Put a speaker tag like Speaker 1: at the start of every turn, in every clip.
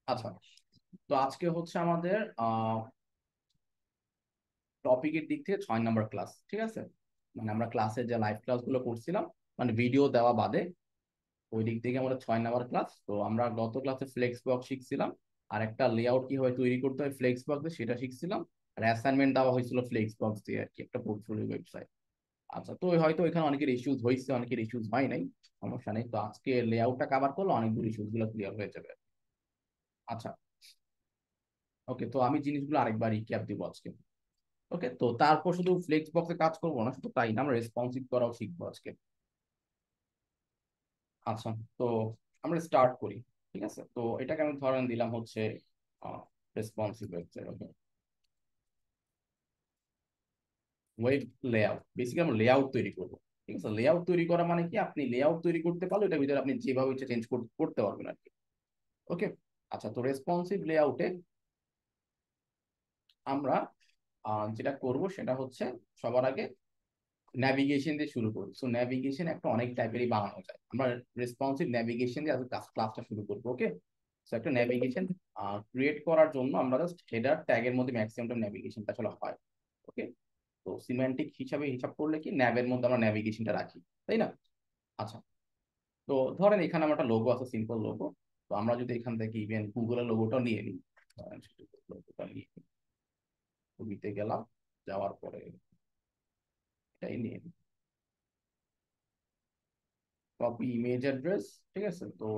Speaker 1: আচ্ছা, তো আজকে হচ্ছে আমাদের টপিকের দিক থেকে 6 নম্বর ক্লাস, ঠিক আছে। মানে আমরা ক্লাসে যে লাইভ ক্লাসগুলো করছিলাম, মানে ভিডিও দেওয়া বাদে, ওই দিক থেকে আমাদের 6 নম্বর ক্লাস। তো আমরা গত ক্লাসে ফ্লেক্স বক্স শিখছিলাম, আর একটা লেআউট কিভাবে তৈরি করতে হয় ফ্লেক্স বক্সে সেটা শিখছিলাম। আর অ্যাসাইনমেন্ট দেওয়া হয়েছিল ফ্লেক্স বক্স দিয়ে আর কি, একটা পোর্টফোলিও ওয়েবসাইট। আচ্ছা, তো হয়তো এখানে অনেকের ইস্যুজ হয়েছে, অনেকের ইস্যুজ হয় নাই, সমস্যা নেই। তো আজকে লেআউটটা কভার করলে অনেকগুলো ইস্যুস গুলো ক্লিয়ার হয়ে যাবে। আচ্ছা, ওকে, তো আমি জিনিসগুলো আরেকবার রিক্যাপ দিব আজকে। ওকে, তো তারপর শুধু ফ্লেক্স বক্সে কাজ করবো না, শুধু তাই না, আমরা রেসপন্সিভ করাও শিখবো আজকে। আচ্ছা, তো আমরা স্টার্ট করি। ঠিক আছে, তো এটাকে আমি ধরেন দিলাম হচ্ছে রেসপন্সিভ ওয়েবসাইট। ওকে, ওয়েব লেআউট, বেসিক্যালি আমরা লেআউট তৈরি করবো। ঠিক আছে, লেআউট তৈরি করা মানে কি, আপনি লেআউট তৈরি করতে পারলে এটার ভিতরে আপনি যেভাবে ইচ্ছা চেঞ্জ করতে পারবেন আর কি। ওকে, আচ্ছা, তো রেসপন্সিভ লেআউটে আমরা যেটা করব সেটা হচ্ছে সবার আগে ন্যাভিগেশন দিয়ে শুরু করি। সো ন্যাভিগেশন একটা অনেক টাইপেরই বানানো যায়, আমরা রেসপন্সিভ ন্যাভিগেশন দিয়ে আজকে ক্লাসটা শুরু করবো। ওকে, সো একটা ন্যাভিগেশন ক্রিয়েট করার জন্য আমরা জাস্ট হেডার ট্যাগের মধ্যে ম্যাক্সিমাম ন্যাভিগেশনটা আসলে হয়। ওকে, তো সিমেন্টিক হিসাবে হিসাব করলে কি ন্যাবের মধ্যে আমরা ন্যাভিগেশনটা রাখি, তাই না? আচ্ছা, তো ধরেন এখানে আমার একটা লোগো আছে, সিম্পল লোগো। তো আমরা যদি এখান থেকে ইভেন গুগলের লোগোটা নিয়ে নিই, লোগোটা নিয়ে ছবিতে গেলাম, যাওয়ার পরে এটাই নিয়ে নিই, কপি ইমেজ অ্যাড্রেস। ঠিক আছে, তো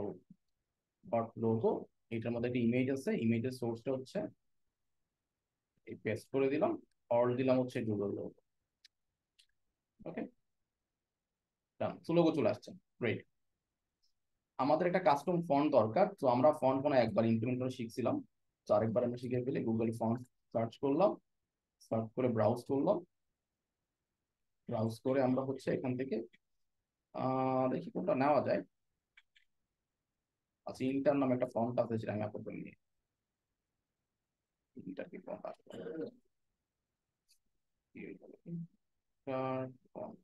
Speaker 1: ডট লোগো, এটার মধ্যে একটা ইমেজ আছে, ইমেজের সোর্সটা হচ্ছে এই, পেস্ট করে দিলাম, অল দিলাম হচ্ছে গুগল লোগো। ওকে, ডান, তো লোগো চলে আসছে। গ্রেট, আমাদের একটা কাস্টম ফন্ট দরকার। তো আমরা ফন্ট কোনো একবার ইমপ্লিমেন্ট করে শিখছিলাম, তো আরেকবার আমরা শিখে ফেলি। গুগল ফন্ট সার্চ করলাম, সার্চ করে ব্রাউজ করলাম, ব্রাউজ করে আমরা হচ্ছে এখান থেকে দেখি কোনটা নেওয়া যায়। আচ্ছা, ইন্টার নামে একটা ফন্ট আছে, যেটা আমি আপনাদের নিয়ে, ইন্টার কি ফন্ট আছে, ইন্টার ফন্ট,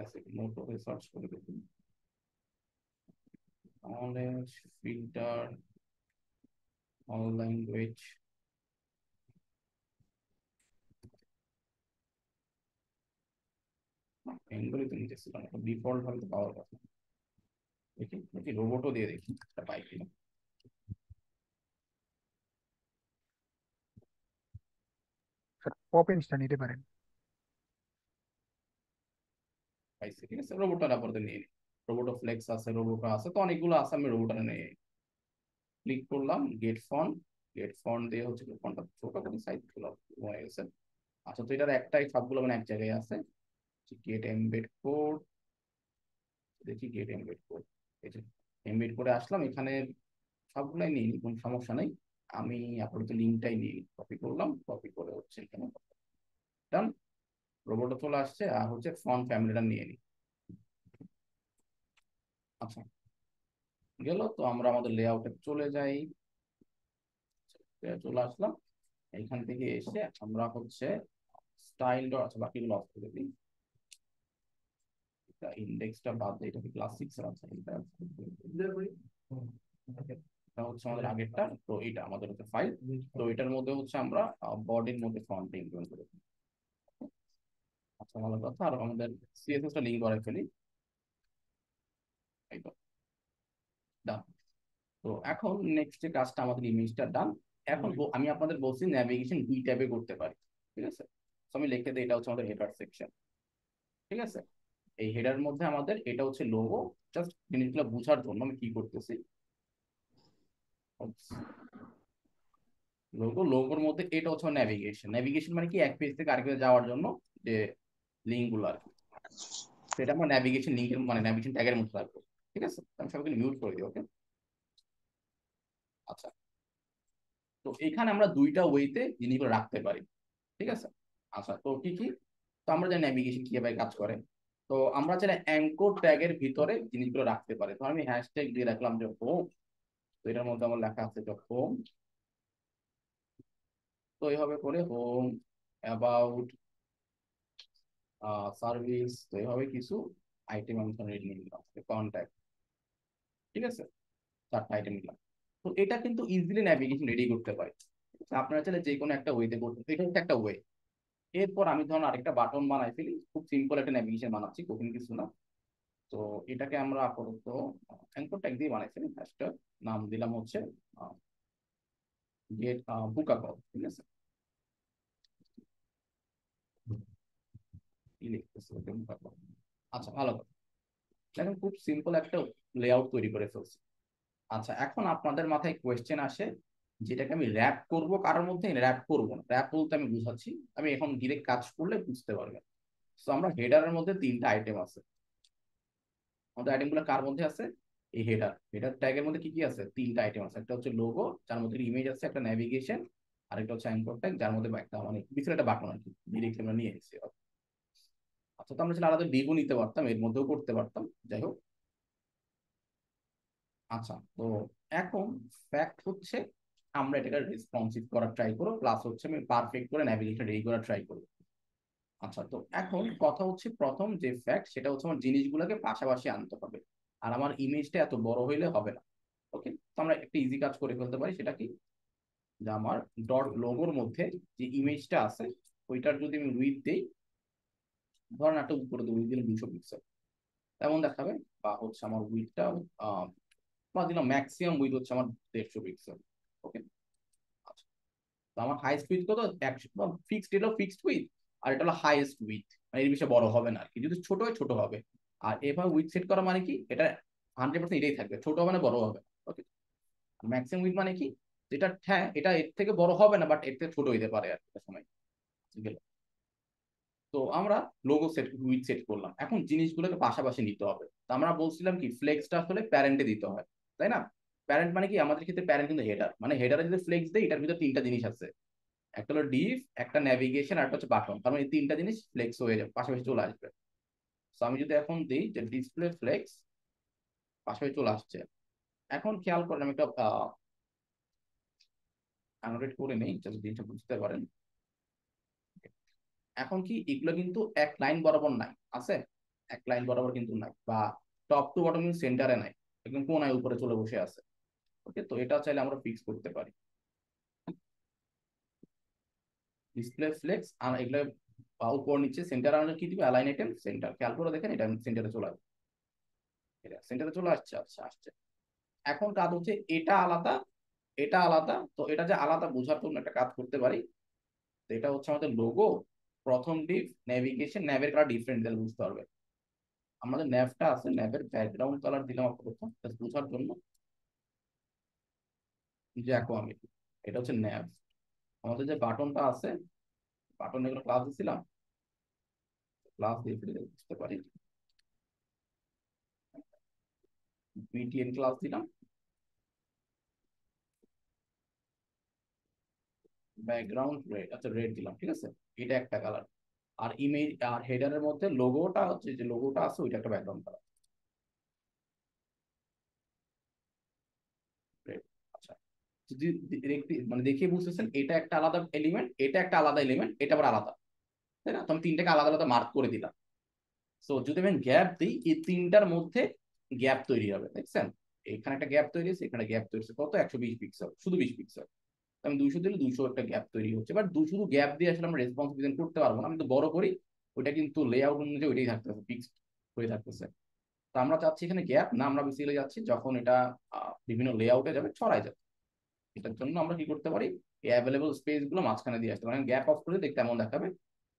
Speaker 1: আছে নোট সার্চ করে দেখুন, knowledge filter, all language. Bengali তো নিতেছিলাম, ডিফল্ট ভাবে তো পাওয়ার কথা। দেখি দেখি রোবটও দিয়ে দেখি এটা পাই কিনা।
Speaker 2: স্যার পপ ইনস্টা নিতে পারেন।
Speaker 1: পাইছি, ঠিক আছে, রোবটটা আপাতত নিয়ে নিই। রোবোটো ফ্লেক্স আছে, রোবোটো আছে, তো অনেকগুলো আছে, আমি রোবোটা নিয়ে ক্লিক করলাম, গেট ফন্ট। গেট ফন্ট দিয়ে হচ্ছে ফন্টটা ছোট করে সাইজ গুলো হয়ে গেছে। আচ্ছা, তো এটার একটাই সবগুলো মানে এক জায়গায় আছে। গেট এমবেড কোড, দেখি গেট এমবেড কোড, এই যে এমবেড করে আসলাম এখানে, সবগুলাই নিয়ে নিই, কোনো সমস্যা নাই। আমি আপাতত লিঙ্কটাই নিয়ে কপি করলাম, কপি করে হচ্ছে এখানে ডান, রোবটও চলে আসছে। আর হচ্ছে ফন্ট ফ্যামিলিটা নিয়ে নিই। আচ্ছা, গেল, তো আমরা আমাদের লেআউটে চলে যাই, চলে আসলাম। এখান থেকে এসে আমরা হচ্ছে স্টাইল ডট, আচ্ছা বাকিগুলো অফ করে দিই, ইন্ডেক্সটা বাদ দিয়ে এটাকে ক্লাস 6 এর আছে, এটা হচ্ছে আমাদের আগেরটা। তো এটা আমাদের হচ্ছে ফাইল, তো এটার মধ্যে হচ্ছে আমরা বডির মধ্যে ফন্ট ইমপ্লিমেন্ট করে দিই। আচ্ছা, ভালো কথা। আর আমাদের সিএসএস টা লিঙ্ক করে ফেলি, এই তো ডান। তো এখন নেক্সট যে কাজটা, আমাদের ইমেজটা ডান। এখন আমি আপনাদের বলছি ন্যাভিগেশন দুই ট্যাবে করতে পারি, ঠিক আছে। তো আমি লিখে দিই, এটা হচ্ছে আমাদের হেডার সেকশন। ঠিক আছে, এই হেডার মধ্যে আমাদের এটা হচ্ছে লোগো। জাস্ট জিনিসগুলো বোঝার জন্য আমি কি করতেছি, লোগো, লোগোর মধ্যে এটা হচ্ছে ন্যাভিগেশন। ন্যাভিগেশন মানে কি, এক পেজ থেকে আরেক পেজে যাওয়ার জন্য যে লিঙ্ক গুলো আর কি, সেটা আমরা ন্যাভিগেশন লিঙ্কের মানে ন্যাভিগেশন ট্যাগের মধ্যে রাখবো। ঠিক আছে, আমি সবাইকে মিউট করে দিই। ওকে, আচ্ছা, তো এখানে আমরা দুইটা ওয়েতে জিনিসগুলো রাখতে পারি। ঠিক আছে, আচ্ছা, তো কি কি, তো আমরা জানি ন্যাভিগেশন কিভাবে কাজ করে। তো আমরা চাইলে অ্যাঙ্কর ট্যাগের ভিতরে জিনিসগুলো রাখতে পারি। তো আমি হ্যাশট্যাগ দিয়ে রাখলাম যে হোম, তো এটার মধ্যে আমার লেখা আছে যে হোম। তো এইভাবে করে হোম, অ্যাবাউট, সার্ভিস, তো এভাবে কিছু আইটেম আমি রেডি নিয়ে নিলাম, কন্ট্যাক্ট, ঠিক আছে, 4টা আইটেম নিলাম। তো এটা কিন্তু ইজিলি ন্যাভিগেশন রেডি করতে পারে। আপনারা চাইলে যে কোনো একটা ওয়েতে করতে, এটা হচ্ছে একটা ওয়ে। এরপর আমি ধরুন আরেকটা বাটন বানাই ফেলি, খুব সিম্পল একটা ন্যাভিগেশন বানাচ্ছি, কঠিন কিছু না। তো এটাকে আমরা আপাতত অ্যাঙ্কর ট্যাগ দিয়ে বানাই ফেলি। হ্যাশট্যাগ নাম দিলাম হচ্ছে গেট বুকা কল, ঠিক আছে, কি লিখতেছে বুকা কল। আচ্ছা, ভালো কথা। এখন খুব সিম্পল একটা লেআউট তৈরি করে ফেলছি। আচ্ছা, এখন আপনাদের মাথায় কোয়েশ্চেন আসে, যেটাকে আমি র্যাপ করব কারোর মধ্যে, র্যাপ করব না। র্যাপ বলতে আমি বুঝাচ্ছি, আমি এখন ডিরেক্ট কাজ করলে বুঝতে পারবেন। তো আমরা হেডারের মধ্যে 3টা আইটেম আছে। আমাদের আইটেম গুলো কার মধ্যে আছে? এই হেডার, হেডার ট্যাগের মধ্যে কি কি আছে? 3টা আইটেম আছে। একটা হচ্ছে লোগো, যার মধ্যে ইমেজ আছে, একটা নেভিগেশন, আর একটা হচ্ছে অ্যাঙ্কর ট্যাগ, যার মধ্যে একটা মানে পিছনে একটা বাটন আর কি, ডিরেক্টলি আমরা নিয়ে এসেছি। আচ্ছা, তো আমরা চাইলে আলাদা ডিভও নিতে পারতাম, এর মধ্যেও করতে পারতাম, যাই হোক। আচ্ছা, তো এখন ফ্যাক্ট হচ্ছে আমরা এটাকে রেসপন্সিভ করার ট্রাই করবো, প্লাস হচ্ছে আমি পারফেক্ট করে ন্যাভিগেশন রেডি করার ট্রাই করবো। আচ্ছা, তো এখন কথা হচ্ছে প্রথম যে ফ্যাক্ট, সেটা হচ্ছে আমার জিনিসগুলোকে পাশাপাশি আনতে হবে, আর আমার ইমেজটা এত বড় হইলে হবে না। ওকে, তো আমরা একটা ইজি কাজ করে ফেলতে পারি, সেটা কি, যে আমার ডট লোগোর মধ্যে যে ইমেজটা আছে, ওইটার যদি আমি উইথ দেই, ধরেন একটা উপরে উইথ দিলে 200 পিক্সেল, তেমন দেখাবে। বা হচ্ছে আমার উইথটা বা দিলাম ম্যাক্সিমাম উইথ হচ্ছে আমার 150 পিক্সেল। ওকে, আচ্ছা, তো আমার হাইস্ট উইথ কত? 100, ফিক্সড, এটা ফিক্সড উইথ, আর এটা হলো হাইয়েস্ট উইথ, মানে এর বেশি বড় হবে না আর কি। যদি ছোট হয় ছোট হবে। আর এভাবে উইথ সেট করা মানে কি, এটা 100% এটাই থাকবে, ছোট হবে না, বড় হবে। ওকে, ম্যাক্সিমাম উইথ মানে কি, যেটা হ্যাঁ এটা এর থেকে বড় হবে না, বাট এর থেকে ছোট হইতে পারে আর একটা সময় গেলে। তো আমরা লোগো সেট, উইথ সেট করলাম। এখন জিনিসগুলোকে পাশাপাশি নিতে হবে। তো আমরা বলছিলাম কি, ফ্লেক্সটা আসলে প্যারেন্টে দিতে হয়, তাই না? প্যারেন্ট মানে কি, আমাদের ক্ষেত্রে প্যারেন্ট কিন্তু হেডার, মানে হেডারে যদি ফ্লেক্স দেয়, এটার ভিতরে 3টা জিনিস আছে। একটা হলো ডিভ, একটা নেভিগেশন, আর একটা হচ্ছে বাটন। তার মানে এই 3টা জিনিস ফ্লেক্স হয়ে যাবে, পাশাপাশি চলে আসবে। তো আমি যদি এখন দিই যে ডিসপ্লে ফ্লেক্স, পাশাপাশি চলে আসছে। এখন খেয়াল করেন, আমি একটা অ্যানোটেট করে নেই, যাতে জিনিসটা বুঝতে পারেন। এখন কি এগুলো কিন্তু এক লাইন বরাবর নাই, আছে? এক লাইন বরাবর কিন্তু নাই, বা টপ টু বটম কিন্তু সেন্টারে নাই, একদম কোনায় উপরে চলে বসে আছে। ওকে, তো এটা চাইলে আমরা ফিক্স করতে পারি। ডিসপ্লে ফ্লেক্স আর এগুলো উপর নিচে সেন্টার আনার কি দিবে, অ্যালাইন আইটেম সেন্টার, খেয়াল করে দেখেন এটা সেন্টারে চলে আসবে। এটা সেন্টারে চলে আসছে, আচ্ছা আসছে। এখন কাজ হচ্ছে এটা আলাদা, এটা আলাদা। তো এটা যে আলাদা বোঝার জন্য একটা কাজ করতে পারি। তো এটা হচ্ছে আমাদের লোগো, প্রথম ডিপ, নেভিগেশন, ন্যাভের কালার ডিফারেন্ট, তাহলে বুঝতে পারবে। আমাদের ন্যাভটা আছে, ন্যাভের ব্যাকগ্রাউন্ড কালার দিলাম আপাতত বোঝার জন্য, যে এখন আমি, এটা হচ্ছে ন্যাভ। আমাদের যে বাটনটা আছে, বাটন এগুলো ক্লাস দিছিলাম, ক্লাস দিয়ে ফেলে বুঝতে পারি, বিটিএন ক্লাস দিলাম, ব্যাকগ্রাউন্ড রেড, আচ্ছা রেড দিলাম, ঠিক আছে, এটা একটা কালার। আর ইমেজ আর হেডারের মধ্যে লোগোটা হচ্ছে, যে লোগোটা আছে ওইটা একটা ব্যাকগ্রাউন্ড কালার, রেড। আচ্ছা, যদি মানে দেখিয়ে বুঝতেছেন, এটা একটা আলাদা এলিমেন্ট, এটা একটা আলাদা এলিমেন্ট, এটা আবার আলাদা, তাই না? তো আমি 3টাকে আলাদা আলাদা মার্ক করে দিলাম। সো যদি আমি গ্যাপ দিই, এই 3টার মধ্যে গ্যাপ তৈরি হবে, দেখছেন? এখানে একটা গ্যাপ তৈরি হয়েছে, এখানে গ্যাপ তৈরি হচ্ছে, কত? 120 পিক্সেল, শুধু 20 পিক্সেল। আমি 200 দিলে 200 একটা গ্যাপ তৈরি হচ্ছে। বাট শুধু গ্যাপ দিয়ে আসলে আমরা রেসপন্স ডিজাইন করতে পারবো না, আমি তো বড় করি, ওইটা কিন্তু লেআউট অনুযায়ী ওইটাই থাকতেছে, ফিক্সড হয়ে থাকতেছে। তো আমরা চাচ্ছি এখানে গ্যাপ না, আমরা বেসিক্যালি যাচ্ছি যখন এটা বিভিন্ন লেআউটে যাবে, ছড়াই যাবে। এটার জন্য আমরা কি করতে পারি, এই অ্যাভেলেবল স্পেস গুলো মাঝখানে দিয়ে আসতে পারি, গ্যাপ অফ করে দেখতে এমন দেখাবে।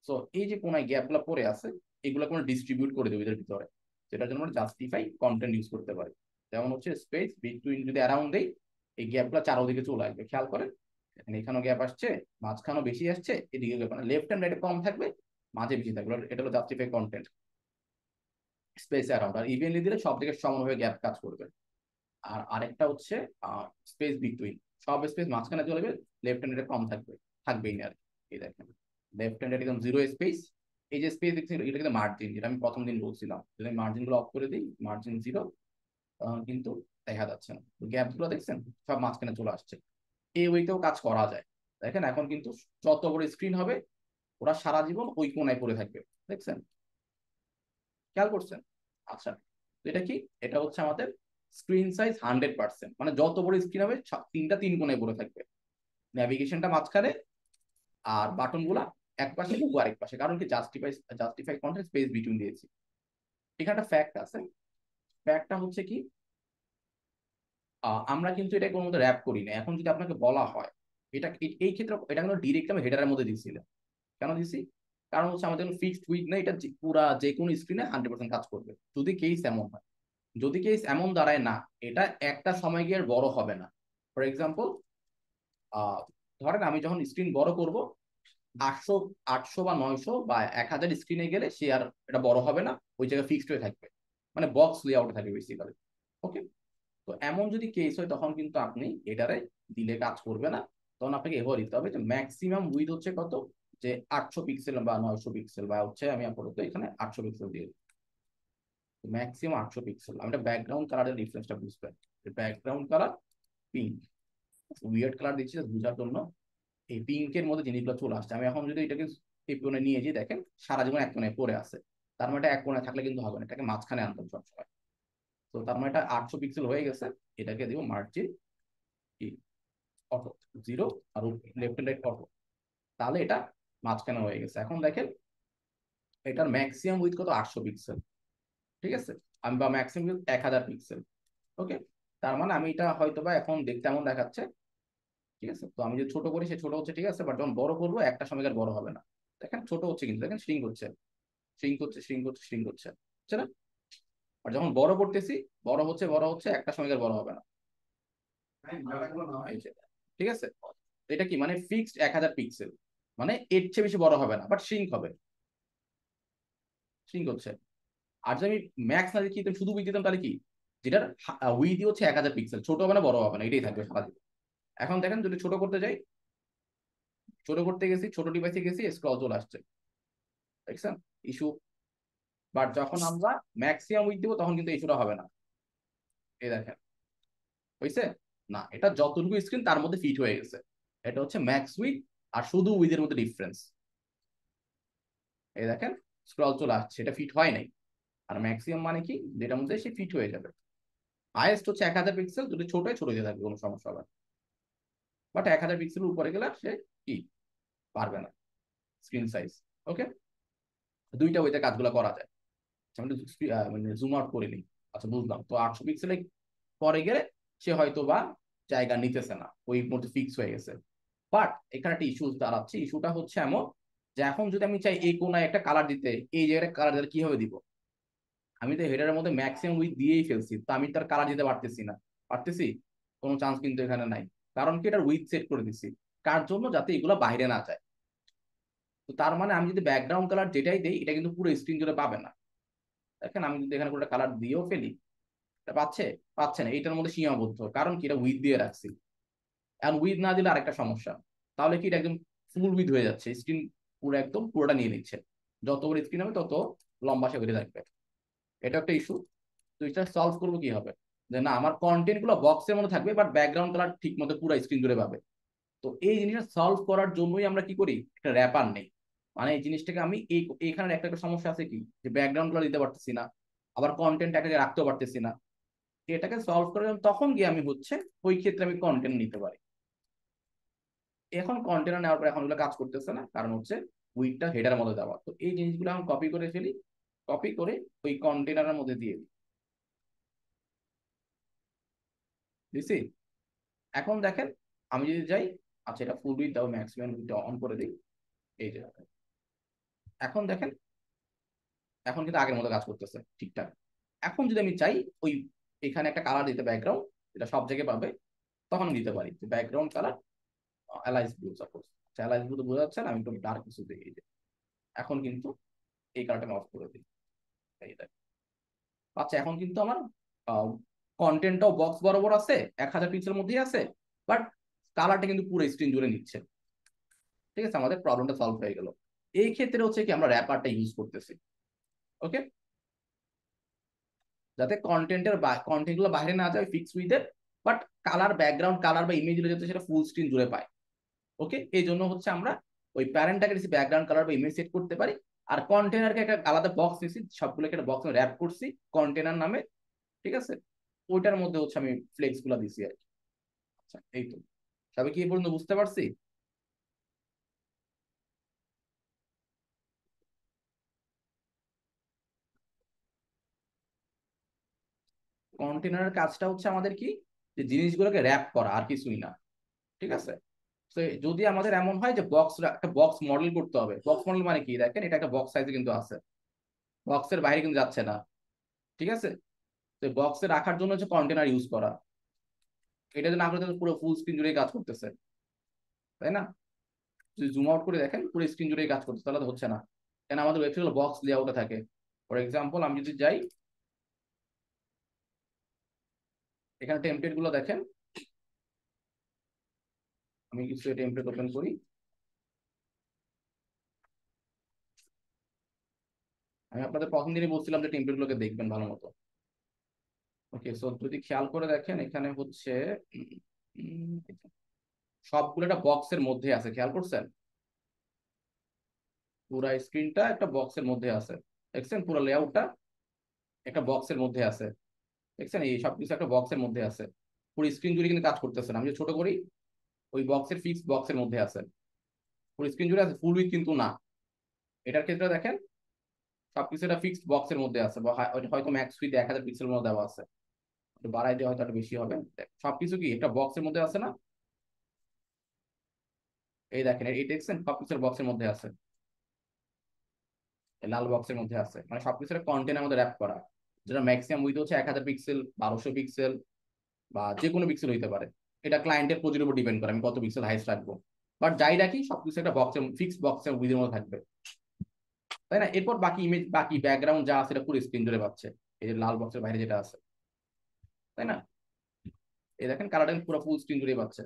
Speaker 1: সো এই যে কোনায় গ্যাপ গুলো পড়ে আছে, এগুলো কোনো ডিস্ট্রিবিউট করে দেবে এদের ভিতরে, যেটার জন্য আমরা জাস্টিফাই কন্টেন্ট ইউজ করতে পারি। যেমন হচ্ছে স্পেস বিটুইন, যদি অ্যারাউন্ড দেই, এই গ্যাপ গুলো চারোদিকে চলে আসবে, খেয়াল করেন। এখানে এখানেও গ্যাপ আসছে, মাঝখানেও বেশি আসছে, এদিকে গ্যাপ, মানে লেফট হ্যান্ড রাইটে কম থাকবে, মাঝে বেশি থাকবে, এটা হলো জাস্টিফাই কন্টেন্ট। স্পেস অ্যারাউন্ড, আর ইভেনলি দিলে সব দিকে সমানভাবে গ্যাপ কাজ করবে। আর আরেকটা হচ্ছে স্পেস বিটুইন, সব স্পেস মাঝখানে চলে যাবে, লেফট হ্যান্ডে কম থাকবে, থাকবেই না আর কি। এই দেখেন, লেফট হ্যান্ডে একদম জিরো স্পেস। এই যে স্পেস দেখছেন, এটা কিন্তু মার্জিন, যেটা আমি প্রথম দিন বলছিলাম, যদি আমি মার্জিন গুলো অফ করে দিই, মার্জিন জিরো, কিন্তু দেখা যাচ্ছে না। গ্যাপ গুলো দেখছেন, সব মাঝখানে চলে আসছে। এই ওয়েতেও কাজ করা যায়। দেখেন এখন কিন্তু যত বড় স্ক্রিন হবে, ওরা সারা জীবন ওই কোনায় পড়ে থাকবে, দেখছেন? খেয়াল করছেন? আচ্ছা, তো এটা কি? এটা হচ্ছে আমাদের স্ক্রিন সাইজ 100%, মানে যত বড় স্ক্রিন হবে তিনটা তিন কোণায় পড়ে থাকবে, ন্যাভিগেশনটা মাঝখানে, আর বাটন গুলা এক পাশে লোগো আরেক পাশে। কারণ কি? জাস্টিফাই কন্টেন্ট স্পেস বিটুইন দিয়েছি। এখানে একটা ফ্যাক্ট আছে। ফ্যাক্টটা হচ্ছে কি, আমরা কিন্তু এটা কোনো মতো র্যাপ করি না। এখন যদি আপনাকে বলা হয় এটা, এই ক্ষেত্রে এটা কিন্তু ডিরেক্ট আমি হেডারের মধ্যে দিয়েছিলাম। কেন দিছি? কারণ হচ্ছে আমাদের ফিক্সড উইথ না, এটা পুরা যে কোনো স্ক্রিনে 100% কাজ করবে যদি কেস এমন হয়। যদি কেস এমন দাঁড়ায় না, এটা একটা সময় গিয়ে আর বড় হবে না। ফর এক্সাম্পল, ধরেন আমি যখন স্ক্রিন বড় করব, 800 800 বা 900 বা 1000 স্ক্রিনে গেলে সে আর এটা বড় হবে না, ওই জায়গায় ফিক্সড হয়ে থাকবে, মানে বক্স লেআউটে থাকবে বেসিক্যালি। ওকে, তো এমন যদি কেস হয় তখন কিন্তু আপনি এটারে দিলে কাজ করবে না। তখন আপনাকে এভাবে দিতে হবে যে ম্যাক্সিমাম উইথ হচ্ছে কত, যে 800 পিক্সেল বা 900 পিক্সেল, বা হচ্ছে আমি আপাতত এখানে 800 পিক্সেল দিয়ে ম্যাক্সিমাম 800 পিক্সেল। আমি ব্যাকগ্রাউন্ড কালারের ডিফারেন্সটা বুঝবেন। Background colour pink, weird colour দিচ্ছি বোঝার জন্য। এই পিঙ্কের মধ্যে জিনিসগুলো চলে আসছে। আমি এখন যদি এটাকে এই কোণে নিয়ে যাই, দেখেন সারা জীবন এক কোণে পড়ে আছে। তার মানে এটা এক কোণে থাকলে কিন্তু হবে না, এটাকে মাঝখানে আনতে হবে সবসময়। তো তার মানে এটা 800 পিক্সেল হয়ে গেছে। এটাকে দিব মার্জিন অটো 0, আর লেফট এন্ড রাইট অটো, তাহলে এটা মাঝখানে হয়ে গেছে। এখন দেখেন এটার ম্যাক্সিমাম উইথ কত, 800 পিক্সেল। ঠিক আছে, আমি বা ম্যাক্সিমাম উইথ 1000 পিক্সেল। ওকে, তার মানে আমি এটা হয়তো বা এখন দেখতে এমন দেখাচ্ছে। ঠিক আছে, তো আমি যদি ছোট করি সে ছোট হচ্ছে, ঠিক আছে, বাট যখন বড় করবো একটা সময় আর বড় হবে না। দেখেন ছোট হচ্ছে, কিন্তু দেখেন শ্রিঙ্ক হচ্ছে, শ্রিঙ্ক হচ্ছে, শ্রিঙ্ক হচ্ছে, শ্রিঙ্ক হচ্ছে, বুঝছে না? আর যখন বড় করতেছি, বড় হচ্ছে, একটা সময় আর বড় হবে না। এই যে, ঠিক আছে, এটা কি মানে ফিক্সড 1000 পিক্সেল, মানে এর চেয়ে বেশি বড় হবে না, বাট শ্রিঙ্ক হবে, শ্রিঙ্ক হচ্ছে। আর যদি আমি ম্যাক্স না দেখি শুধু উইথ দিতাম, তাহলে কি, যেটার উইথ হচ্ছে 1000 পিক্সেল, ছোট হবে না বড় হবে না, এটাই থাকবে সারা জীবন। এখন দেখেন যদি ছোট করতে যাই, ছোট করতে গেছি, ছোট ডিভাইসে গেছি, স্ক্রল চলে আসছে, দেখছেন ইস্যু। বাট যখন আমরা ম্যাক্সিমাম উইথ দিব তখন কিন্তু ইস্যুটা হবে না। এই দেখেন, হয়েছে না? এটা যতটুকু স্ক্রিন তার মধ্যে ফিট হয়ে গেছে। এটা হচ্ছে ম্যাক্স উইথ আর শুধু উইথের মধ্যে ডিফারেন্স। এই দেখেন স্ক্রল চলে আসছে, এটা ফিট হয় নাই। আর ম্যাক্সিমাম মানে কি, যেটার মধ্যে সে ফিট হয়ে যাবে। হাইয়েস্ট হচ্ছে 1000 পিক্সেল, যদি ছোট হয় ছোট হয়ে থাকবে, কোনো সমস্যা হবে না। বাট 1000 পিক্সেল উপরে গেলে সে কি পারবে না স্ক্রিন সাইজ। ওকে, দুইটা ওইতে কাজগুলো করা যায়। আমি মানে জুম আউট করে নিই। আচ্ছা বুঝলাম, তো 800 পিক্সেলে পরে গেলে সে হয়তো বা জায়গা নিতেছে না, ওই মধ্যে ফিক্স হয়ে গেছে। বাট এখানে একটা ইস্যু দাঁড়াচ্ছে। ইস্যুটা হচ্ছে এমন যে এখন যদি আমি চাই এই কোনায় একটা কালার দিতে, এই জায়গাটা কালার দিতে কিভাবে দিব? আমি তো হেডারের মধ্যে ম্যাক্সিমাম উইথ দিয়েই ফেলছি, তো আমি তার কালার দিতে পারতেছি না। পারতেছি? কোনো চান্স কিন্তু এখানে নাই। কারণ কি, এটার উইথ সেট করে দিছি কার জন্য, যাতে এগুলো বাইরে না যায়। তো তার মানে আমি যদি ব্যাকগ্রাউন্ড কালার যেটাই দেই, এটা কিন্তু পুরো স্ক্রিন জুড়ে পাবে না। দেখেন আমি যদি এখানে কোনো কালার দিয়েও ফেলি, এটা পাচ্ছে? পাচ্ছে না, এটার মধ্যে সীমাবদ্ধ। কারণ কি, এটা উইথ দিয়ে রাখছি। আর উইথ না দিলে আরেকটা সমস্যা, তাহলে কি এটা একদম ফুল উইথ হয়ে যাচ্ছে, স্ক্রিন পুরো একদম পুরোটা নিয়ে নিচ্ছে। যত বড় স্ক্রিন হবে তত লম্বা সে বেড়ে থাকবে। এটা একটা ইস্যু। তো এটা সলভ করবো কি হবে, যে না আমার কন্টেন্ট গুলো বক্সের মধ্যে থাকবে, বাট ব্যাকগ্রাউন্ড কালার ঠিক মতো পুরো স্ক্রিন জুড়ে পাবে। তো এই জিনিসটা সলভ করার জন্যই আমরা কি করি, একটা র্যাপার নেই। মানে এই জিনিসটাকে আমি এইখানে একটা একটা সমস্যা আছে কি, যে ব্যাকগ্রাউন্ড গুলো দিতে পারতেছি না, আবার কন্টেন্ট একটা রাখতেও পারতেছি না। এটাকে সলভ করে তখন গিয়ে আমি হচ্ছে ওই ক্ষেত্রে আমি কন্টেন্ট নিতে পারি। এখন কন্টেনার নেওয়ার পর এখন ওগুলো কাজ করতেছে না, কারণ হচ্ছে উইকটা হেডার মধ্যে দেওয়া। তো এই জিনিসগুলো আমি কপি করে ফেলি, কপি করে ওই কন্টেনারের মধ্যে দিয়ে দিছি। এখন দেখেন আমি যদি যাই, আচ্ছা এটা ফুল উইথ দাও, ম্যাক্সিমাম উইথটা অন করে দিই। এই যে এখন দেখেন, এখন কিন্তু আগের মতো কাজ করতেছে ঠিকঠাক। এখন যদি আমি চাই ওই এখানে একটা কালার দিতে, ব্যাকগ্রাউন্ড, এটা সব জায়গায় পাবে, তখন আমি দিতে পারি background colour Alice blue suppose. Alice blue তো বোঝা যাচ্ছে না, আমি একটু ডার্ক কিছু দিই। এই যে এখন কিন্তু এই কালারটা আমি অফ করে দিই। এই দেখ, আচ্ছা এখন কিন্তু আমার কন্টেন্টটাও বক্স বরাবর আছে, 1000 পিক্সেলের মধ্যেই আছে, বাট কালারটা কিন্তু পুরো স্ক্রিন জুড়ে নিচ্ছে। ঠিক আছে, আমাদের প্রবলেমটা সলভ হয়ে গেল। এই ক্ষেত্রে হচ্ছে কি, আমরা র্যাপারটা ইউজ করতেছি। ওকে, যাতে কন্টেন্ট গুলো বাইরে না যায় ফিক্স উইথে, বাট কালার, ব্যাকগ্রাউন্ড কালার বা ইমেজ যাতে সেটা ফুল স্ক্রিন জুড়ে পায়। ওকে, এই জন্য হচ্ছে আমরা ওই প্যারেন্টটাকে ব্যাকগ্রাউন্ড কালার বা ইমেজ সেট করতে পারি। আর কন্টেনারকে একটা আলাদা বক্স দিছি, সবগুলোকে একটা বক্সে র্যাপ করছি কন্টেনার নামে, ঠিক আছে। ওইটার মধ্যে হচ্ছে আমি ফ্লেক্স গুলা দিছি আর কি। আচ্ছা, এই তো সবাই কি এই পর্যন্ত বুঝতে পারছি? কন্টেনারের কাজটা হচ্ছে আমাদের কি, যে জিনিসগুলোকে র্যাপ করা, আর কিছুই না, ঠিক আছে। তো যদি আমাদের এমন হয় যে একটা বক্স মডেল করতে হবে, বক্স মডেল মানে কি, দেখেন এটা একটা বক্স সাইজে কিন্তু আছে, বক্সের বাইরে কিন্তু যাচ্ছে না, ঠিক আছে। তো বক্সে রাখার জন্য হচ্ছে কন্টেনার ইউজ করা। এটা যদি না করে তাহলে পুরো ফুল স্ক্রিন জুড়ে কাজ করতেছে, তাই না? যদি জুম আউট করে দেখেন পুরো স্ক্রিন জুড়ে কাজ করতেছে, তাহলে তো হচ্ছে না। কেন, আমাদের ওয়েবসাইট বক্স লেআউটে থাকে। ফর এক্সাম্পল আমি যদি যাই, এখানে টেমপ্লেট গুলো দেখেন, আমি কিছু টেমপ্লেট ওপেন করি। আমি আপনাদের প্রথম দিনই বলছিলাম যে টেমপ্লেট গুলোকে দেখবেন ভালো মতো। ওকে, সো যদি খেয়াল করে দেখেন এখানে হচ্ছে উম, সবগুলো একটা বক্সের মধ্যে আছে, খেয়াল করছেন? পুরা স্ক্রিনটা একটা বক্সের মধ্যে আছে, দেখছেন? পুরো লেআউটটা একটা বক্সের মধ্যে আছে, দেখছেন? এই সবকিছু একটা বক্সের মধ্যে আছে, পুরো স্ক্রিন জুড়ে কিন্তু কাজ করতেছে না। আমি যদি ছোট করি, ওই বক্সের ফিক্স বক্সের মধ্যে আছে, পুরো স্ক্রিন জুড়ে আছে, ফুল উইথ কিন্তু না। এটার ক্ষেত্রে দেখেন সবকিছু একটা ফিক্সড বক্সের মধ্যে আছে, বা হয়তো ম্যাক্স উইথ 1000 পিক্সেল মধ্যে দেওয়া আছে, একটু বাড়াই দিয়ে হয়তো একটু বেশি হবে। সবকিছু কি একটা বক্সের মধ্যে আছে না? এই দেখেন এই দেখছেন সবকিছু বক্সের মধ্যে আছে, এই লাল বক্সের মধ্যে আছে, মানে সবকিছু একটা কন্টেনার মধ্যে র্যাপ করা, যেটা ম্যাক্সিমাম উইথ হচ্ছে 1000 পিক্সেল, 1200 পিক্সেল, বা যে কোনো পিক্সেল হইতে পারে। এটা ক্লায়েন্টের প্রতির উপর ডিপেন্ড করে আমি কত পিক্সেল হাইস্ট রাখবো। বাট যাই রাখি সবকিছু একটা বক্সের ফিক্স বক্সের উইথের মধ্যে থাকবে, তাই না? এরপর বাকি ইমেজ, বাকি ব্যাকগ্রাউন্ড যা আছে এটা পুরো স্ক্রিন জুড়ে পাচ্ছে, এই যে লাল বক্সের বাইরে যেটা আছে, তাই না? এই দেখেন কালারটা পুরো ফুল স্ক্রিন জুড়ে পাচ্ছে।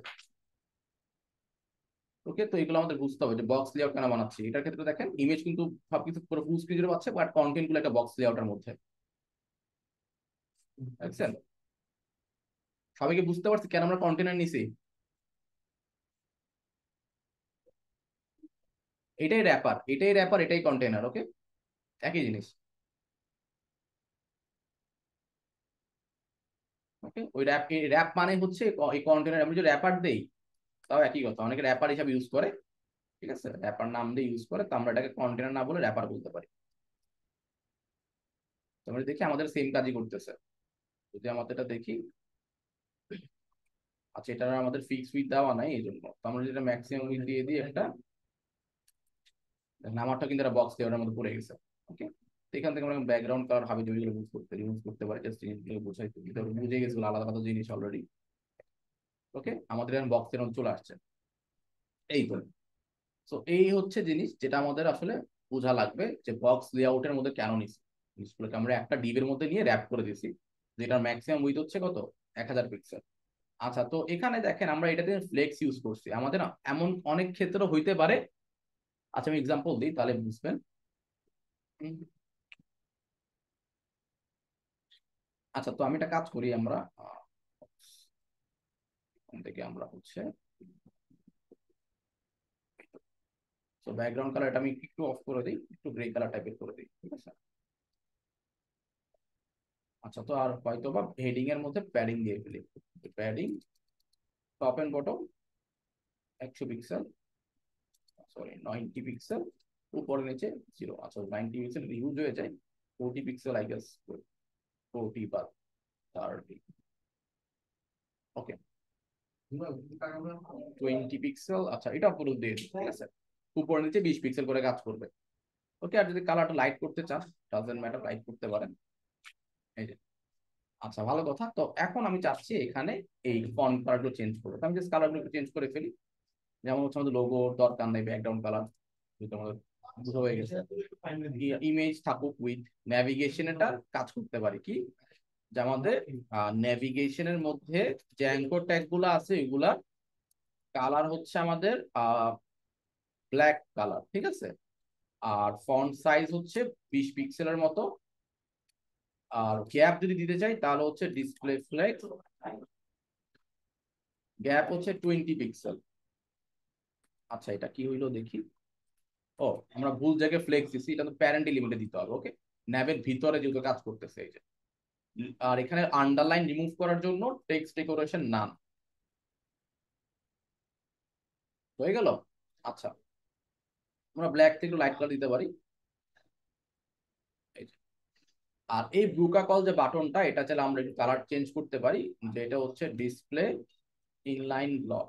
Speaker 1: ওকে, তো এগুলো আমাদের বুঝতে হবে যে বক্স লেআউট কেন বানাচ্ছি। এটার ক্ষেত্রে দেখেন ইমেজ কিন্তু সবকিছু পুরো ফুল স্ক্রিন জুড়ে পাচ্ছে, বাট কন্টেন্ট গুলো একটা বক্স লেআউটের মধ্যে, দেখছেন? সবাইকে বুঝতে পারছি কেন আমরা কন্টেনার নিছি? এটাই র্যাপার এটাই কন্টেনার, ওকে, একই জিনিস। ওকে, ওই র্যাপ মানে হচ্ছে এই কন্টেনার, আমি যদি র্যাপার দেই তাও একই কথা, অনেকে র্যাপার হিসাবে ইউজ করে, ঠিক আছে, র্যাপার নাম দিয়ে ইউজ করে, তো আমরা এটাকে কন্টেনার না বলে র্যাপার বলতে পারি। তো আমরা দেখি আমাদের সেম কাজই করতেছে। যদি আমাদের এটা দেখি, আচ্ছা এটা আমাদের ফিক্স উইথ দেওয়া নাই, এই জন্য তো আমরা যেটা ম্যাক্সিমাম উইথ দিয়ে দিই একটা, নামারটা কিন্তু একটা বক্স দিয়ে ওটার মধ্যে পড়ে গেছে। ওকে, এখান থেকে আমরা ব্যাকগ্রাউন্ড কালার হাবি জাবিগুলো ইউজ করতে পারি, জাস্ট জিনিসগুলো বোঝাই, বুঝে গেছিল আলাদা আলাদা জিনিস অলরেডি। ওকে, আমাদের এখন বক্সের মধ্যে চলে আসছে, এই তো। তো এই হচ্ছে জিনিস যেটা আমাদের আসলে বোঝা লাগবে, যে বক্স লেআউটের মধ্যে কেন নিছি। জিনিসগুলোকে আমরা একটা ডিবের মধ্যে নিয়ে র্যাপ করে দিছি, যেটার ম্যাক্সিমাম উইথ হচ্ছে কত, 1000 পিক্সেল। আচ্ছা, তো এখানে দেখেন আমরা এটাতে ফ্লেক্স ইউজ করছি, আমাদের না এমন অনেক ক্ষেত্রে হইতে পারে। আচ্ছা আমি এক্সাম্পল দিই তাহলে বুঝবেন। উম, আচ্ছা, তো আমি একটা কাজ করি, আমরা এখান থেকে আমরা হচ্ছে, তো ব্যাকগ্রাউন্ড কালারটা আমি একটু অফ করে দিই, একটু গ্রে কালার টাইপের করে দিই, ঠিক আছে। আচ্ছা, তো আর হয়তো বা হেডিং এর মধ্যে প্যাডিং দিয়ে ফেলি, padding top and bottom 100 pixel, sorry 90 pixel, উপরে নিচে 0। আচ্ছা 90 পিক্সেল ইউজ হয়ে যায়, 40 পিক্সেল আই গেস, 40 বা 30, ওকে, 20 পিক্সেল। আচ্ছা এটা পুরো দিয়ে দিই, ঠিক আছে। উপরে নিচে 20 পিক্সেল করে কাজ করবে। ওকে, আর যদি কালারটা লাইট করতে চান, ডাজেন্ট ম্যাটার, লাইট করতে পারেন, এই যে। আচ্ছা ভালো কথা, তো এখন আমি চাচ্ছি এখানে এই ফন্ট কালারগুলো চেঞ্জ করবো, তো আমি জাস্ট কালারগুলো একটু চেঞ্জ করে ফেলি। যেমন হচ্ছে আমাদের লোগো দরকার নেই, ব্যাকগ্রাউন্ড কালার যেটা আমাদের বুঝা হয়ে গেছে। ইমেজ থাকুক উইথ ন্যাভিগেশনটা কাজ করতে পারি কি, যে আমাদের নেভিগেশনের মধ্যে যে অ্যাঙ্কর ট্যাগ গুলো আছে এগুলা কালার হচ্ছে আমাদের ব্ল্যাক কালার, ঠিক আছে। আর ফন্ট সাইজ হচ্ছে 20 পিক্সেলের মতো। আর গ্যাপ যদি দিতে চাই তাহলে হচ্ছে ডিসপ্লে ফ্লেক্স, গ্যাপ হচ্ছে 20 পিক্সেল। আচ্ছা এটা কি হইলো দেখি। ও আমরা ভুল জায়গায় ফ্লেক্স দিছি, এটা তো প্যারেন্ট এলিমেন্টে দিতে হবে। ওকে, ন্যাবের ভিতরে যেহেতু কাজ করতেছে এই যে। আর এখানে আন্ডারলাইন রিমুভ করার জন্য টেক্সট ডেকোরেশন নান হয়ে গেল। আচ্ছা, আমরা ব্ল্যাক থেকে একটু লাইট কালার দিতে পারি এই যে। আর এই ব্লুকাকল যে বাটনটা, এটা চাইলে আমরা একটু কালার চেঞ্জ করতে পারি, যে এটা হচ্ছে ডিসপ্লে ইনলাইন ব্লক।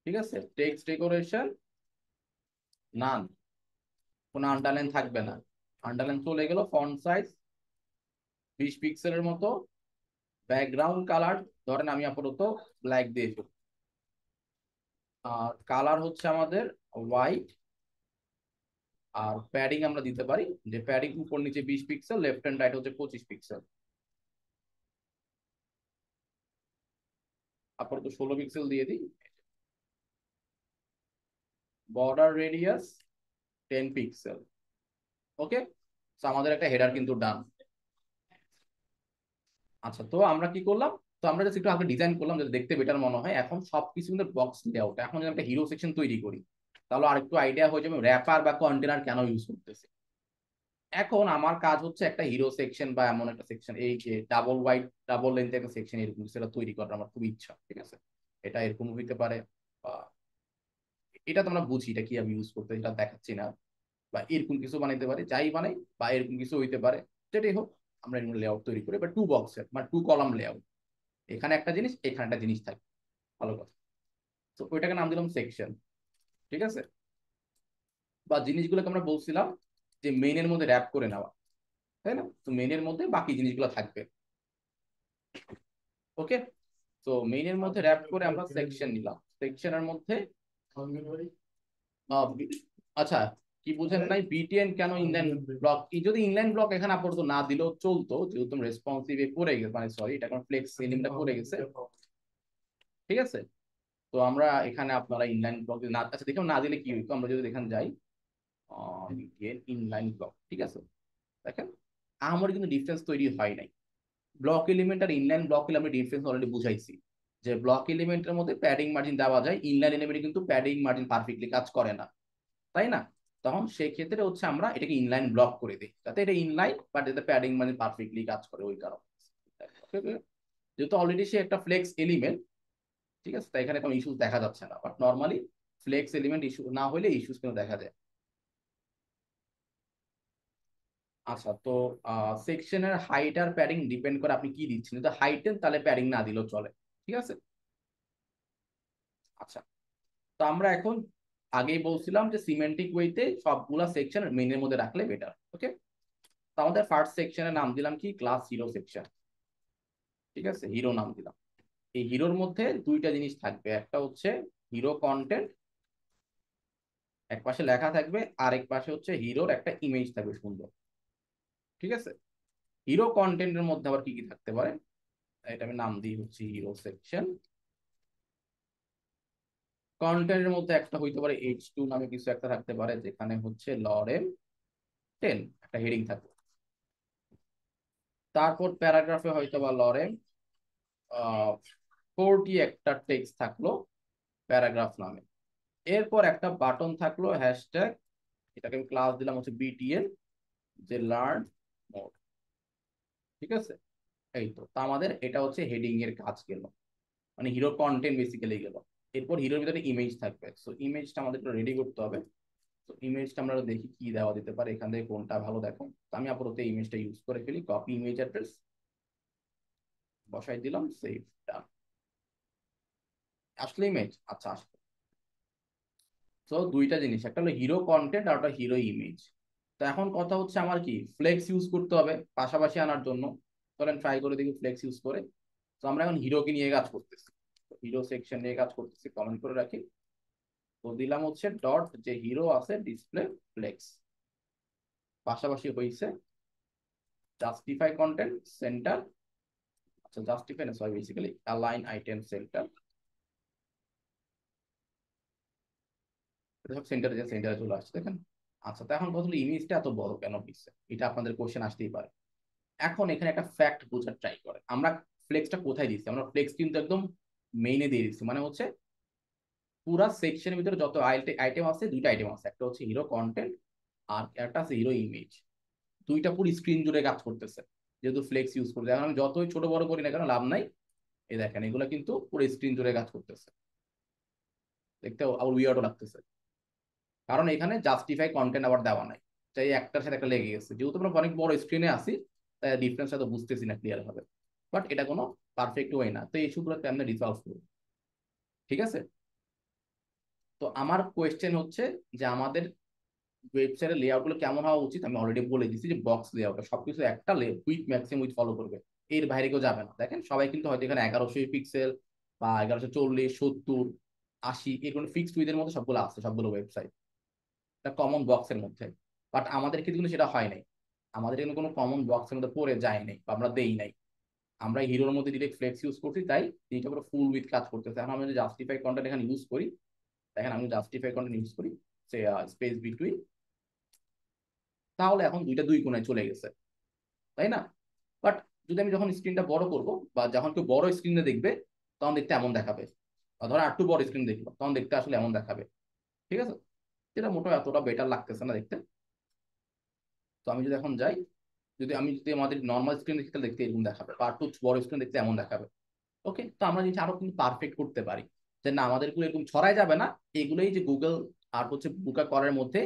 Speaker 1: ঠিক আছে, টেক্সট ডেকোরেশন নান, কোনো আন্ডারলাইন থাকবে না। আন্ডারলাইন চলে গেল। ফন্ট সাইজ 20 পিক্সেলের মতো। ব্যাকগ্রাউন্ড কালার ধরেন আমি আপাতত ব্ল্যাক দিয়ে ফেলি। আর কালার হচ্ছে আমাদের হোয়াইট। আর প্যাডিং আমরা দিতে পারি, যে প্যাডিং উপর নিচে 20 পিক্সেল, লেফট হ্যান্ড রাইট হচ্ছে 25 পিক্সেল। আপাতত 16 পিক্সেল দিয়ে দিই। Border radius 10 pixel. ওকে, আমাদের একটা হেডার কিন্তু ডান। আচ্ছা, তো আমরা কি করলাম, তো আমরা জাস্ট একটু আগে ডিজাইন করলাম যাতে দেখতে বেটার মনে হয়। এখন সবকিছু কিন্তু বক্স লেআউট। এখন যদি একটা হিরো সেকশন তৈরি করি, তাহলে আরেকটু আইডিয়া হয়ে যাবে র্যাপার বা কন্টেনার কেন ইউজ করতেছে। এখন আমার কাজ হচ্ছে একটা হিরো সেকশন বা এমন একটা সেকশন, এই যে ডাবল ওয়াইড ডাবল লেন্থ একটা সেকশন এরকম সেটা তৈরি করার আমার খুব ইচ্ছা। ঠিক আছে, এটা এরকম হইতে পারে, বা এটা তো আমরা বুঝি এটা কি আমি ইউজ করতে, এটা দেখাচ্ছি না। বা এরকম কিছু বানাইতে পারে, যাই বানাই, বা এরকম কিছু হইতে পারে, যেটাই হোক। আমরা এরকম লেআউট তৈরি করি, বা টু বক্সের মানে 2 কলাম লেআউট। এখানে একটা জিনিস, এখানে একটা জিনিস থাকে, ভালো কথা। তো ওইটাকে নাম দিলাম সেকশন। ঠিক আছে, বা জিনিসগুলোকে আমরা বলছিলাম যে মেইনের মধ্যে র্যাপ করে নেওয়া, তাই না? তো মেইনের মধ্যে বাকি জিনিসগুলো থাকবে। ওকে, তো মেইনের মধ্যে র্যাপ করে আমরা সেকশন নিলাম। সেকশনের মধ্যে আচ্ছা, কি বুঝেন নাই, বিটিএন কেন ইনলাইন ব্লক? যদি ইনলাইন ব্লক এখানে আপাতত না দিলেও চলতো, যেহেতু রেসপন্সিভ পড়ে গেছে, মানে সরি, এটা এখন ফ্লেক্স এলিমেন্টটা পড়ে গেছে। ঠিক আছে, তো আমরা এখানে আপনারা ইনলাইন ব্লক না, আচ্ছা দেখুন না দিলে কি হইতো, আমরা যদি এখানে যাই বিটিএন ইনলাইন ব্লক, ঠিক আছে, দেখেন আমার কিন্তু ডিফারেন্স তৈরি হয় নাই। ব্লক এলিমেন্ট আর inline block element difference already বুঝাইছি, যে ব্লক এলিমেন্টের মধ্যে প্যাডিং মার্জিন দেওয়া যায়, ইনলাইন এলিমেন্টে কিন্তু প্যাডিং মার্জিন পারফেক্টলি কাজ করে না, তাই না? তখন সেই ক্ষেত্রে হচ্ছে আমরা এটাকে ইনলাইন ব্লক করে দিই, যাতে এটা ইনলাইন বাট এতে প্যাডিং মার্জিন পারফেক্টলি কাজ করে ওই কারণে। যেহেতু অলরেডি সে একটা ফ্লেক্স এলিমেন্ট, ঠিক আছে, তাই এখানে কোনো ইস্যুস দেখা যাচ্ছে না। But normally flex element issue না হলে ইস্যুস কিন্তু দেখা যায়। আচ্ছা, তো সেকশনের হাইট আর প্যাডিং ডিপেন্ড করে আপনি কি দিচ্ছেন। যদি হাইট দেন তাহলে প্যাডিং না দিলেও চলে। ঠিক আছে, আচ্ছা, তো আমরা এখন আগেই বলছিলাম যে সিমেন্টিক ওয়েতে সবগুলা সেকশন মেইনের মধ্যে রাখলে বেটার। ওকে, তো আমাদের ফার্স্ট সেকশনের নাম দিলাম কি, ক্লাস হিরো সেকশন। ঠিক আছে, হিরো নাম দিলাম। এই হিরোর মধ্যে দুইটা জিনিস থাকবে, একটা হচ্ছে হিরো কন্টেন্ট, এক পাশে লেখা থাকবে, আর এক পাশে হচ্ছে হিরোর একটা ইমেজ থাকবে সুন্দর। ঠিক আছে, হিরো কন্টেন্টের মধ্যে আবার কি কি থাকতে পারে, এটা আমি নাম দিই হচ্ছে হিরো সেকশন। কন্টেন্টের মধ্যে একটা হইতে পারে H2 নামে কিছু একটা থাকতে পারে, যেখানে হচ্ছে লরেম 10 একটা হেডিং থাকবে। তারপর প্যারাগ্রাফে হয়তো বা লরেম 40 একটা টেক্সট থাকলো প্যারাগ্রাফ নামে। এরপর একটা বাটন থাকলো হ্যাশট্যাগ, এটাকে আমি ক্লাস দিলাম হচ্ছে বিটিএল, যে লার্ন মোর। ঠিক আছে, এই তো, তা আমাদের এটা হচ্ছে হেডিং এর কাজ গেল, মানে হিরো কন্টেন্ট বেসিক্যালি গেল। এরপর হিরোর ভিতরে ইমেজ থাকবে, সো ইমেজটা আমাদের রেডি করতে হবে। তো ইমেজটা আমরা দেখি কি দেওয়া যেতে পারে, এখান থেকে কোনটা ভালো দেখো। তো আমি আপাতত ইমেজটা ইউজ করে ফেলি, কপি ইমেজ অ্যাড্রেস বসাই দিলাম, সেভ ডান। আসলে ইমেজ, আচ্ছা আসলে। তো দুইটা জিনিস, একটা হলো হিরো কন্টেন্ট আর একটা হিরো ইমেজ। তো এখন কথা হচ্ছে আমার কি ফ্লেক্স ইউজ করতে হবে পাশাপাশি আনার জন্য। চলেন ট্রাই করে দেখি ফ্লেক্স ইউজ করে। তো আমরা এখন হিরোকে নিয়ে কাজ করতেছি, হিরো সেকশন নিয়ে কাজ করতেছি, কমেন্ট করে রাখি। তো দিলাম হচ্ছে ডট, যে হিরো আছে ডিসপ্লে ফ্লেক্স, পাশাপাশি হয়েছে জাস্টিফাই কন্টেন্ট সেন্টার। আচ্ছা, জাস্টিফাই না sorry, basically align item centre, সব সেন্টারে যে সেন্টারে চলে আসছে দেখেন। আচ্ছা, তো এখন কথা হলো ইমেজটা এত বড় কেন হচ্ছে, এটা আপনাদের কোশ্চেন আসতেই পারে। এখন এখানে একটা ফ্যাক্ট বোঝার ট্রাই করে, আমরা ফ্লেক্সটা কোথায় দিচ্ছি, আমরা ফ্লেক্স কিন্তু একদম মেইনে দিয়ে দিচ্ছি, মানে হচ্ছে পুরা সেকশনের ভিতরে যত আইটেম আছে, দুইটা আইটেম আছে, একটা হচ্ছে হিরো কন্টেন্ট আর একটা আছে হিরো ইমেজ। দুইটা পুরো স্ক্রিন জুড়ে কাজ করতেছে, যেহেতু ফ্লেক্স ইউজ করছে। এখন আমি যতই ছোট বড় করি না কেন লাভ নাই, এই দেখেন এগুলো কিন্তু পুরো স্ক্রিন জুড়ে কাজ করতেছে, দেখতে আবার উইয়ার্ডও লাগতেছে, কারণ এখানে জাস্টিফাই কন্টেন্ট আবার দেওয়া নাই, তাই একটার সাথে একটা লেগে গেছে। যেহেতু আমরা অনেক বড় স্ক্রিনে আসি, তাই ডিফারেন্সটা তো বুঝতেছি না ক্লিয়ার ভাবে, বাট এটা কোনো পারফেক্ট ওয়ে না। তো এই ইস্যুগুলো কেমনে রিসলভ করবো, ঠিক আছে? তো আমার কোয়েশ্চেন হচ্ছে যে আমাদের ওয়েবসাইটের লেআউট গুলো কেমন হওয়া উচিত। আমি অলরেডি বলে দিচ্ছি যে বক্স লেআউট, সবকিছু একটা উইথ ম্যাক্সিমাম উইথ ফলো করবে, এর বাইরে কেউ যাবে না। দেখেন সবাই কিন্তু হয়তো এখানে 1100 পিক্সেল বা 1140, 70, 80 এরকম ফিক্সড উইথের মধ্যে সবগুলো আছে, সবগুলো ওয়েবসাইট একটা কমন বক্সের মধ্যে। বাট আমাদের ক্ষেত্রে কিন্তু সেটা হয় নাই, আমাদের কিন্তু কোনো কমন বক্সের মধ্যে পড়ে যায় নাই বা আমরা দেই নাই। আমরা হিরোর মধ্যে ডিরেক্ট ফ্লেক্স ইউজ করছি, তাই এইটা পুরো ফুল উইথ কাজ করতেছে। এখন আমি যদি জাস্টিফাই কন্টেন্ট এখানে ইউজ করি, দেখেন আমি জাস্টিফাই কন্টেন্ট ইউজ করি, সে স্পেস বিটুইন, তাহলে এখন দুইটা দুই কোণায় চলে গেছে, তাই না? বাট যদি আমি যখন স্ক্রিনটা বড় করব বা যখন কেউ বড় স্ক্রিনে দেখবে, তখন দেখতে এমন দেখাবে, বা ধরো একটু বড় স্ক্রিন দেখলো তখন দেখতে আসলে এমন দেখাবে, ঠিক আছে? যেটা মোটো এতটা বেটার লাগতেছে না দেখতে। তো আমি যদি এখন যাই, যদি আমাদের নর্মাল স্ক্রিন দেখতে দেখতে এরকম দেখাবে, বা একটু বড় স্ক্রিন দেখতে এমন দেখাবে। ওকে, তো আমরা জিনিস আরো কিন্তু পারফেক্ট করতে পারি, যে না আমাদের গুলো এরকম ছড়াই যাবে না, এগুলোই যে গুগল আর হচ্ছে বুকা করার মধ্যে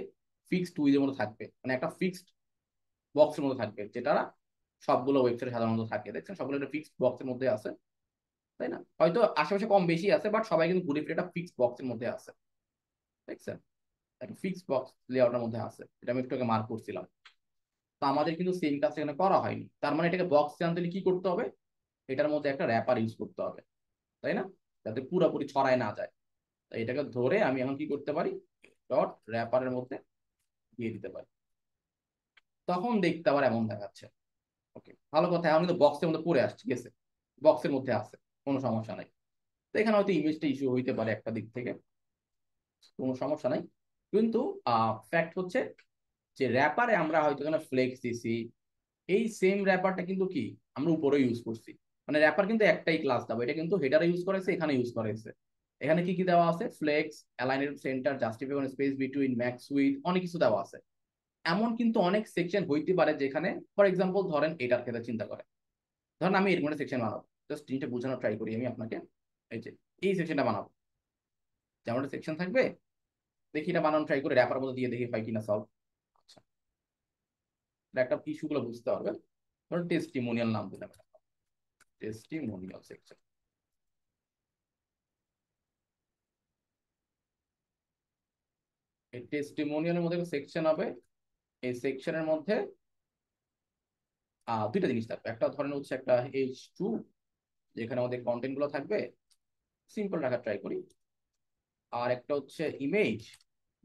Speaker 1: ফিক্সড উইজের মধ্যে থাকবে, মানে একটা ফিক্সড বক্সের মধ্যে থাকবে, যেটা সবগুলো ওয়েবসাইটে সাধারণত থাকে। দেখছেন সবগুলো একটা ফিক্সড বক্সের মধ্যে আছে, তাই না? হয়তো আশেপাশে কম বেশি আছে, বাট সবাই কিন্তু ঘুরে ফিরে একটা ফিক্সড বক্সের মধ্যে আছে, দেখছেন? একটা ফিক্সড বক্স লেআউটের মধ্যে আছে, এটা আমি একটু আগে মার্ক করছিলাম। তো আমাদের কিন্তু সেম কাজ এখানে করা হয়নি, তার মানে এটাকে বক্সে আনতে হলে কি করতে হবে, এটার মধ্যে একটা র্যাপার ইউজ করতে হবে, তাই না? যাতে পুরোপুরি ছড়ায় না যায়। তাই এটাকে ধরে আমি এখন কি করতে পারি, ডট র্যাপারের মধ্যে দিয়ে দিতে পারি, তখন দেখতে আবার এমন দেখাচ্ছে। ওকে, ভালো কথা, এখন কিন্তু বক্সের মধ্যে পড়ে আসছে, ঠিক আছে, বক্সের মধ্যে আছে, কোনো সমস্যা নাই। তো এখানে হয়তো ইমেজটা ইস্যু হইতে পারে একটা দিক থেকে, কোনো সমস্যা নাই। কিন্তু ফ্যাক্ট হচ্ছে যে র্যাপারে আমরা হয়তো এখানে ফ্লেক্স দিছি, এই সেম র্যাপারটা কিন্তু কি আমরা উপরে ইউজ করছি। মানে র্যাপার কিন্তু একটাই ক্লাস দেবো, এটা কিন্তু হেডারে ইউজ করেছে, এখানে ইউজ করেছে। এখানে কি কি দেওয়া আছে, ফ্লেক্স, অ্যালাইনের centre, justify space between, max width, অনেক কিছু দেওয়া আছে। এমন কিন্তু অনেক সেকশন হইতে পারে যেখানে, ফর এক্সাম্পল ধরেন এটার ক্ষেত্রে চিন্তা করেন, ধরেন আমি এরকম একটা সেকশন বানাবো, জাস্ট জিনিসটা বোঝানোর ট্রাই করি আমি আপনাকে। এই যে এই সেকশনটা বানাবো, যেমন একটা সেকশন থাকবে, দেখি এটা বানানো ট্রাই করে র্যাপার মধ্যে দিয়ে দেখি হয় কিনা সলভ। আচ্ছা, একটা ইস্যু গুলো বুঝতে পারবেন। ধরুন টেস্টিমোনিয়াল নাম দিলাম, টেস্টিমোনিয়াল সেকশন। এই টেস্টিমোনিয়ালের মধ্যে একটা সেকশন হবে, এই সেকশনের মধ্যে দুইটা জিনিস থাকবে। একটা ধরেন হচ্ছে একটা H2, যেখানে আমাদের কন্টেন্ট গুলো থাকবে, সিম্পল রাখার ট্রাই করি। আর একটা হচ্ছে ইমেজ,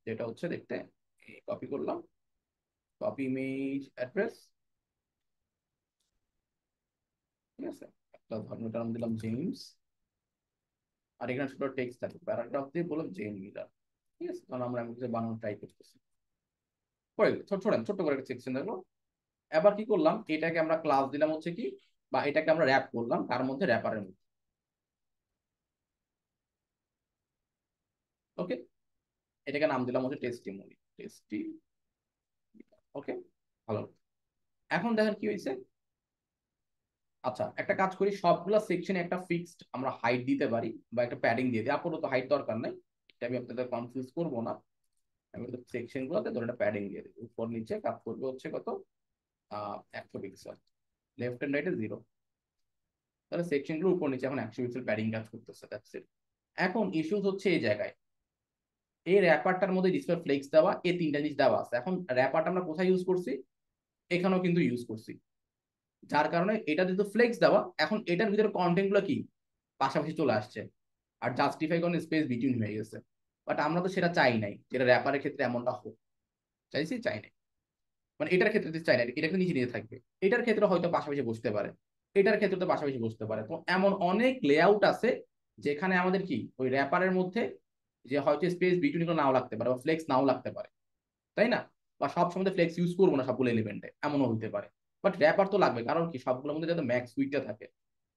Speaker 1: যেটা হচ্ছে দেখতে, কপি করলাম, কপি ইমেজ অ্যাড্রেস, ঠিক আছে। একটা ধরেন ওটার নাম দিলাম জেমস, আর এখানে ছোট টেক্সট থাকবে, প্যারাগ্রাফ দিয়ে বললাম জেম মিলার, ঠিক আছে। কারণ আমরা কিছু বানানোর ট্রাই করতেছি, হয়ে গেল। ছোট্ট করে একটা সেকশন দেখো। এবার কি করলাম, এটাকে আমরা ক্লাস দিলাম হচ্ছে কি, বা এটাকে আমরা র্যাপ করলাম তার মধ্যে, র্যাপারের মধ্যে। ওকে, এটাকে নাম দিলাম হচ্ছে টেস্টিমোনি, টেস্টি। ওকে, ভালো। এখন দেখেন কি হয়েছে। আচ্ছা, একটা কাজ করি, সবগুলা সেকশনে একটা ফিক্সড আমরা হাইট দিতে পারি, বা একটা প্যাডিং দিয়ে দিই। আপাতত হাইট দরকার নাই, এটা আমি আপনাদের কনফিউজ করবো না। আমি সেকশন গুলোতে ধরে একটা প্যাডিং দিয়ে দিই, উপর নিচে কাজ করবে হচ্ছে কত, 100 পিক্সেল, লেফট এন্ড রাইটে 0। তাহলে সেকশন গুলো উপর নিচে এখন 100 পিক্সেল প্যাডিং কাজ করতেছে, দ্যাটস ইট। এখন ইস্যুস হচ্ছে এই জায়গায়, এই র্যাপারটার মধ্যে ডিসপ্লে ফ্লেক্স দেওয়া, এই তিনটা জিনিস দেওয়া আছে। এখন র্যাপারটা আমরা কোথায় ইউজ করছি, এখানেও কিন্তু ইউজ করছি, যার কারণে এটা যেহেতু ফ্লেক্স দেওয়া, এখন এটার ভিতরে কন্টেন্ট গুলো কি পাশাপাশি চলে আসছে, আর জাস্টিফাই কোনো স্পেস বিটুইন হয়ে গেছে। বাট আমরা তো সেটা চাই নাই, যেটা র্যাপারের ক্ষেত্রে এমনটা হোক, চাইছি চাই নাই। মানে এটার ক্ষেত্রে তো চাই না, এটা কিন্তু নিচে নিচে থাকবে। এটার ক্ষেত্রে হয়তো পাশাপাশি বসতে পারে, এটার ক্ষেত্রে তো পাশাপাশি বসতে পারে। তো এমন অনেক লেআউট আছে যেখানে আমাদের কি ওই র্যাপারের মধ্যে যে হয়তো স্পেস বিটুইন নাও লাগতে পারে, বা ফ্লেক্স নাও লাগতে পারে, তাই না? বা সব সময় ফ্লেক্স ইউজ করবো না সবগুলো এলিমেন্টে, এমনও হতে পারে। বাট র্যাপার তো লাগবে, কারণ কি সবগুলোর মধ্যে যাতে ম্যাক্স উইটটা থাকে।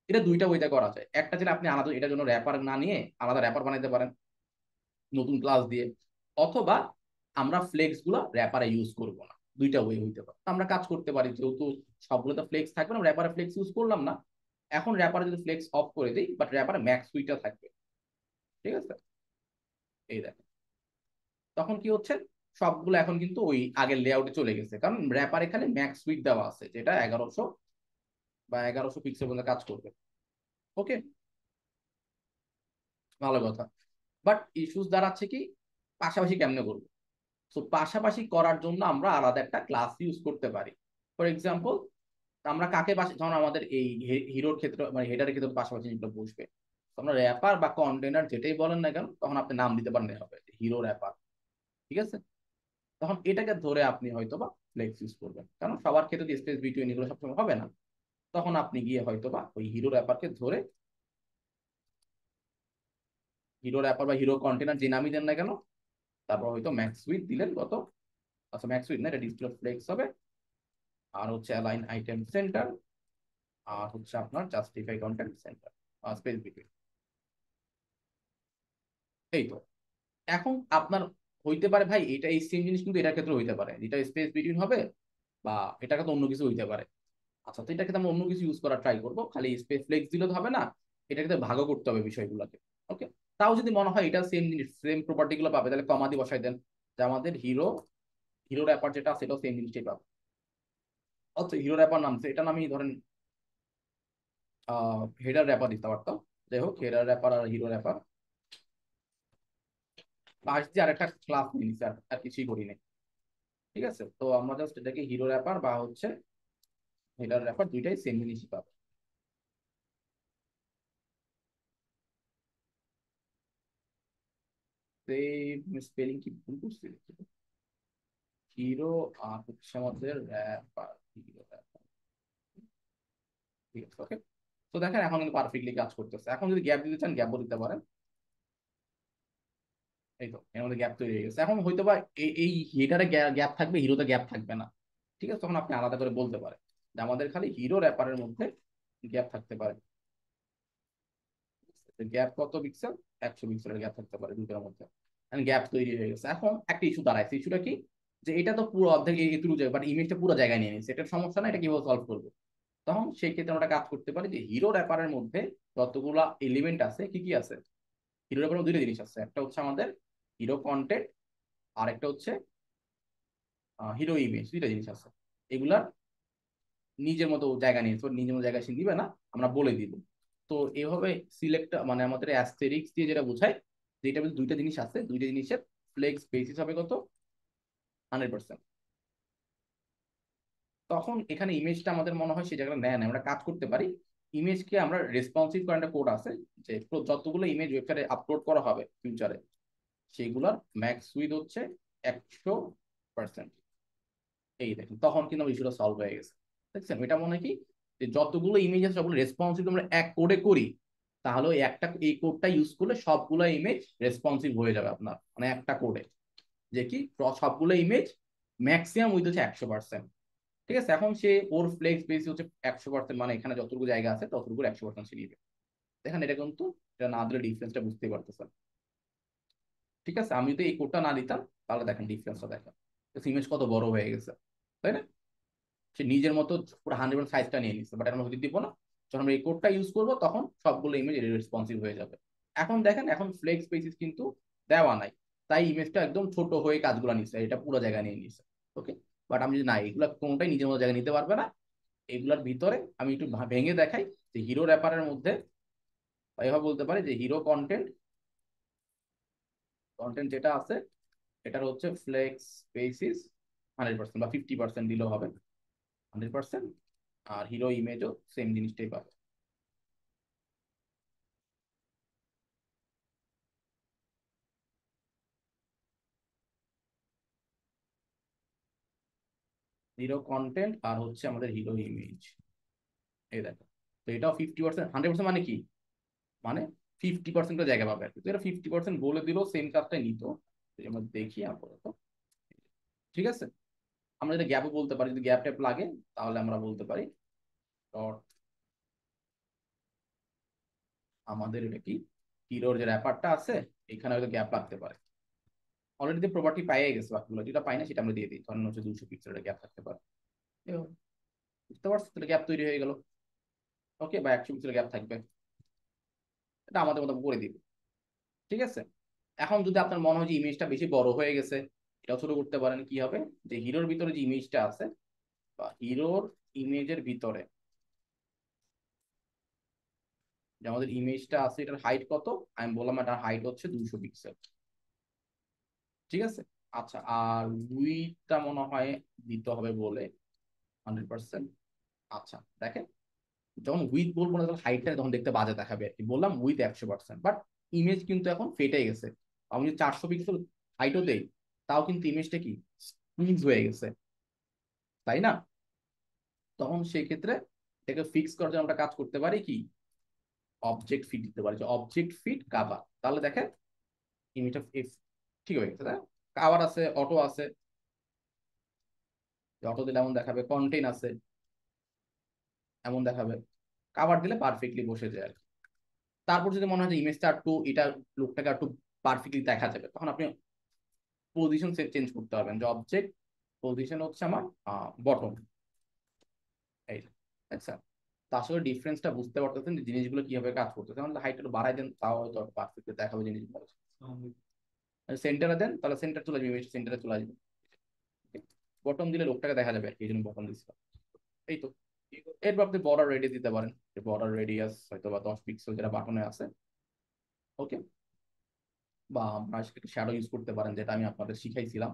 Speaker 1: এটা দুইটা ওইটা করা যায়, একটা ছিল আপনি আলাদা এটার জন্য র্যাপার না নিয়ে আলাদা র্যাপার বানাইতে পারেন, নতুন ক্লাস দিয়ে, অথবা আমরা ফ্লেক্স গুলো র্যাপারে ইউজ করব না। দুইটা ওয়ে হইতে পারে। আমরা কাজ করতে পারি, যেহেতু সবগুলোতে ফ্লেক্স থাকবে না, র্যাপারে ফ্লেক্স ইউজ করলাম না, এখন র্যাপারে যদি ফ্লেক্স অফ করে দিই, বাট র্যাপারে ম্যাক্স সুইটটা থাকবে। ঠিক আছে, এই দেখেন তখন কি হচ্ছে, সবগুলো এখন কিন্তু ওই আগের লেআউটে চলে গেছে, কারণ র্যাপার এখানে ম্যাক্স সুইট দেওয়া আছে, যেটা 1100 বা 1100 পিক্সেল পর্যন্ত কাজ করবে। ওকে, ভালো কথা। বাট ইস্যুস দাঁড়াচ্ছে কি, পাশাপাশি কেমনে করবো? তো পাশাপাশি করার জন্য আমরা আলাদা একটা ক্লাস ইউজ করতে পারি। ফর এক্সাম্পল, আমরা কাকে পাশে, ধরুন আমাদের এই হিরোর ক্ষেত্রে মানে হেডারের ক্ষেত্রে পাশাপাশি যেগুলো বসবে, তো আমরা র্যাপার বা কন্টেনার যেটাই বলেন না কেন, তখন আপনি নাম দিতে পারেন হবে হিরো র্যাপার। ঠিক আছে, তখন এটাকে ধরে আপনি হয়তো বা ফ্লেক্স ইউজ করবেন, কারণ সবার ক্ষেত্রে স্পেস বিটুইন এগুলো সবসময় হবে না। তখন আপনি গিয়ে হয়তো বা ওই হিরো র্যাপারকে ধরে, হিরো র্যাপার বা হিরো কন্টেনার যে নামই দেন না কেন, তারপর হয়তো ম্যাক্স উইথ দিলেন কত, আচ্ছা ম্যাক্স উইথ না, এটা ডিসপ্লে ফ্লেক্স হবে, আর হচ্ছে অ্যালাইন আইটেম সেন্টার, আর হচ্ছে আপনার justify content centre, space between. এই তো, এখন আপনার হইতে পারে ভাই এটা এই সেম জিনিস কিন্তু এটার ক্ষেত্রে হইতে পারে, এটা স্পেস বিটুইন হবে, বা এটাকে তো অন্য কিছু হইতে পারে। আচ্ছা, তো এটাকে আমরা অন্য কিছু ইউজ করার ট্রাই করবো, খালি স্পেস ফ্লেক্স দিলে তো হবে না, এটাকে তো ভাগও করতে হবে বিষয়গুলোকে। ওকে, তাও যদি মনে হয় এটা সেম জিনিস, সেম প্রপার্টি গুলো পাবে, তাহলে কমা দিয়ে বসাই দেন, যে আমাদের হিরো, হিরো র্যাপার যেটা আছে সেটাও সেম জিনিসটাই পাবে। আচ্ছা, হিরো র্যাপার নামছে, এটা নামই ধরেন হেডার র্যাপার দিতে পারতাম। যাই হোক, হেডার র্যাপার আর হিরো র্যাপার পাশ দিয়ে আরেকটা ক্লাস নিয়ে নিছি, আর আর কিছুই করি নাই। ঠিক আছে, তো আমরা জাস্ট এটাকে হিরো র্যাপার বা হচ্ছে হেডার র্যাপার দুইটাই সেম জিনিসই পাবো। সেই স্পেলিং কি ভুল করছি? হিরো আর হচ্ছে আমাদের র্যাপার, হিরো র্যাপার। ঠিক আছে, ওকে। তো দেখেন এখন কিন্তু পারফেক্টলি কাজ করতেছে। এখন যদি গ্যাপ দিতে চান গ্যাপও দিতে পারেন। এই তো এর মধ্যে গ্যাপ তৈরি হয়ে গেছে। এখন হয়তো বা এই হিটারে গ্যাপ থাকবে, হিরোতে গ্যাপ থাকবে না। ঠিক আছে, তখন আপনি আলাদা করে বলতে পারেন যে আমাদের খালি হিরো র্যাপারের মধ্যে গ্যাপ থাকতে পারে। গ্যাপ কত পিক্সেল? 100 পিক্সেলের গ্যাপ থাকতে পারে দুটোর মধ্যে। গ্যাপ তৈরি হয়ে গেছে। এখন একটা ইস্যু দাঁড়াইছে, ইস্যুটা কি, যে এটা তো পুরো অর্ধেক এটুকু জায়গা, বাট ইমেজটা পুরো জায়গায় নিয়ে নিচ্ছে, এটার সমস্যা না, এটা কিভাবে সলভ করবো? তখন সেই ক্ষেত্রে আমরা কাজ করতে পারি যে হিরো র্যাপারের মধ্যে যতগুলা এলিমেন্ট আছে, কি কি আছে, হিরো র্যাপারের দুইটা জিনিস আছে, একটা হচ্ছে আমাদের হিরো কন্টেন্ট, আর একটা হচ্ছে হিরো ইমেজ, দুইটা জিনিস আছে। এগুলার নিজের মতো জায়গা নিয়ে, নিজের মতো জায়গা সে দিবে না, আমরা বলে দিব। তো এভাবে সিলেক্ট মানে আমাদের অ্যাস্টেরিক্স দিয়ে যেটা বোঝায়, যে এটা দুইটা জিনিস আছে, দুইটা জিনিসের ফ্লেক্স বেসিস হবে কত, 100%। তখন এখানে ইমেজটা আমাদের মনে হয় সেই জায়গাটা নেয় না, আমরা কাজ করতে পারি, ইমেজকে আমরা রেসপন্সিভ করার একটা কোড আছে, যে যতগুলো ইমেজ ওয়েবসাইটে আপলোড করা হবে ফিউচারে, সেগুলোর ম্যাক্স উইথ হচ্ছে 100%। এই দেখুন তখন কিন্তু আমার ইস্যুটা সলভ হয়ে গেছে। দেখছেন, এটা মনে হয় কি, যে যতগুলো ইমেজ আছে সবগুলো রেসপন্সিভ আমরা এক কোডে করি, তাহলে ওই একটা এই কোডটা ইউজ করলে সবগুলো ইমেজ রেসপন্সিভ হয়ে যাবে আপনার, মানে একটা কোডে, যে কি সবগুলো ইমেজ ম্যাক্সিমাম উইথ হচ্ছে 100%। ঠিক আছে, এখন সে ওর ফ্লেক্স বেস হচ্ছে 100%, মানে এখানে যতটুকু জায়গা আছে ততটুকু 100% সে নিবে। দেখেন এটা কিন্তু, এটা না দিলে ডিফারেন্সটা বুঝতেই পারতেছেন। ঠিক আছে, আমি যদি এই কোডটা না দিতাম, তাহলে দেখেন ডিফারেন্সটা দেখেন, ইমেজ কত বড় হয়ে গেছে, তাই না? সে নিজের মতো পুরো 100% সাইজটা নিয়ে নিচ্ছে, বাট আমরা যদি দিব না, যখন আমরা এই কোডটা ইউজ করবো তখন সবগুলো ইমেজ রেসপন্সিভ হয়ে যাবে। এখন দেখেন, এখন ফ্লেক্স বেসিস কিন্তু দেওয়া নাই, তাই ইমেজটা একদম ছোট হয়ে কাজগুলো নিচ্ছে, এটা পুরো জায়গায় নিয়ে নিচ্ছে। ওকে, বাট আমি যদি না, এগুলো কোনটাই নিজের মতো জায়গায় নিতে পারবে না। এগুলোর ভিতরে আমি একটু ভেঙে দেখাই, যে হিরো র্যাপারের মধ্যে এভাবে বলতে পারি যে হিরো কন্টেন্ট, কন্টেন্ট যেটা আছে এটার হচ্ছে ফ্লেক্স বেসিস 100% বা 50% দিলেও হবে, 100%। আর হিরো ইমেজও সেম জিনিসটাই পাবে। হিরো কন্টেন্ট আর হচ্ছে আমাদের হিরো ইমেজ, এই দেখো। তো এটাও 50%, 100% মানে কি, মানে 50% জায়গা পাবে আর কি। তো এটা 50% বলে দিলেও সেম কাজটাই নিত। তো আমরা দেখি আপাতত। ঠিক আছে, আমরা যদি গ্যাপও বলতে পারি, যদি গ্যাপ ট্যাপ লাগে তাহলে আমরা বলতে পারি ডট, আমাদের এটা কি হিরোর যে র্যাপারটা আছে এখানে হয়তো গ্যাপ লাগতে পারে। অলরেডি প্রপার্টি পাইয়ে গেছে, বাকিগুলো যেটা পাই না সেটা আমরা দিয়ে দিই, ধরেন হচ্ছে 200 পিক্সেলের গ্যাপ থাকতে পারে। এভাবে। বুঝতে পারছো, তাহলে গ্যাপ তৈরি হয়ে গেল। ওকে, বা 100 পিক্সেলের গ্যাপ থাকবে, এটা আমাদের মতো করে দিব। ঠিক আছে। এখন যদি আপনার মনে হয় যে ইমেজটা বেশি বড় হয়ে গেছে, এটাও ছোট করতে পারেন। কি হবে, যে হিরোর ভিতরে যে ইমেজটা আছে বা হিরোর ইমেজের ভিতরে যে আমাদের ইমেজটা আছে, এটার হাইট কত, আমি বললাম এটার হাইট হচ্ছে 200 পিক্সেল। ঠিক আছে। আচ্ছা, আর উইডথটা মনে হয় দিতে হবে বলে 100%। আচ্ছা দেখেন, যখন উইথ বলবো না তখন হাইটটা তখন দেখতে বাজে দেখাবে আর কি, বললাম উইথ 100%, বাট ইমেজ কিন্তু এখন ফেটে গেছে। আমি যদি 400 পিক্সেল হাইটও দেই, তাও কিন্তু ইমেজটা কি স্কুইজ হয়ে গেছে, তাই না? তখন সেই ক্ষেত্রে এটাকে ফিক্স করার জন্য আমরা কাজ করতে পারি কি, অবজেক্ট ফিট দিতে পারি, যে অবজেক্ট ফিট কাভার। তাহলে দেখেন ইমেজটা ঠিক হয়ে গেছে, তাই কাভার আছে, অটো আছে, অটো দিলে এমন দেখাবে, কন্টেইন আছে এমন দেখাবে, কাভার দিলে পারফেক্টলি বসে যায় আর কি। তারপর যদি মনে হয় যে ইমেজটা একটু এটা লুকটাকে একটু পারফেক্টলি দেখা যাবে, তখন আপনি পজিশন চেঞ্জ করতে পারবেন, যে অবজেক্ট পজিশন হচ্ছে আমার বটম, এই যে। আচ্ছা, তা আসলে ডিফারেন্সটা বুঝতে পারতেছেন যে জিনিসগুলো কিভাবে কাজ করতেছে। তাহলে হাইট একটু বাড়াই দেন, তাও হয়তো পারফেক্টলি দেখাবে জিনিসগুলো। সেন্টারে দেন, তাহলে সেন্টার চলে যাবে, ইমেজ সেন্টারে চলে আসবে। বটম দিলে লোকটাকে দেখা যাবে আর কি, এই জন্য বটম দিচ্ছিলাম। এই তো। এরপর আপনি বর্ডার রেডিয়াস দিতে পারেন, যে বর্ডার রেডিয়াস হয়তো বা 10 পিক্সেল যেটা বাটনে আছে। ওকে। বা আমরা শ্যাডো ইউজ করতে পারেন, যেটা আমি আপনাদের শিখাইছিলাম।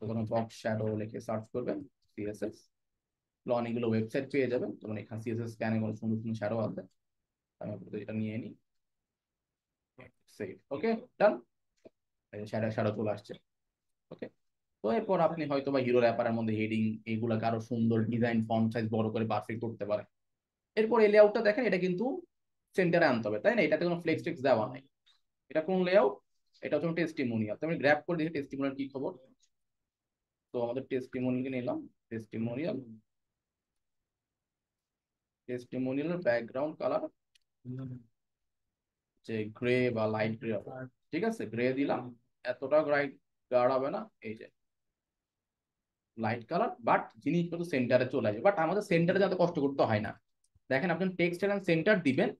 Speaker 1: তখন বক্স শ্যাডো লিখে সার্চ করবেন, সিএসএস অনেকগুলো ওয়েবসাইট পেয়ে যাবেন। তখন এখানে সিএসএস স্ক্যানে কোনো সুন্দর সুন্দর শ্যাডো আছে, আমি আপনাদের এটা নিয়ে নিই। সেভ, ওকে, ডান। শ্যাডো শ্যাডো চলে আসছে। ওকে। তো এরপর আপনি হয়তো বা হিরো র্যাপারের মধ্যে হেডিং এগুলাকে আরো সুন্দর ডিজাইন, ফন্ট সাইজ বড় করে পারফেক্ট করতে পারেন। এরপর এই লেআউটটা দেখেন, এটা কিন্তু সেন্টারে আনতে হবে, তাই না? এটাতে কোনো ফ্লেক্স টেক্স দেওয়া নাই। এটা কোন লেআউট, এটা হচ্ছে টেস্টিমোনিয়াল। তুমি গ্র্যাব করে দেখি টেস্টিমোনিয়াল কি খবর। তো আমাদের টেস্টিমোনিয়াল নিলাম, টেস্টিমোনিয়াল, টেস্টিমোনিয়ালের ব্যাকগ্রাউন্ড কালার যে গ্রে বা লাইট গ্রে হবে। ঠিক আছে, গ্রে দিলাম, এতটা ব্রাইট গাঢ় হবে না, এই যে লাইট কালার, বাট জিনিসপত্র সেন্টারে চলে আসবে। বাট আমাদের সেন্টারে যাতে কষ্ট করতে হয় না। দেখেন আপনি টেক্সট এন্ড সেন্টার দিবেন,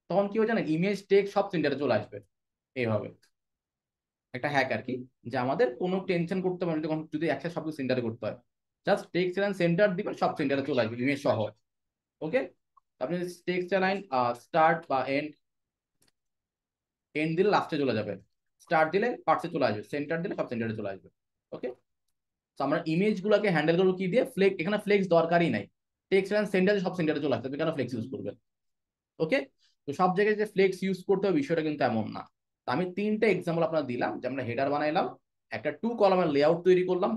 Speaker 1: তখন কি হয় জানেন, ইমেজ টেক্সট সব সেন্টারে চলে আসবে। এইভাবে একটা হ্যাক আর কি, যে আমাদের কোনো টেনশন করতে পারে যখন যদি একসাথে সব সেন্টারে করতে হয়, জাস্ট টেক্সট এন্ড সেন্টার দিবেন, সব সেন্টারে চলে আসবে ইমেজ সহ। ওকে। আপনি টেক্সট লাইন স্টার্ট বা এন্ড, এন্ড দিলে লাস্টে চলে যাবে, স্টার্ট দিলে পার্টসে চলে আসবে, সেন্টার দিলে সব সেন্টারে চলে আসবে। ওকে। তো আমরা ইমেজ গুলোকে হ্যান্ডেল করবো কি দিয়ে, ফ্লেক্স, এখানে ফ্লেক্স দরকারই নাই। টেক্সট লাইন সেন্টারে সব সেন্টারে চলে আসবে, আপনি কেন ফ্লেক্স ইউজ করবেন? ওকে। তো সব জায়গায় যে ফ্লেক্স ইউজ করতে হবে বিষয়টা কিন্তু এমন না। তো আমি 3টে এক্সাম্পল আপনার দিলাম, যে আমরা হেডার বানাইলাম, একটা 2 কলামের লেআউট তৈরি করলাম,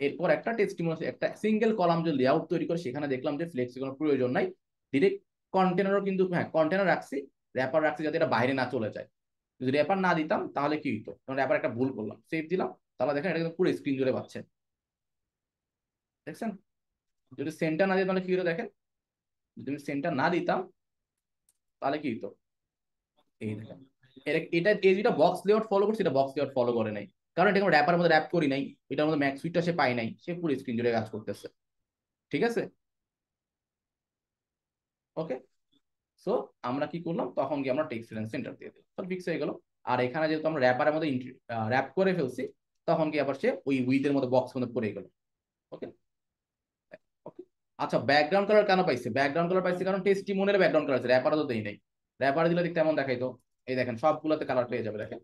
Speaker 1: এরপর একটা টেস্টিমোনিয়াল একটা সিঙ্গেল কলাম যে লেআউট তৈরি করে সেখানে দেখলাম যে ফ্লেক্সের কোনো প্রয়োজন নাই। ডিরেক্ট কন্টেনারও কিন্তু, হ্যাঁ কন্টেনার রাখছি, র্যাপার রাখছি যাতে এটা বাইরে না চলে যায়। যদি র্যাপার না দিতাম তাহলে কি হতো, কারণ র্যাপার একটা ভুল করলাম, সেভ দিলাম, তাহলে দেখেন এটা কিন্তু পুরো স্ক্রিন জুড়ে পাচ্ছেন। দেখছেন? যদি সেন্টার না দিতাম তাহলে কি হতো দেখেন, যদি আমি সেন্টার না দিতাম তাহলে কি হতো, এই দেখেন এটা, এই যেটা বক্স লেআউট ফলো করছে, এটা বক্স লেআউট ফলো করে নাই, কারণ এটা কোনো র্যাপার মধ্যে র্যাপ করি নাই, এটার মধ্যে ম্যাক্স সুইটটা সে পাই নাই, সে পুরো স্ক্রিন জুড়ে কাজ করতেছে। ঠিক আছে। ওকে। সো আমরা কি করলাম, তখন গিয়ে আমরা টেক্সট সেন্টার দিয়ে দিলাম, তাহলে ফিক্স হয়ে গেল। আর এখানে যেহেতু আমরা র্যাপারের মধ্যে র্যাপ করে ফেলছি, তখন কি আবার সে ওই উইথের মধ্যে বক্স মধ্যে পড়ে গেল। ওকে। ওকে। আচ্ছা, ব্যাকগ্রাউন্ড কালার কেন পাইছে, ব্যাকগ্রাউন্ড কালার পাইছে কারণ টেস্টিমোনিয়াল ব্যাকগ্রাউন্ড কালার আছে, র্যাপারে তো দেই নাই। র্যাপারে দিলে দেখতে এমন দেখাইতো, এই দেখেন সবগুলোতে কালার পেয়ে যাবে, দেখেন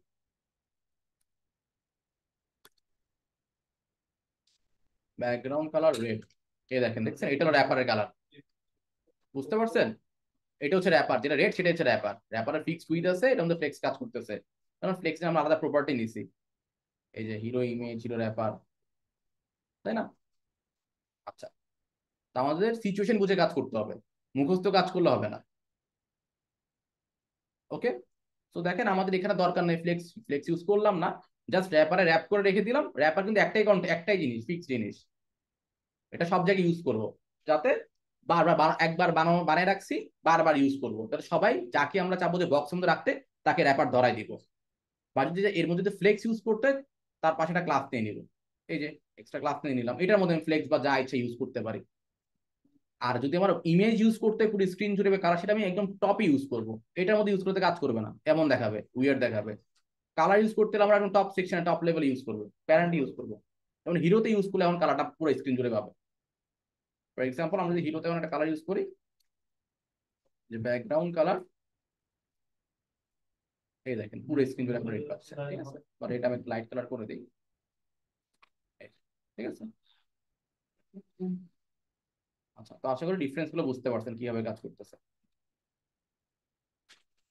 Speaker 1: ব্যাকগ্রাউন্ড কালার রেড, এই দেখেন, দেখছেন এটা হলো র্যাপারের কালার। বুঝতে পারছেন? এটা হচ্ছে র্যাপার, যেটা রেড সেটা হচ্ছে র্যাপার, র্যাপারের ফিক্স উইথ আছে, এটা মধ্যে ফ্লেক্স কাজ করতেছে, কারণ ফ্লেক্সে আমরা আলাদা প্রপার্টি নিছি, এই যে হিরো ইমেজ, হিরো র্যাপার, তাই না? আচ্ছা, তো আমাদের সিচুয়েশন বুঝে কাজ করতে হবে, মুখস্থ কাজ করলে হবে না। ওকে। তো দেখেন আমাদের এখানে দরকার নেই ফ্লেক্স, ফ্লেক্স ইউজ করলাম না, জাস্ট র্যাপারে র্যাপ করে রেখে দিলাম। র্যাপার কিন্তু একটাই জিনিস, ফিক্স জিনিস, এটা সব জায়গায় ইউজ করব, যাতে বারবার একবার বানিয়ে রাখছি, বারবার ইউজ করবো, তাহলে সবাই যাকে আমরা চাবো যে বক্স মধ্যে রাখতে, তাকে র্যাপার ধরাই দিব। বা যদি এর মধ্যে যদি ফ্লেক্স ইউজ করতে, তার পাশে একটা ক্লাস নিয়ে নিব, এই যে এক্সট্রা ক্লাস নিয়ে নিলাম, এটার মধ্যে আমি ফ্লেক্স বা যা ইচ্ছা ইউজ করতে পারি। আর যদি আমার ইমেজ ইউজ করতে পুরো স্ক্রিন জুড়ে কালার, সেটা আমি একদম টপে ইউজ করব, এটার মধ্যে ইউজ করতে কাজ করবে না, এমন দেখাবে, উইয়ার্ড দেখাবে। কালার ইউজ করতে হলে আমরা একদম টপ সেকশনে টপ লেভেল ইউজ করবো, প্যারেন্ট ইউজ করবো। যেমন হিরোতে ইউজ করলে এখন কালারটা পুরো স্ক্রিন জুড়ে পাবে। ফর এক্সাম্পল আমরা যদি হিরোতে একটা কালার ইউজ করি, যে ব্যাকগ্রাউন্ড কালার, এই দেখেন পুরো স্ক্রিন জুড়ে আপনার রেড পাচ্ছে, ঠিক আছে। বাট এটা আমি লাইট কালার করে দিই, ঠিক আছে। আচ্ছা, তো আশা করি ডিফারেন্স গুলো বুঝতে পারছেন কিভাবে কাজ করতেছে।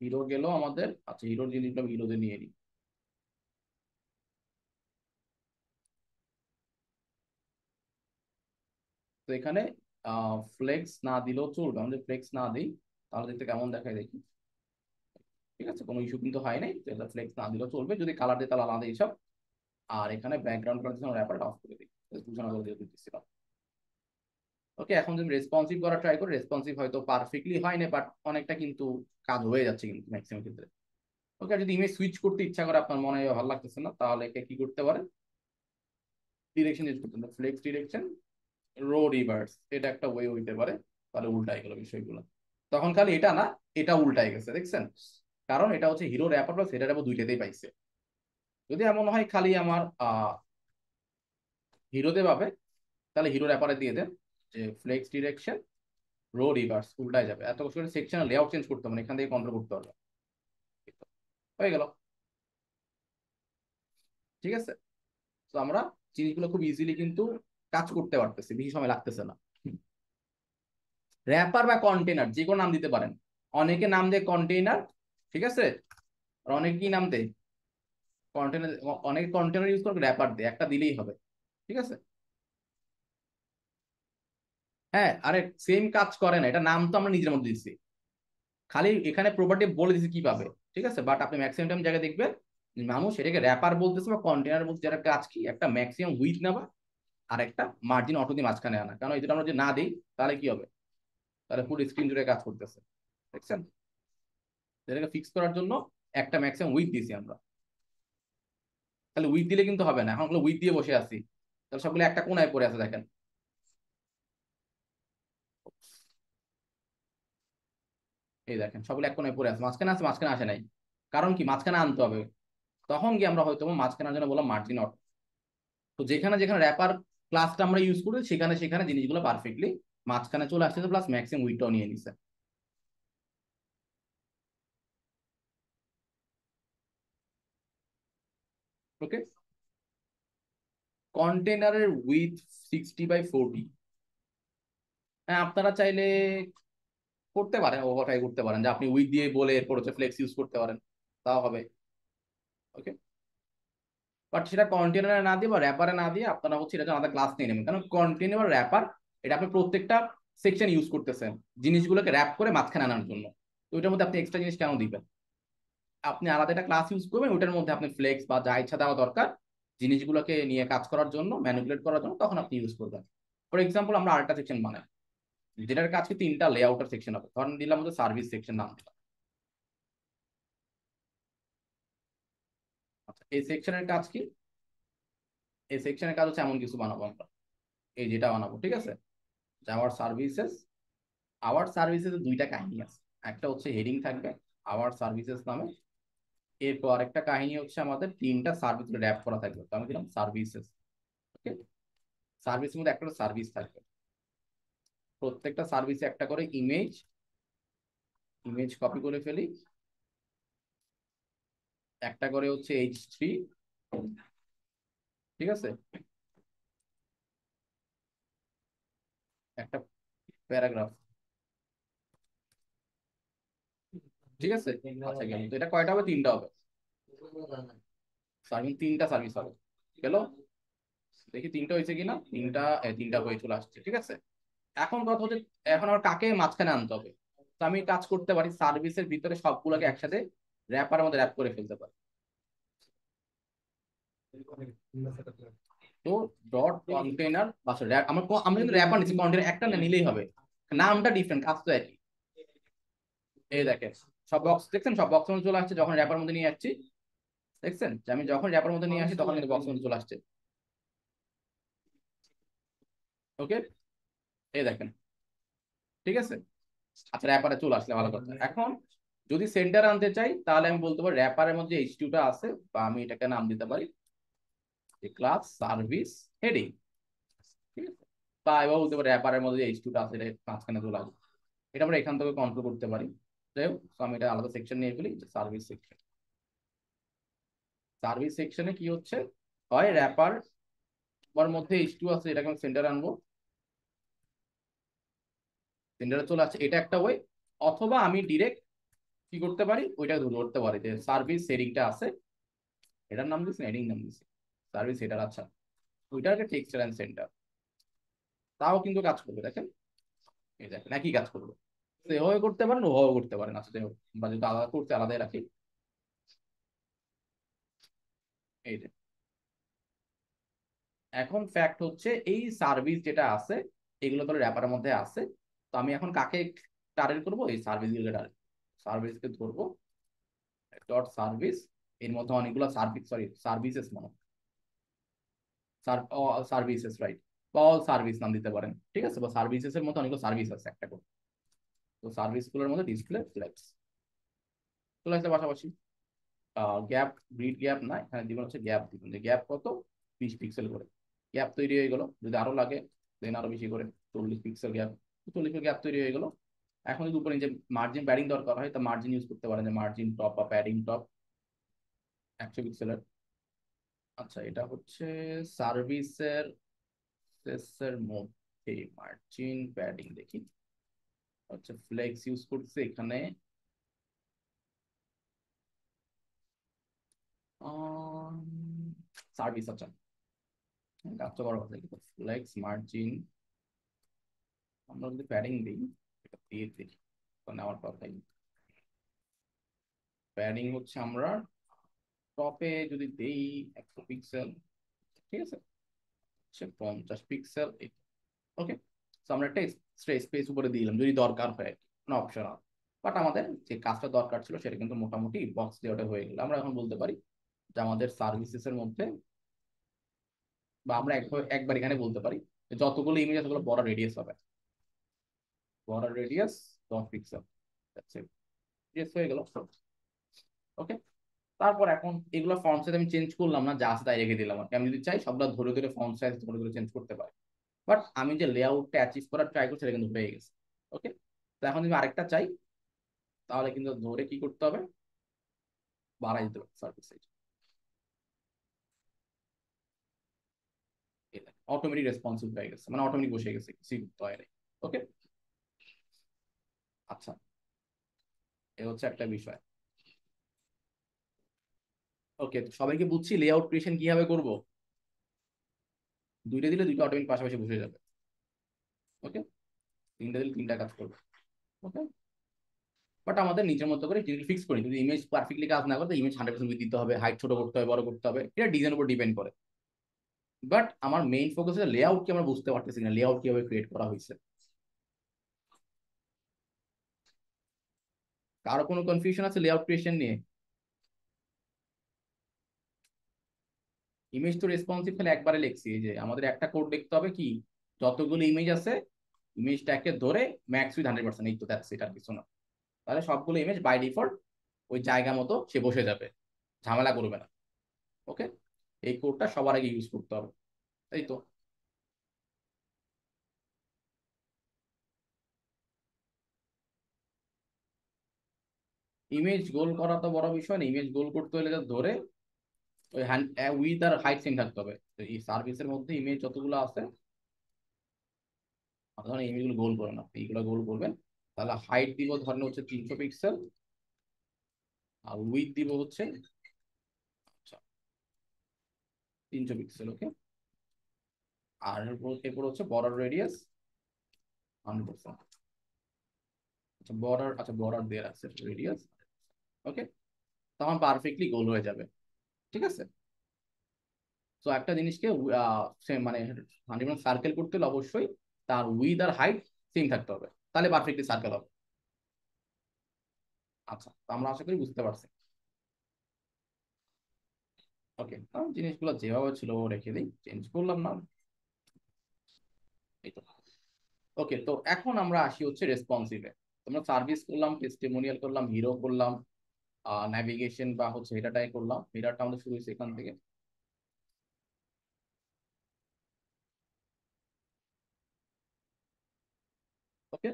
Speaker 1: হিরো গেল আমাদের, আচ্ছা হিরোর জিনিসগুলো হিরোতে নিয়ে নিই। তো এখানে ফ্লেক্স না দিলেও চলবে, আমি যদি ফ্লেক্স না দিই তাহলে দেখতে কেমন দেখায় দেখি। ঠিক আছে, কোনো ইস্যু কিন্তু হয় নাই, এটা ফ্লেক্স না দিলেও চলবে, যদি কালার দিই তাহলে আলাদা হিসাব। আর এখানে ব্যাকগ্রাউন্ড কালার র্যাপারটা অফ করে দিই, বুঝানো দিয়ে দিচ্ছিলাম। ওকে, এখন যদি রেসপন্সিভ করা ট্রাই করি, রেসপন্সিভ হয়তো পারফেক্টলি হয় না, বাট অনেকটা কিন্তু কাজ হয়ে যাচ্ছে কিন্তু ম্যাক্সিমাম ক্ষেত্রে। ওকে, যদি ইমেজ সুইচ করতে ইচ্ছা করে, আপনার মনে হয় ভালো লাগতেছে না, তাহলে একে কি করতে পারেন, ডিরেকশন ইউজ করতে পারেন, ফ্লেক্স ডিরেকশন, রো রিভার্স, এটা একটা ওয়ে হইতে পারে। তাহলে উল্টাই গেল বিষয়গুলো, তখন খালি এটা না, এটা উল্টাই গেছে, দেখছেন? কারণ এটা হচ্ছে হিরো র্যাপার প্লাস এটা র্যাপার দুইটাতেই পাইছে। যদি এমন হয় খালি আমার হিরোতে পাবে, তাহলে হিরো র্যাপারে দিয়ে দেন যে ফ্লেক্স ডিরেকশন, রো রিভার্স, উল্টায় যাবে। এত কষ্ট করে সেকশনাল লেআউট চেঞ্জ করতে হবে না, এখান থেকে কন্ট্রোল করতে হবে, হয়ে গেল। ঠিক আছে, তো আমরা জিনিসগুলো খুব ইজিলি কিন্তু কাজ করতে পারতেছি, বেশি সময় লাগতেছে না। র্যাপার বা কন্টেনার যে কোনো নাম দিতে পারেন, অনেকে নাম দেয় কন্টেইনার, ঠিক আছে। আর অনেকে কি নাম দেয়, কন্টেনার, অনেকে কন্টেনার ইউজ করে, র্যাপার দেয়, একটা দিলেই হবে, ঠিক আছে। হ্যাঁ, আরে সেম কাজ করে না, এটা নাম তো আমরা নিজের মধ্যে দিচ্ছি, খালি এখানে প্রপার্টি বলে দিচ্ছি কি পাবে, ঠিক আছে। বাট আপনি ম্যাক্সিমাম টাইম জায়গায় দেখবেন মানুষ এটাকে র্যাপার বলতেছে বা কন্টেনার বলতে, যারা কাজ কি একটা ম্যাক্সিমাম উইথ নেওয়া আর একটা মার্জিন অটো দিয়ে মাঝখানে আনা, কারণ এই দুটো আমরা যদি না দিই তাহলে কি হবে, তাহলে পুরো স্ক্রিন জুড়ে কাজ করতেছে, দেখছেন। এটাকে ফিক্স করার জন্য একটা ম্যাক্সিমাম উইথ দিয়েছি আমরা, তাহলে উইথ দিলে কিন্তু হবে না, এখন উইথ দিয়ে বসে আছি, তাহলে সবগুলো একটা কোনায় পড়ে আছে দেখেন। এই দেখেন সবগুলো এক কোনায় পড়ে আছে, মাঝখানে আছে, মাঝখানে আসে নাই, কারণ কি মাঝখানে আনতে হবে। তখন গিয়ে আমরা হয়তো মাঝখানে জন্য বললাম মার্জিন অটো। তো যেখানে যেখানে র্যাপার ক্লাসটা আমরা ইউজ করি, সেখানে সেখানে জিনিসগুলো পারফেক্টলি মাঝখানে চলে আসছে, প্লাস ম্যাক্সিমাম উইথটাও নিয়ে নিছে। ওকে, কন্টেনারের উইথ 60/40, হ্যাঁ আপনারা চাইলে করতে পারেন, ওভারটাই করতে পারেন, যে আপনি উইথ দিয়ে বলে এরপর হচ্ছে ফ্লেক্স ইউজ করতে পারেন, তাও হবে। ওকে, বাট সেটা কন্টেনারে না দিয়ে বা র্যাপারে না দিয়ে আপনারা হচ্ছে এটা আলাদা ক্লাস নিয়ে নেবেন, কারণ কন্টেনার র্যাপার এটা আপনি প্রত্যেকটা সেকশন ইউজ করতেছেন জিনিসগুলোকে র্যাপ করে মাঝখানে আনার জন্য। তো ওইটার মধ্যে আপনি এক্সট্রা জিনিস কেন দিবেন, আপনি আলাদা একটা ক্লাস ইউজ করবেন, ওইটার মধ্যে আপনি ফ্লেক্স বা যা ইচ্ছা দেওয়া দরকার জিনিসগুলোকে নিয়ে কাজ করার জন্য, ম্যানিপুলেট করার জন্য, তখন আপনি ইউজ করবেন। ফর এক্সাম্পল আমরা আরেকটা সেকশন বানাই, যেটার কাছে তিনটা লেআউটার সেকশন হবে, ধরেন দিলাম হচ্ছে সার্ভিস সেকশন নাম দিলাম। আচ্ছা, এই সেকশনের কাজ কি, এই সেকশনের কাজ হচ্ছে এমন কিছু বানাবো আমরা, এই যেটা বানাবো, ঠিক আছে। আওয়ার সার্ভিসেস, আওয়ার সার্ভিসেস দুইটা কাহিনী আছে, একটা হচ্ছে হেডিং থাকবে আওয়ার সার্ভিসেস নামে, এরপর আরেকটা কাহিনী হচ্ছে আমাদের তিনটা সার্ভিস র্যাপ করা থাকবে, তো আমি দিলাম সার্ভিসেস। ওকে, সার্ভিসের মধ্যে একটা সার্ভিস থাকবে, প্রত্যেকটা সার্ভিসে একটা করে ইমেজ, ইমেজ কপি করে ফেলি, একটা করে হচ্ছে H3, ঠিক আছে, একটা প্যারাগ্রাফ, ঠিক আছে। আচ্ছা গেল, তো এটা কয়টা হবে, তিনটা হবে, সার্ভিস তিনটা সার্ভিস হবে, গেল। দেখি তিনটা হয়েছে কিনা, তিনটা তিনটা হয়ে চলে আসছে, ঠিক আছে। এখন কথা হচ্ছে, এখন আমার কাকে মাঝখানে আনতে হবে, তো আমি কাজ করতে পারি সার্ভিসের ভিতরে সবগুলোকে একসাথে র্যাপার মধ্যে র্যাপ করে ফেলতে পারি। তো ডট কন্টেনার বা র্যাপ আমার আমরা কিন্তু র্যাপার নিচ্ছি, কন্টেনার একটা না নিলেই হবে, নামটা ডিফারেন্ট, কাজ তো একই। এই দেখেন সব বক্স দেখছেন, সব বক্সের মধ্যে চলে আসছে যখন র্যাপার মধ্যে নিয়ে যাচ্ছি। দেখছেন যে আমি যখন র্যাপার মধ্যে নিয়ে আসি তখন কিন্তু বক্সের মধ্যে চলে আসছে। ওকে, এই দেখেন, ঠিক আছে। আচ্ছা, র্যাপারে চলে আসলে ভালো কথা। এখন যদি সেন্টার আনতে চাই তাহলে আমি বলতে পারি র্যাপারের মধ্যে এইচ2টা আছে, বা আমি এটাকে নাম দিতে পারি ক্লাস সার্ভিস হেডিং, ঠিক আছে। বা এবার বলতে পারি র্যাপারের মধ্যে এইচ2টা আছে, এটা মাঝখানে চলে আসবে। এটা আমরা এখান থেকে কন্ট্রোল করতে পারি। যাই হোক, তো আমি এটা আলাদা সেকশন নিয়ে ফেলি, সার্ভিস সেকশন। সার্ভিস সেকশনে কি হচ্ছে, হয় র্যাপার আমার মধ্যে এইচ2 আছে, এটাকে আমি সেন্টার আনবো, সেন্টারে চলে আসছে, এটা একটা ওয়ে। অথবা আমি ডিরেক্ট কি করতে পারি, ওইটা ধরতে পারি যে সার্ভিস হেডিংটা আছে, এটার নাম দিচ্ছি, হেডিং নাম দিচ্ছি সার্ভিস হেডার। আচ্ছা, ওইটাকে টেক্সচার অ্যান্ড সেন্টার, তাও কিন্তু কাজ করবে, দেখেন। এই দেখেন একই কাজ করবে। তো এভাবে করতে পারেন, ওভাবে করতে পারেন। আচ্ছা যাই হোক, আমরা যদি আলাদা করতে আলাদাই রাখি। এই যে এখন ফ্যাক্ট হচ্ছে এই সার্ভিস যেটা আছে, এগুলো তো র্যাপারের মধ্যে আছে। তো আমি এখন কাকে টার্গেট করবো, এই সার্ভিস গুলোকে টার্গেট, সার্ভিসকে ধরবো ডট সার্ভিস। এর মধ্যে অনেকগুলো সার্ভিস, সরি সার্ভিসেস মনে, সার্ভিসেস রাইট, বা অল সার্ভিস নাম দিতে পারেন, ঠিক আছে। বা সার্ভিসেস এর মধ্যে অনেকগুলো সার্ভিস আছে একটা করে। তো সার্ভিস গুলোর মধ্যে ডিসপ্লে ফ্লেক্স চলে আসলে পাশাপাশি গ্যাপ, ব্রিড গ্যাপ না, এখানে দিবেন হচ্ছে গ্যাপ, দিবেন যে গ্যাপ কত, 20 পিক্সেল করে। গ্যাপ তৈরি হয়ে গেল, যদি আরো লাগে দেন আরো বেশি করে, 40 পিক্সেল গ্যাপ, 40 গ্যাপ তৈরি হয়ে গেল। এখন যদি উপরে যে মার্জিন প্যাডিং দরকার হয়, তা মার্জিন ইউজ করতে পারেন, যে মার্জিন টপ বা প্যাডিং টপ 100 পিক্সেলের। আচ্ছা, এটা হচ্ছে সার্ভিসের এর মধ্যে মার্জিন প্যাডিং দেখি, আচ্ছা ফ্লেক্স ইউজ করছে এখানে। সার্ভিস, আচ্ছা কাজটা বড় কথা, ফ্লেক্স মার্জিন আমরা যদি প্যাডিং দিই, এটা দিয়ে দেখি তো নেওয়ার কথাই। প্যাডিং হচ্ছে আমরা টপে যদি দেই 100 পিক্সেল, ঠিক আছে, হচ্ছে 50 পিক্সেল। ওকে, তো আমরা একটা স্পেস উপরে দিলাম যদি দরকার হয়, কোনো অপশনাল। বাট আমাদের যে কাজটা দরকার ছিল সেটা কিন্তু মোটামুটি বক্স লেআউটে হয়ে গেল। আমরা এখন বলতে পারি যে আমাদের সার্ভিসেস এর মধ্যে, বা আমরা একবার এখানে বলতে পারি যে যতগুলো ইমেজ এতগুলো বড় রেডিয়াস হবে, বড় রেডিয়াস 10 পিক্সেল, রেডিয়াস হয়ে গেল। ওকে, তারপর এখন এগুলো ফন্ট সাইজ আমি চেঞ্জ করলাম না, যা আছে তাই রেখে দিলাম। আর কি আমি যদি চাই সবগুলো ধরে ধরে ফন্ট সাইজ ধরে ধরে চেঞ্জ করতে পারি। বাট আমি যে লেআউটটা অ্যাচিভ করার ট্রাই করছি সেটা কিন্তু হয়ে গেছে। ওকে, তো এখন যদি আরেকটা চাই তাহলে কিন্তু ধরে কি করতে হবে, বাড়াই দিতে হবে সার্ভিস সাইজ, অটোমেটিক রেসপন্সিভ হয়ে গেছে, মানে অটোমেটিক বসে গেছে, কিছু করতে হয় নাই। ওকে, আচ্ছা, এ হচ্ছে একটা বিষয়। ওকে, তো সবাইকে বুঝছি লেআউট ক্রিয়েশন কিভাবে করব। দুইটা দিলে দুইটা অটোমেটিক পাশাপাশি বসে যাবে। ওকে, তিনটা দিলে তিনটা কাজ করবে। ওকে, বাট আমাদের নিজের মতো করে ডিটেল ফিক্স করি, যদি ইমেজ পারফেক্টলি কাজ না করে ইমেজ 100% দিতে হবে, হাইট ছোট করতে হবে, বড় করতে হবে, এটা ডিজাইনের উপর ডিপেন্ড করে। বাট আমার মেইন ফোকাস হচ্ছে লেআউট কি আমরা বুঝতে পারতেছি না, লেআউট কিভাবে ক্রিয়েট করা হয়েছে। কারো কোনো কনফিউশন আছে লেআউট ক্রিয়েশন নিয়ে? ইমেজ তো রেসপন্সিভ খালি একবারে লিখছি, এই যে আমাদের একটা কোড লিখতে হবে কি, যতগুলো ইমেজ আছে ইমেজটাকে ধরে ম্যাক্স উইথ 100%, এই তো দ্যাটস ইট, আর কিছু না। তাহলে সবগুলো ইমেজ বাই ডিফল্ট ওই জায়গা মতো সে বসে যাবে, ঝামেলা করবে না। ওকে, এই কোডটা সবার আগে ইউজ করতে হবে, তাই তো। ইমেজ গোল করা তো বড় বিষয় না, ইমেজ গোল করতে হলে যা ধরে ওই হ্যান্ড উইথ আর হাইট সেম থাকতে হবে। তো এই সার্ভিসের মধ্যে ইমেজ যতগুলো আছে, ধরেন ইমেজগুলো গোল করেন, আপনি এইগুলো গোল করবেন। তাহলে হাইট দিব ধরেন হচ্ছে 300 পিক্সেল, আর উইথ দিব হচ্ছে, আচ্ছা 300 পিক্সেল। ওকে, আর এরপর হচ্ছে বর্ডার রেডিয়াস 100%। আচ্ছা বর্ডার, আচ্ছা বর্ডার দেওয়া আছে রেডিয়াস। ওকে, তখন পারফেক্টলি গোল হয়ে যাবে, ঠিক আছে। তো একটা জিনিসকে মানে 100% সার্কেল করতে হলে অবশ্যই তার উইথ আর হাইট সেম থাকতে হবে, তাহলে পারফেক্টলি সার্কেল হবে। আচ্ছা, তো আমরা আশা করি বুঝতে পারছি। ওকে, জিনিসগুলো যেভাবে ছিল রেখে দিই, চেঞ্জ করলাম না। এই তো। ওকে, তো এখন আমরা আসি হচ্ছে রেসপন্সিভে। তোমরা সার্ভিস করলাম, টেস্টিমোনিয়াল করলাম, হিরো করলাম, নেভিগেশন বা হচ্ছে হেডারটাই করলাম। হেডারটা আমাদের শুরু হয়েছে এখান থেকে। ওকে।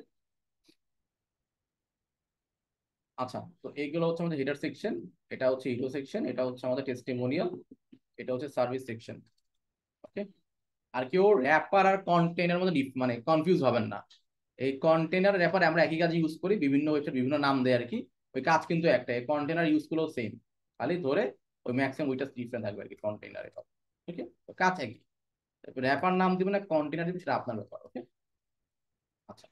Speaker 1: আচ্ছা, তো এইগুলো হচ্ছে আমাদের হেডার সেকশন, এটা হচ্ছে হিরো সেকশন, এটা হচ্ছে আমাদের টেস্টিমোনিয়াল, এটা হচ্ছে সার্ভিস সেকশন। ওকে। আর কেউ র্যাপার আর কন্টেনার মধ্যে মানে কনফিউজ হবেন না। এই কন্টেনার র্যাপার আমরা একই কাজ ইউজ করি, বিভিন্ন ওয়েবসাইট বিভিন্ন নাম দেয় আর কি। ওই কাজ কিন্তু একটাই, কন্টেনার ইউজ গুলো সেম, খালি ধরে ওই ম্যাক্সিমাম ওইটা ডিফারেন্ট থাকবে আর কি কন্টেনারে। ওকে, তো কাজ একই। র্যাপার নাম দিবেন না কন্টেনার দিবেন সেটা আপনার ব্যাপার। ওকে। আচ্ছা।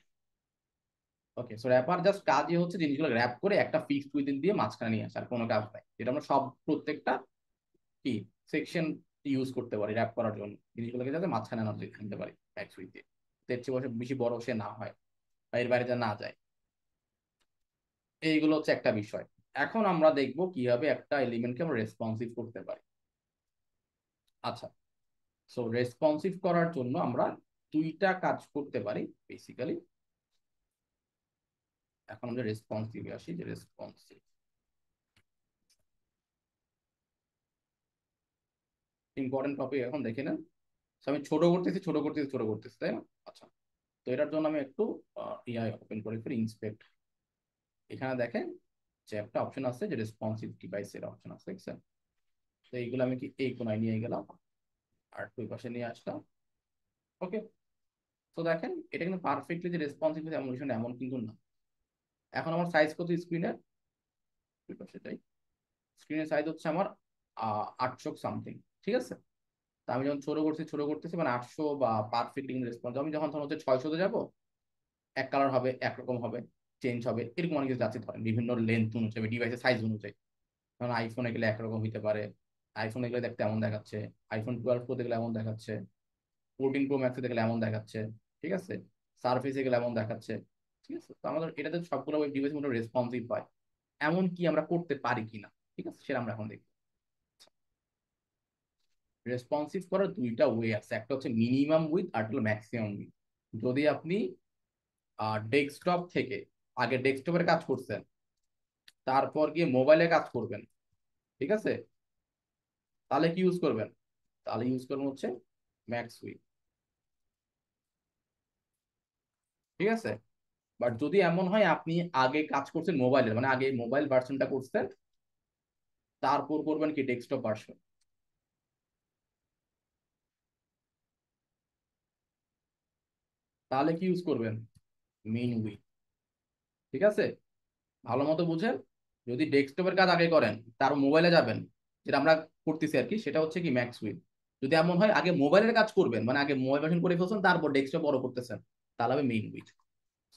Speaker 1: ওকে, সো র্যাপার জাস্ট কাজই হচ্ছে জিনিসগুলো র্যাপ করে একটা ফিক্সড উইদিন দিয়ে মাঝখানে নিয়ে আসা, আর কোনো কাজ নাই। যেটা আমরা সব প্রত্যেকটা কি সেকশন ইউজ করতে পারি র্যাপ করার জন্য, জিনিসগুলোকে যাতে মাঝখানে আনতে পারি এক সুইচ দিয়ে, এর চেয়ে বেশি বড় সে না হয় বা এর বাইরে যা না যায়। এইগুলো হচ্ছে একটা বিষয়। এখন আমরা দেখব কিভাবে একটা এলিমেন্টকে আমরা রেসপন্সিভ করতে পারি। আচ্ছা, সো রেসপন্সিভ করার জন্য আমরা দুইটা কাজ করতে পারি বেসিক্যালি। এখন আমরা রেসপন্সিভে আসি, যে রেসপন্সিভ ইম্পর্টেন্ট টপিক এখন দেখে নেন। So, আমি ছোট করতেছি ছোট করতেছি ছোট করতেছি, তাই না? আচ্ছা, তো এটার জন্য আমি একটু ইয়াই ওপেন করে ফেলি, ইন্সপেক্ট। এখানে দেখেন যে একটা অপশন আছে, যে রেসপন্সিভ ডিভাইসের অপশন আছে, দেখছেন? তো এইগুলো আমি কি এই কোনায় নিয়ে গেলাম, আর দুই পাশে নিয়ে আসলাম। ওকে, তো দেখেন এটা কিন্তু পারফেক্টলি যে রেসপন্সিভ এমন বিষয় না, এমন কিন্তু না। এখন আমার সাইজ কত স্ক্রিনের? দুই পাশে যাই, স্ক্রিনের সাইজ হচ্ছে আমার 800 সামথিং, ঠিক আছে? তা আমি যখন ছোট করতেছি মানে 800 বা পারফেক্ট রেসপন্স, আমি যখন ধরুন হচ্ছে 600-তে যাবো, এক কালার হবে, একরকম হবে, চেঞ্জ হবে, এরকম অনেক কিছু যাচ্ছে, ধরেন বিভিন্ন লেন্থ অনুযায়ী, ডিভাইসের সাইজ অনুযায়ী। কারণ আইফোনে গেলে একরকম হতে পারে, আইফোনে গেলে দেখতে এমন দেখাচ্ছে, আইফোন 12 প্রো দেখলে এমন দেখাচ্ছে, 14 প্রো ম্যাক্সে দেখলে এমন দেখাচ্ছে, ঠিক আছে? সার্ফেসে গেলে এমন দেখাচ্ছে, ঠিক আছে? তো আমাদের এটাতে সবগুলো ওয়েব ডিভাইস মোটামুটি রেসপন্সিভ হয়। এমন কি আমরা করতে পারি কিনা, ঠিক আছে, সেটা আমরা এখন দেখি। রেসপন্সিভ করার দুইটা ওয়ে আছে, একটা হচ্ছে মিনিমাম উইথ আর হলো ম্যাক্সিমাম উইথ। যদি আপনি ডেস্কটপ থেকে আগে ডেস্কটপের কাজ করছেন, তারপর গিয়ে মোবাইলে কাজ করবেন, ঠিক আছে, তাহলে কি ইউজ করবেন? তাহলে ইউজ করবেন হচ্ছে ম্যাক্স উইথ, ঠিক আছে? বাট যদি এমন হয় আপনি আগে কাজ করছেন মোবাইলের, মানে আগে মোবাইল ভার্সনটা করছেন, তারপর করবেন কি ডেস্কটপ ভার্সন, তাহলে কি ইউজ করবেন? মিন উইথ, ঠিক আছে? ভালো মতো বুঝেন। যদি ডেস্কটপের কাজ আগে করেন, তার মোবাইলে যাবেন, যেটা আমরা করতেছি আর কি, সেটা হচ্ছে কি ম্যাক্স উইথ। যদি এমন হয় আগে মোবাইলের কাজ করবেন, মানে আগে মোবাইল ভার্সন করে ফেলছেন তারপর ডেস্কটপ বড় করতেছেন, তাহলে হবে মেইন উইথ।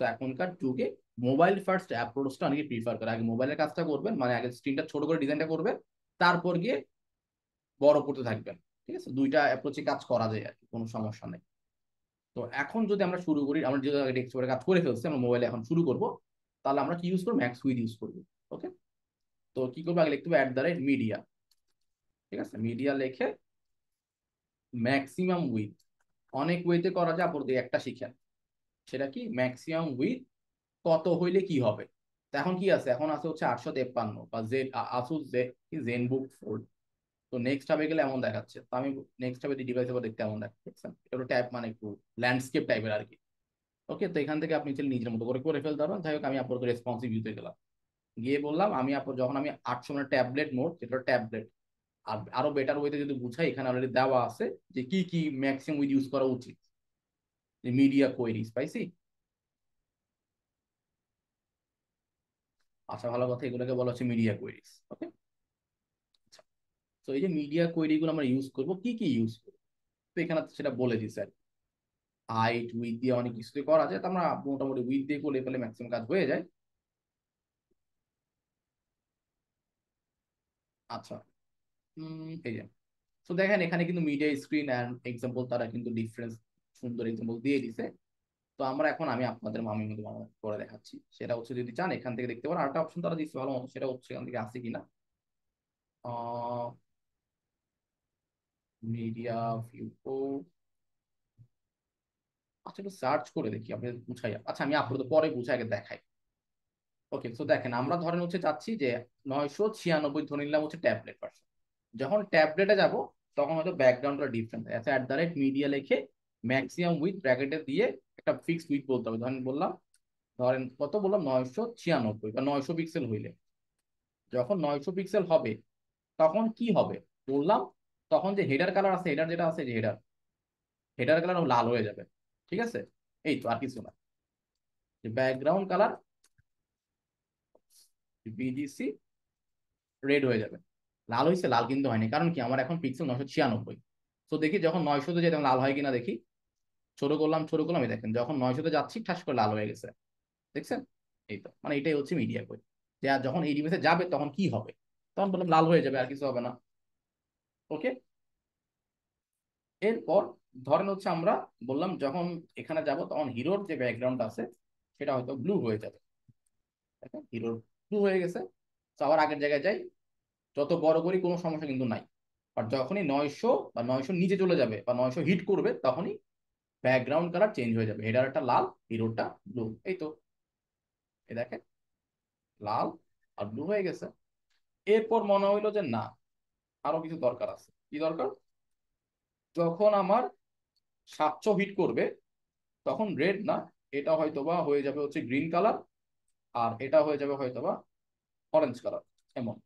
Speaker 1: তো এখনকার যুগে মোবাইল ফার্স্ট অ্যাপ্রোচটা অনেকে প্রিফার করে, আগে মোবাইলের কাজটা করবেন, মানে আগে স্ক্রিনটা ছোট করে ডিজাইনটা করবেন, তারপর গিয়ে বড় করতে থাকবেন। ঠিক আছে, দুইটা অ্যাপ্রোচে কাজ করা যায় আর কি, কোনো সমস্যা নেই। তো এখন যদি আমরা শুরু করি, আমরা যেহেতু আগে ডেস্কটপে কাজ করে ফেলছি, আমরা মোবাইলে এখন শুরু করব, তাহলে আমরা কি ইউজ করবো? ম্যাক্স উইথ ইউজ করবো। ওকে, তো কি করবো? আগে লিখতে হবে @মিডিয়া, ঠিক আছে? মিডিয়া লিখে ম্যাক্সিমাম উইথ, অনেক ওয়েতে করা যায়, আপর দিয়ে একটা শিখেন, সেটা কি ম্যাক্সিমাম উইথ কত হইলে কি হবে। তো এখন কি আছে? এখন আছে হচ্ছে 853 বা আসুস জেনবুক ফোল্ড। তো নেক্সট হবে গেলে এমন দেখাচ্ছে, তো আমি নেক্সট হবে ডিভাইস এবার দেখতে এমন দেখাচ্ছে, এটা হলো ট্যাব, মানে একটু ল্যান্ডস্কেপ টাইপের আর কি। ওকে, তো এখান থেকে আপনি চাইলে নিজের মতো করে করে ফেলতে পারবেন। যাই হোক, আমি আপনাকে রেসপন্সিভ ইউতে গেলাম, গিয়ে বললাম আমি আপনার যখন আমি 800 মানে ট্যাবলেট মোড, যেটা ট্যাবলেট। আর আরো বেটার ওয়েতে যদি বুঝাই, এখানে অলরেডি দেওয়া আছে যে কি কি ম্যাক্সিমাম উইথ ইউজ করা উচিত, যে মিডিয়া কোয়েরিজ পাইছি। আচ্ছা, ভালো কথা, এগুলোকে বলা হচ্ছে মিডিয়া কোয়েরিজ। ওকে, তো এই যে মিডিয়া কোয়েরি গুলো আমরা ইউজ করব, কি কি ইউজ করবো, তো এখানে সেটা বলে দিচ্ছে আর হাইট উইথ দিয়ে অনেক কিছু করা যায়, তো আমরা মোটামুটি উইথ দিয়ে করলে ফেলে ম্যাক্সিমাম কাজ হয়ে যায়। আচ্ছা, এই যে, তো দেখেন এখানে কিন্তু মিডিয়া স্ক্রিন অ্যান্ড এক্সাম্পল তারা কিন্তু ডিফারেন্স সুন্দর এক্সাম্পল দিয়ে দিছে। তো আমরা এখন আমি আপনাদের মামির মধ্যে করে দেখাচ্ছি। সেটা হচ্ছে যদি চান এখান থেকে দেখতে পারেন, আরেকটা অপশন তারা দিচ্ছে ভালো মতো, সেটা হচ্ছে এখান থেকে আসে কিনা মিডিয়া ভিউ। আচ্ছা একটু সার্চ করে দেখি আপনি বুঝাই। আচ্ছা আমি আপনাদের পরে বুঝাই আগে দেখাই। ওকে, তো দেখেন আমরা ধরেন হচ্ছে চাচ্ছি যে 996 ধরে নিলাম হচ্ছে ট্যাবলেট ভার্সন। যখন ট্যাবলেটে যাব তখন হয়তো ব্যাকগ্রাউন্ডটা ডিফারেন্ট আছে, অ্যাট দ্য রেট মিডিয়া লিখে ম্যাক্সিমাম উইথ ব্র্যাকেটে দিয়ে একটা ফিক্সড উইথ বলতে হবে। ধরেন বললাম, ধরেন কত বললাম, 996 বা 900 পিক্সেল হইলে, যখন 900 পিক্সেল হবে তখন কি হবে বললাম, তখন যে হেডার কালার আছে, হেডার যেটা আছে যে হেডার, হেডার কালার লাল হয়ে যাবে। ঠিক আছে, এই তো আর কিছু না, যে ব্যাকগ্রাউন্ড কালার বিজিসি রেড হয়ে যাবে। লাল হয়েছে, লাল কিন্তু হয়নি, কারণ কি আমার এখন পিক্সেল 996। তো দেখি যখন 900-তে যেতাম লাল হয় কিনা দেখি। ছোট করলাম ছোট করলাম, এই দেখেন যখন 900-তে যাচ্ছি ঠাস করে লাল হয়ে গেছে। দেখছেন? এই তো মানে এটাই হচ্ছে মিডিয়া কোড, যে আর যখন এই ডিভাইসে যাবে তখন কি হবে, তখন বললাম লাল হয়ে যাবে, আর কিছু হবে না। ওকে, এরপর ধরেন হচ্ছে আমরা বললাম যখন এখানে যাব তখন হিরোর যে ব্যাকগ্রাউন্ড আছে সেটা হয়তো ব্লু হয়ে যাবে। দেখেন হিরোর ব্লু হয়ে গেছে। তো আবার আগের জায়গায় যাই, যত বড় করি কোনো সমস্যা কিন্তু নাই। আর যখনই 900 বা 900 নিচে চলে যাবে বা 900 হিট করবে তখনই ব্যাকগ্রাউন্ড কালার চেঞ্জ হয়ে যাবে, হেডারটা লাল, হিরোটা ব্লু। এই তো, এই দেখেন লাল আর ব্লু হয়ে গেছে। এরপর মনে হইলো যে না, আরো কিছু দরকার আছে। কি দরকার? যখন আমার 700 হিট করবে তখন রেড না, এটা হয়তোবা হয়ে যাবে হচ্ছে গ্রিন কালার, আর এটা হয়ে যাবে হয়তোবা অরেঞ্জ কালার, এমন।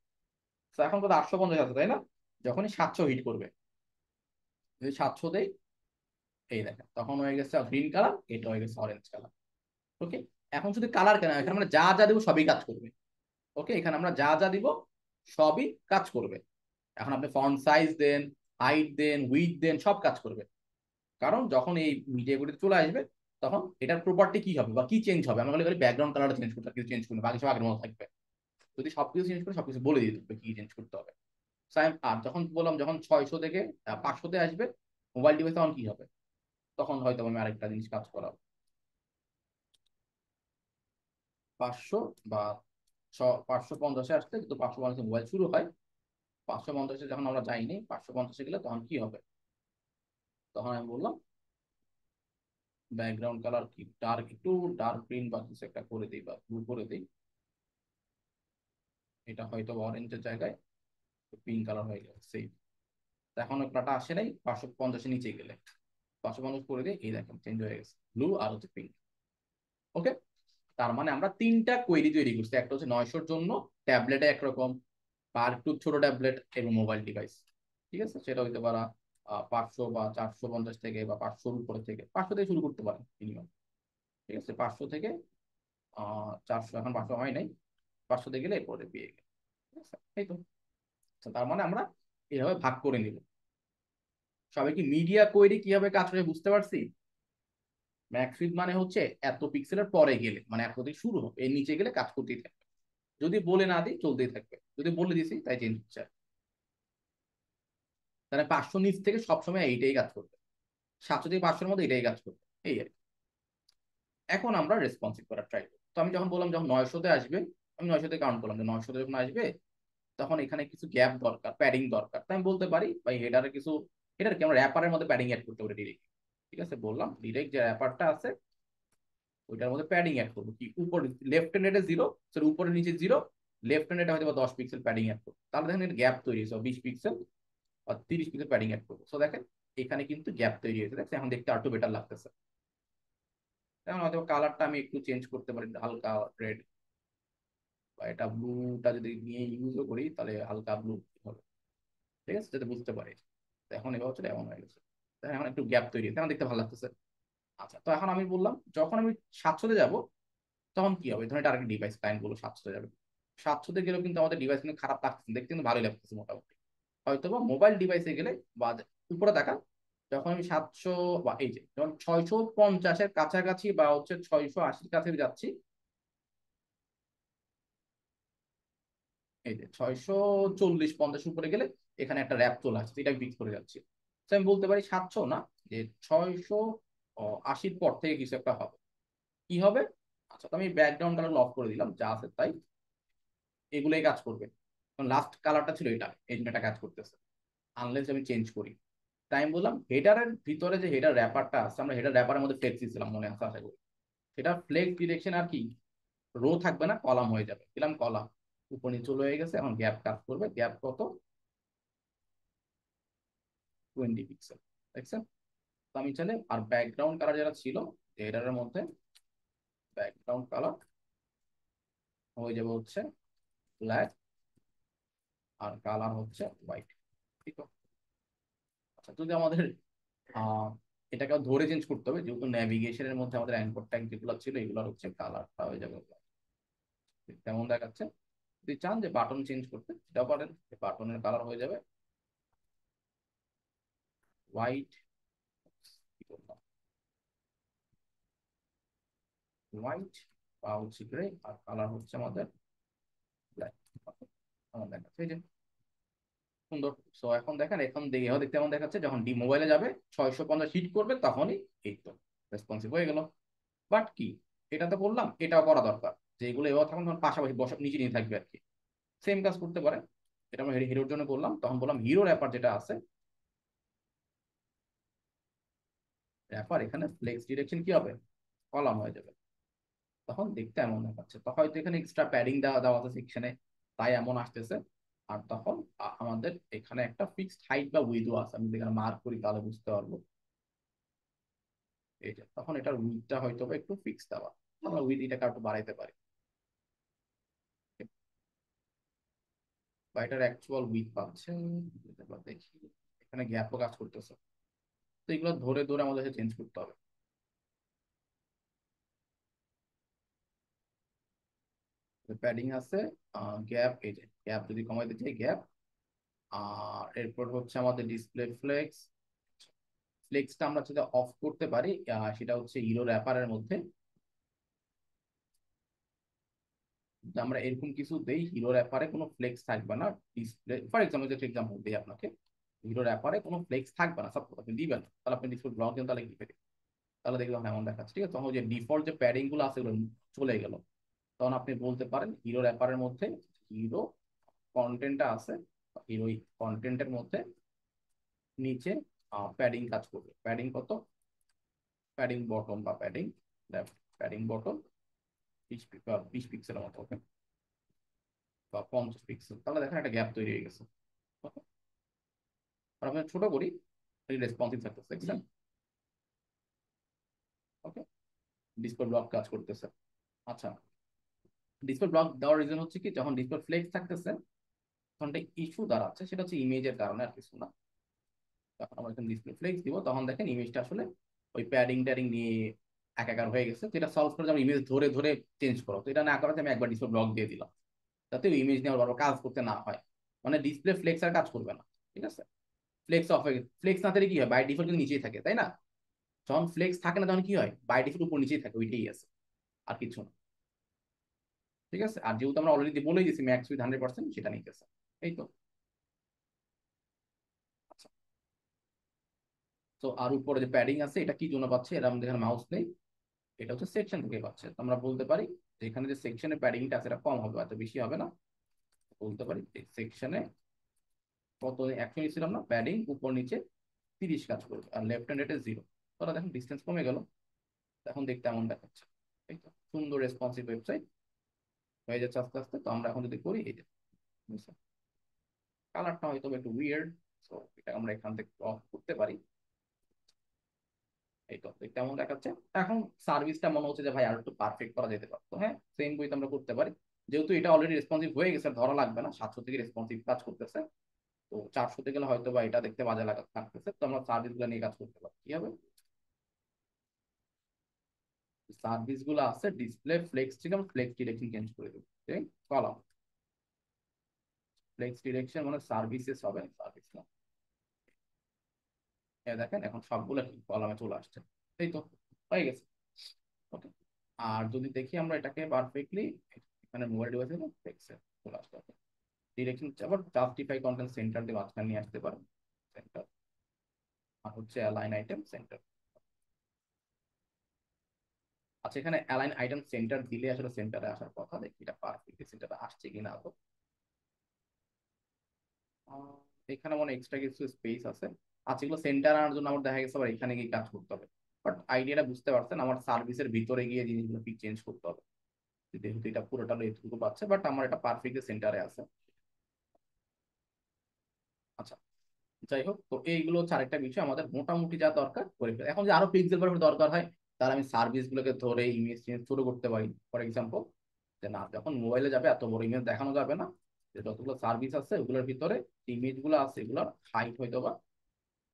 Speaker 1: তো এখন কত 850 আছে তাই না? যখনই 700 হিট করবে, যদি 700 দেই, এই দেখেন তখন হয়ে গেছে গ্রিন কালার, এটা হয়ে গেছে অরেঞ্জ কালার। ওকে, এখন শুধু কালার কেন, এখানে আমরা যা যা দিব সবই কাজ করবে। ওকে, এখানে আমরা যা যা দিব সবই কাজ করবে। এখন আপনি ফন্ট সাইজ দেন, হাইট দেন, উইডথ দেন, সব কাজ করবে। কারণ যখন এই মিডিয়াগুলিতে চলে আসবে তখন এটার প্রপার্টি কি হবে বা কি চেঞ্জ হবে, আমরা বলি ব্যাকগ্রাউন্ড কালারটা চেঞ্জ করতে, কিছু চেঞ্জ করবে, বাকি সব আগের মতো থাকবে। যদি সবকিছু চেঞ্জ করে সবকিছু বলে দিতে হবে কি চেঞ্জ করতে হবে। আর যখন বললাম যখন 600 থেকে 500-তে আসবে মোবাইল ডিভাইস, তখন কি হবে, তখন হয়তো আমি আরেকটা জিনিস কাজ করাবো। 500 বা 550-এ আসতে, কিন্তু 550 মোবাইল শুরু হয়, 550-এ যখন আমরা যাইনি, 550-এ গেলে তখন কি হবে, তখন আমি বললাম ব্যাকগ্রাউন্ড কালার কি ডার্ক, একটু ডার্ক গ্রিন বা কিছু একটা করে দিই বা ব্লু করে দিই, এটা হয়তো অরেঞ্জের জায়গায় পিঙ্ক কালার হয়ে গেছে সেই। এখন ওই কালারটা আসে নাই 550-এর নিচে গেলে, 550 করে দিই, এই দেখেন চেঞ্জ হয়ে গেছে, ব্লু আর হচ্ছে পিঙ্ক। ওকে, তার মানে আমরা তিনটা কোয়েরি তৈরি করছি, একটা হচ্ছে 900-র জন্য ট্যাবলেটে একরকম, আর একটু ছোট ট্যাবলেট এবং মোবাইল ডিভাইস। ঠিক আছে, সেটা হইতে পারা 500 বা 450 থেকে বা 500-র উপরে থেকে, 500 থেকে শুরু করতে পারেন মিনিমাম। ঠিক আছে, 500 থেকে 400, এখন 500 হয় নাই, 500 থেকে গেলে এরপরে পেয়ে গেল। ঠিক আছে, এই তো। তো তার মানে আমরা এইভাবে ভাগ করে নিব। সবাই কি মিডিয়া কোয়েরি কিভাবে কাজ করে বুঝতে পারছি? ম্যাক্সিড মানে হচ্ছে এত পিক্সেলের পরে গেলে, মানে এত থেকে শুরু হবে, এর নিচে গেলে কাজ করতেই থাকবে। যদি বলে না দিই চলতেই থাকবে, যদি বলে দিছি তাই চেঞ্জ হচ্ছে। তাহলে 500 নিচ থেকে সবসময় এইটাই কাজ করবে, 700 থেকে 500-এর মধ্যে এটাই কাজ করবে, এই আর কি। এখন আমরা রেসপন্সিভ করার ট্রাই করি। তো আমি যখন বললাম যখন 900-তে আসবে, আমি 900-তে কাউন্ট করলাম যে 900-তে যখন আসবে তখন এখানে কিছু গ্যাপ দরকার, প্যাডিং দরকার। তাই আমি বলতে পারি ভাই হেডারে কিছু, হেডার কি আমরা র্যাপারের মধ্যে প্যাডিং অ্যাড করতে পারি ডিরেক্ট। ঠিক আছে, বললাম ডিরেক্ট যে র্যাপারটা আছে ওইটার মধ্যে প্যাডিং অ্যাড করবো, কি উপরে লেফট হ্যান্ড এটা 0, সরি উপরে নিচে 0, লেফট হ্যান্ড এটা হয়তো 10 পিক্সেল প্যাডিং অ্যাড করবো, তাহলে দেখেন এটা গ্যাপ তৈরি হয়েছে 20 পিক্সেল আর 30 পিক্সেল প্যাডিং অ্যাড করবো। সো দেখেন এখানে কিন্তু গ্যাপ তৈরি হয়েছে, দেখছেন এখন দেখতে আরটু বেটার লাগতেছে। এখন হয়তো কালারটা আমি একটু চেঞ্জ করতে পারি, হালকা রেড বা এটা ব্লুটা যদি নিয়ে ইউজও করি তাহলে হালকা ব্লু হবে। ঠিক আছে, যাতে বুঝতে পারি। তো এখন এবার হচ্ছে এমন হয়ে গেছে, তো এখন একটু গ্যাপ তৈরি হয়েছে, এখন দেখতে ভালো লাগতেছে। আচ্ছা, তো এখন আমি বললাম যখন আমি 700-তে যাবো তখন কি হবে, ধরুন এটা আরেকটা ডিভাইস ক্লায়েন্ট বলো 700-তে যাবে, 700-তে গেলেও কিন্তু আমাদের ডিভাইস কিন্তু খারাপ লাগতেছে, দেখতে কিন্তু ভালোই লাগতেছে মোটামুটি। হয়তো বা মোবাইল ডিভাইসে গেলে বা উপরে দেখা, যখন আমি 700 বা এই যে যখন 650-এর কাছাকাছি বা হচ্ছে 680-র কাছে যাচ্ছি, এই যে 640-50 উপরে গেলে এখানে একটা র্যাপ চলে আসছে, এটা ফিক্স করে যাচ্ছি। তো আমি বলতে পারি 700 না, যে 680-র পর থেকে কিছু একটা হবে। কি হবে? আচ্ছা, তো আমি ব্যাকগ্রাউন্ড কালার অফ করে দিলাম, যা আছে তাই, এগুলোই কাজ করবে। লাস্ট কালারটা ছিল এটা, এই জন্য এটা কাজ করতেছে, আনলেস আমি চেঞ্জ করি। তাই আমি বললাম হেডারের ভিতরে যে হেডার র্যাপারটা আছে, আমরা হেডার র্যাপারের মধ্যে ফ্লেক্স দিয়েছিলাম, মনে আছে আশা করি। সেটা ফ্লেক্স ডিরেকশন আর কি, রো থাকবে না, কলাম হয়ে যাবে, দিলাম কলাম, উপর নিচে চলে হয়ে গেছে। এখন গ্যাপ কাজ করবে, গ্যাপ কত? 20 পিক্সেল, দেখছেন? তো আমি চাইলে আর ব্যাকগ্রাউন্ড কালার যেটা ছিল হেডারের মধ্যে, ব্যাকগ্রাউন্ড কালার হয়ে যাবে হচ্ছে ব্ল্যাক, আর কালার হচ্ছে হোয়াইট। ঠিক আছে? আচ্ছা, যদি আমাদের আহ এটাকে ধরে চেঞ্জ করতে হবে, যেহেতু ন্যাভিগেশনের মধ্যে আমাদের অ্যাঙ্কর ট্যাগ যেগুলো ছিল এগুলো হচ্ছে কালারটা হয়ে যাবে black। কেমন দেখাচ্ছে? যদি চান যে বাটন চেঞ্জ করতে সেটাও পারেন, বাটনের কালার হয়ে যাবে হোয়াইট, হোয়াইট বা হচ্ছে গ্রে, আর কালার হচ্ছে আমাদের ব্ল্যাক। কেমন দেখাচ্ছে? এই যে সুন্দর। সো এখন দেখেন, এখন দেখে দেখতে এমন দেখাচ্ছে, যখন ডি মোবাইলে যাবে 650 হিট করবে তখনই এই তো রেসপন্সিভ হয়ে গেল। বাট কি, এটা তো করলাম, এটাও করা দরকার, যে এগুলো এবার তখন তখন পাশাপাশি বসা নিচে নিয়ে থাকবে আর কি, সেম কাজ করতে পারে। এটা আমরা হিরোর জন্য করলাম, তখন বললাম হিরো র্যাপার যেটা আছে, র্যাপার এখানে ফ্লেক্স ডিরেকশন কি হবে, কলাম হয়ে যাবে। তখন দেখতে এমন দেখাচ্ছে, তো হয়তো এখানে এক্সট্রা প্যাডিং দেওয়া দেওয়া আছে সেকশনে, তাই এমন আসতেছে। আর তখন আমাদের এখানে একটা ফিক্সড হাইট বা উইডথ আছে, আমি যদি এখানে মার্ক করি তাহলে বুঝতে পারবো। এই যে তখন এটার উইডথটা হয়তো বা একটু ফিক্স দেওয়া, আমরা উইডথ এটাকে একটু বাড়াইতে পারি, বা এটার অ্যাকচুয়াল উইডথ পাচ্ছে। দেখি, এখানে গ্যাপও কাজ করতেছে, তো এগুলো ধরে ধরে আমাদের চেঞ্জ করতে হবে। প্যাডিং আছে, গ্যাপ, এই যে গ্যাপ যদি কমাইতে চাই গ্যাপ, আর এরপর হচ্ছে আমাদের ডিসপ্লে ফ্লেক্স। ফ্লেক্সটা আমরা যদি অফ করতে পারি, সেটা হচ্ছে হিরো র্যাপারের মধ্যে, যদি আমরা এরকম কিছু দেই হিরো র্যাপারে কোনো ফ্লেক্স থাকবে না, ডিসপ্লে ফর এক্সাম্পল, যে এক্সাম্পল দিই আপনাকে, হিরো র্যাপারে কোনো ফ্লেক্স থাকবে না, সব আপনি দিবেন না, তাহলে আপনি ডিসপ্লে ব্লক দেন, তাহলে কি পেতে, তাহলে দেখবেন এমন দেখাচ্ছে। ঠিক আছে? তখন যে ডিফল্ট যে প্যাডিং গুলো আছে ওগুলো চলে গেল, তখন আপনি বলতে পারেন হিরো র্যাপারের মধ্যে হিরো কন্টেন্টটা আছে, হিরো কন্টেন্টের মধ্যে নিচে প্যাডিং কাজ করবে। প্যাডিং কত? প্যাডিং বটম বা প্যাডিং লেফট, প্যাডিং বটম 20 পিক্সেলের মতো, ওকে, বা 50 পিক্সেল, তাহলে দেখেন একটা গ্যাপ তৈরি হয়ে গেছে। Okay? আর আমি ছোট করি, রেসপন্সিভ থাকতেছে, দেখছেন? ওকে, ডিসপ্লে ব্লক কাজ করতেছে। আচ্ছা, ডিসপ্লে ব্লক দেওয়ার রিজন হচ্ছে কি, যখন ডিসপ্লে ফ্লেক্স থাকতেছে তখন একটা ইস্যু দাঁড়াচ্ছে, সেটা হচ্ছে ইমেজের কারণে, আর কিছু না। যখন আমরা এখানে ডিসপ্লে ফ্লেক্স দিব তখন দেখেন ইমেজটা আসলে ওই প্যাডিং ট্যাডিং নিয়ে একাকার হয়ে গেছে। তো এটা সলভ করে যেমন ইমেজ ধরে ধরে চেঞ্জ করো, তো এটা না করাতে আমি একবার ডিসপ্লে ব্লক দিয়ে দিলাম, যাতে ইমেজ নিয়ে আবার কাজ করতে না হয়, মানে ডিসপ্লে ফ্লেক্স আর কাজ করবে না। ঠিক আছে? ফ্লেক্স অফ হয়ে গেছে, ফ্লেক্স না থাকলে কি হয়, বাই ডিফল্ট কিন্তু নিচেই থাকে, তাই না? যখন ফ্লেক্স থাকে না তখন কি হয়, বাই ডিফল্ট উপর নিচেই থাকে, ওইটাই আছে, আর কিছু না। ঠিক আছে? আর যেহেতু আমরা অলরেডি বলেই দিয়েছি ম্যাক্স উইথ 100%, সেটা নিতেছে। এই তো। আচ্ছা, তো আর উপরে যে প্যাডিং আছে এটা কি জন্য পাচ্ছে, এরা আমাদের এখানে মাউস নেই, এটা হচ্ছে সেকশন থেকে পাচ্ছে। তো আমরা বলতে পারি যে এখানে যে সেকশনে প্যাডিংটা আছে এটা কম হবে, এত বেশি হবে না। বলতে পারি সেকশনে কত অ্যাকশন ছিলাম না, প্যাডিং উপর নিচে 30 কাজ করবে, আর লেফট হ্যান্ড রেটে 0। তাহলে দেখেন ডিস্টেন্স কমে গেল, এখন দেখতে এমন দেখাচ্ছে। এই তো সুন্দর রেসপন্সিভ ওয়েবসাইট হয়ে যাচ্ছে আস্তে আস্তে। তো আমরা এখন যদি করি, এই যে কালারটা হয়তো একটু উইয়ার্ড, সো এটা আমরা এখান থেকে অফ করতে পারি। এই তো দেখতে এমন দেখাচ্ছে। এখন সার্ভিসটা মনে হচ্ছে যে ভাই আর একটু পারফেক্ট করা যেতে পারতো। হ্যাঁ, সেম বইতে আমরা করতে পারি, যেহেতু এটা অলরেডি রেসপন্সিভ হয়ে গেছে, ধরা লাগবে না 700 থেকে রেসপন্সিভ কাজ করতেছে। তো 400 তে গেলে হয়তো বা এটা দেখতে বাজে লাগা থাকতেছে, তো আমরা সার্ভিস গুলো নিয়ে কাজ করতে পারি। কি হবে, সার্ভিস গুলো আছে ডিসপ্লে ফ্লেক্স, ঠিক আছে, ফ্লেক্স ডিরেকশন চেঞ্জ করে দেবো, ঠিক, কলাম ফ্লেক্স ডিরেকশন মানে সার্ভিসেস হবে, সার্ভিস না। দেখেন এখন সবগুলো কলামে চলে আসছে। এই তো হয়ে গেছে। ওকে, আর যদি দেখি আমরা এটাকে পারফেক্টলি, এখানে মোবাইল ডিভাইসে ফ্লেক্সে চলে আসতে হবে। ডিরেকশন আবার জাস্টিফাই কন্টেন্ট সেন্টার দিয়ে মাঝখানে নিয়ে আসতে পারেন, সেন্টার, আর হচ্ছে অ্যালাইন আইটেম সেন্টার। আচ্ছা, এখানে অ্যালাইন আইটেম সেন্টার দিলে আসলে সেন্টারে আসার কথা, দেখি এটা পারফেক্টলি সেন্টারে আসছে কিনা তো। আহ, এখানে মনে এক্সট্রা কিছু স্পেস আছে। আচ্ছা, এগুলো সেন্টার আনার জন্য আমার দেখা গেছে আবার এখানে গিয়ে কাজ করতে হবে। বাট আইডিয়াটা বুঝতে পারছেন, আমার সার্ভিসের ভিতরে গিয়ে জিনিসগুলো চেঞ্জ করতে হবে, যেহেতু এটা পুরোটা এটুকু পাচ্ছে, বাট আমার এটা পারফেক্টলি সেন্টারে আছে। আচ্ছা, যাই হোক, তো এইগুলো হচ্ছে আরেকটা বিষয়, আমাদের মোটামুটি যা দরকার করে ফেলে। এখন যে আরো পিক্সেল পারফেক্ট দরকার হয়, তাহলে আমি সার্ভিস গুলোকে ধরে ইমেজ চেঞ্জ শুরু করতে পারি। ফর এক্সাম্পল, যে না, যখন মোবাইলে যাবে এত বড় ইমেজ দেখানো যাবে না, যে যতগুলো সার্ভিস আছে ওগুলোর ভিতরে ইমেজ গুলো আছে এগুলোর হাইট হয়তো বা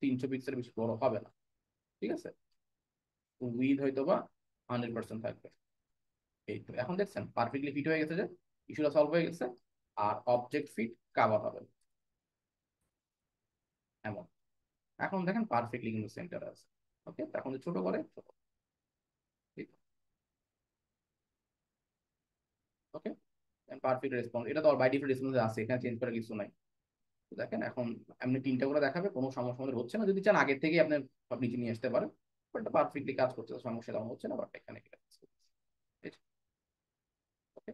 Speaker 1: 300 পিক্সেল বেশি বড় হবে না, ঠিক আছে, উইথ হয়তো বা 100% থাকবে। এই তো এখন দেখছেন পারফেক্টলি ফিট হয়ে গেছে, যে ইস্যুটা সলভ হয়ে গেছে। আর অবজেক্ট ফিট কাভার হবে এমন। এখন দেখেন পারফেক্টলি কিন্তু সেন্টার আছে। ওকে, এখন যে ছোট করে ছোট। ওকে, পারফেক্ট রেসপন্স, এটা তো বাই ডিফল্ট রেসপন্স আছে, এখানে চেঞ্জ করার কিছু নাই। তো দেখেন এখন এমনি তিনটা করে দেখাবে, কোনো সমস্যা আমাদের হচ্ছে না। যদি চান আগের থেকেই আপনি সব নিচে নিয়ে আসতে পারেন, বাট পারফেক্টলি কাজ করতে, সমস্যা তেমন হচ্ছে না, বাট এখানে কি কাজ করছে। ওকে,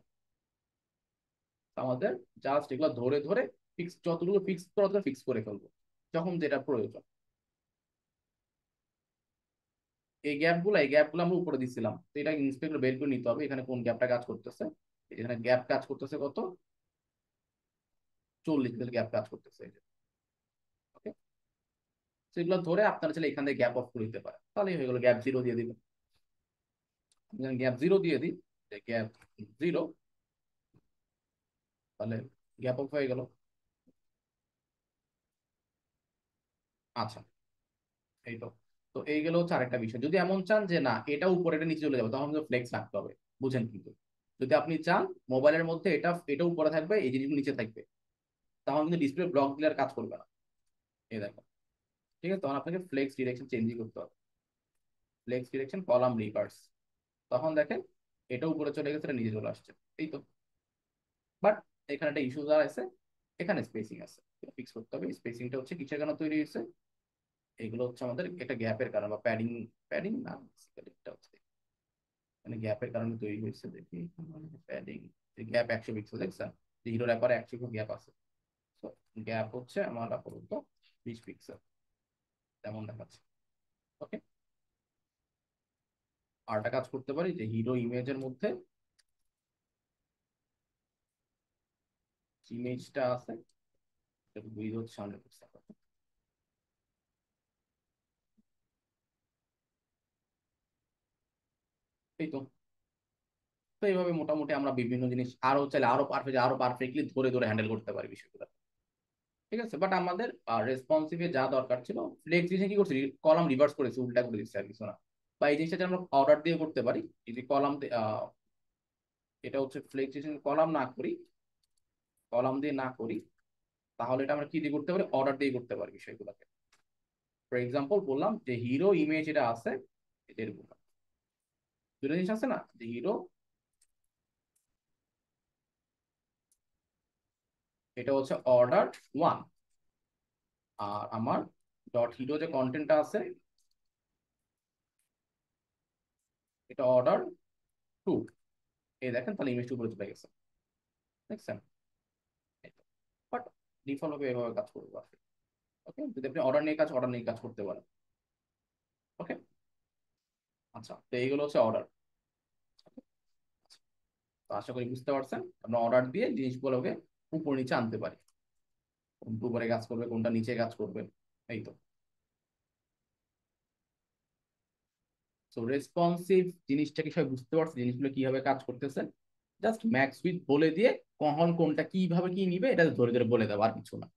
Speaker 1: আমাদের জাস্ট এগুলো ধরে ধরে ফিক্স, যতটুকু ফিক্স ততটা ফিক্স করে ফেলবো যখন যেটা প্রয়োজন। এই গ্যাপগুলো আমরা উপরে দিছিলাম, তো এটা ইন্সপেক্টর বের করে নিতে হবে এখানে কোন গ্যাপটা কাজ করতেছে। এখানে গ্যাপ কাজ করতেছে কত, 40 গ্যাপ কাজ করতেছে। ওকে, সেগুলো ধরে আপনারা চাইলে এখান থেকে গ্যাপ অফ করে দিতে পারেন, তাহলেই হয়ে গেল, গ্যাপ জিরো দিয়ে দিবেন। গ্যাপ জিরো দিয়ে দিই, গ্যাপ জিরো, তাহলে গ্যাপ অফ হয়ে গেল। আচ্ছা, এই তো। তো এই গেল হচ্ছে আরেকটা বিষয়, যদি এমন চান যে না এটা উপরে এটা নিচে চলে যাবে, তখন কিন্তু ফ্লেক্স রাখতে হবে, বুঝেন কিন্তু। যদি আপনি চান মোবাইলের মধ্যে এটা এটা উপরে থাকবে, এই জিনিসগুলো নিচে থাকবে, তখন কিন্তু ডিসপ্লে ব্লক দিলে আর কাজ করবে না। এই দেখো, ঠিক আছে, তখন আপনাকে ফ্লেক্স ডিরেকশন চেঞ্জই করতে হবে। ফ্লেক্স ডিরেকশন কলাম রিভার্স, তখন দেখেন এটা উপরে চলে গেছে, এটা নিচে চলে আসছে। এই তো। বাট এখানে একটা ইস্যু যা আছে, এখানে স্পেসিং আছে, ফিক্স করতে হবে। স্পেসিংটা হচ্ছে কিসের কারণে তৈরি হয়েছে, এগুলো হচ্ছে আমাদের এটা গ্যাপের কারণে বা প্যাডিং, প্যাডিং না basically এটা হচ্ছে মানে গ্যাপের কারণে তৈরি হয়েছে। দেখি প্যাডিং, গ্যাপ 100 পিক্সেল দেখছেন, হিরোর ব্যাপারে 100 গ্যাপ আছে। তো গ্যাপ হচ্ছে আমার আপাতত 20 পিক্সেল, তেমন দেখাচ্ছে। ওকে, আর একটা কাজ করতে পারি, যে হিরো ইমেজের মধ্যে ইমেজটা আছে, বুঝ হচ্ছে 100%। এই তো। তো এইভাবে মোটামুটি আমরা বিভিন্ন জিনিস আরো চাইলে আরো পারফেক্টলি ধরে ধরে হ্যান্ডেল করতে পারি বিষয়গুলো, ঠিক আছে। বাট আমাদের রেসপন্সিভে যা দরকার ছিল, ফ্লেক্স জিনিসে কি করছি, কলাম রিভার্স করেছি, উল্টা করে দিচ্ছি আর কিছু না। বা এই জিনিসটা আমরা অর্ডার দিয়ে করতে পারি, এই যে কলাম, এটা হচ্ছে ফ্লেক্স জিনিস কলাম না করি, কলাম দিয়ে না করি, তাহলে এটা আমরা কি দিয়ে করতে পারি, অর্ডার দিয়ে করতে পারি বিষয়গুলোকে। ফর এক্সাম্পল বললাম যে হিরো ইমেজ এটা আছে, এটা এরকম দুটো জিনিস আছে না, যে হিরো এটা হচ্ছে অর্ডার 1, আর আমার ডট হিরো যে কন্টেন্টটা আছে এটা অর্ডার 2। এই দেখেন তাহলে ইমেজ উপরে চলে গেছে, দেখছেন। বাট ডিফল্ট ভাবে এভাবে কাজ করবো। ওকে, যদি আপনি অর্ডার নিয়ে কাজ করতে পারেন। ওকে, আচ্ছা, তো এইগুলো হচ্ছে অর্ডার। তো আশা করি বুঝতে পারছেন, আমরা অর্ডার দিয়ে জিনিসগুলোকে উপর নিচে আনতে পারি, কোনটা উপরে কাজ করবে কোনটা নিচে কাজ করবে। এই তো। তো রেসপন্সিভ জিনিসটাকে সবাই বুঝতে পারছে, জিনিসগুলো কিভাবে কাজ করতেছে। জাস্ট ম্যাক্স উইথ বলে দিয়ে কখন কোনটা কিভাবে কি নিবে এটা ধরে ধরে বলে দেবো, আর কিছু না।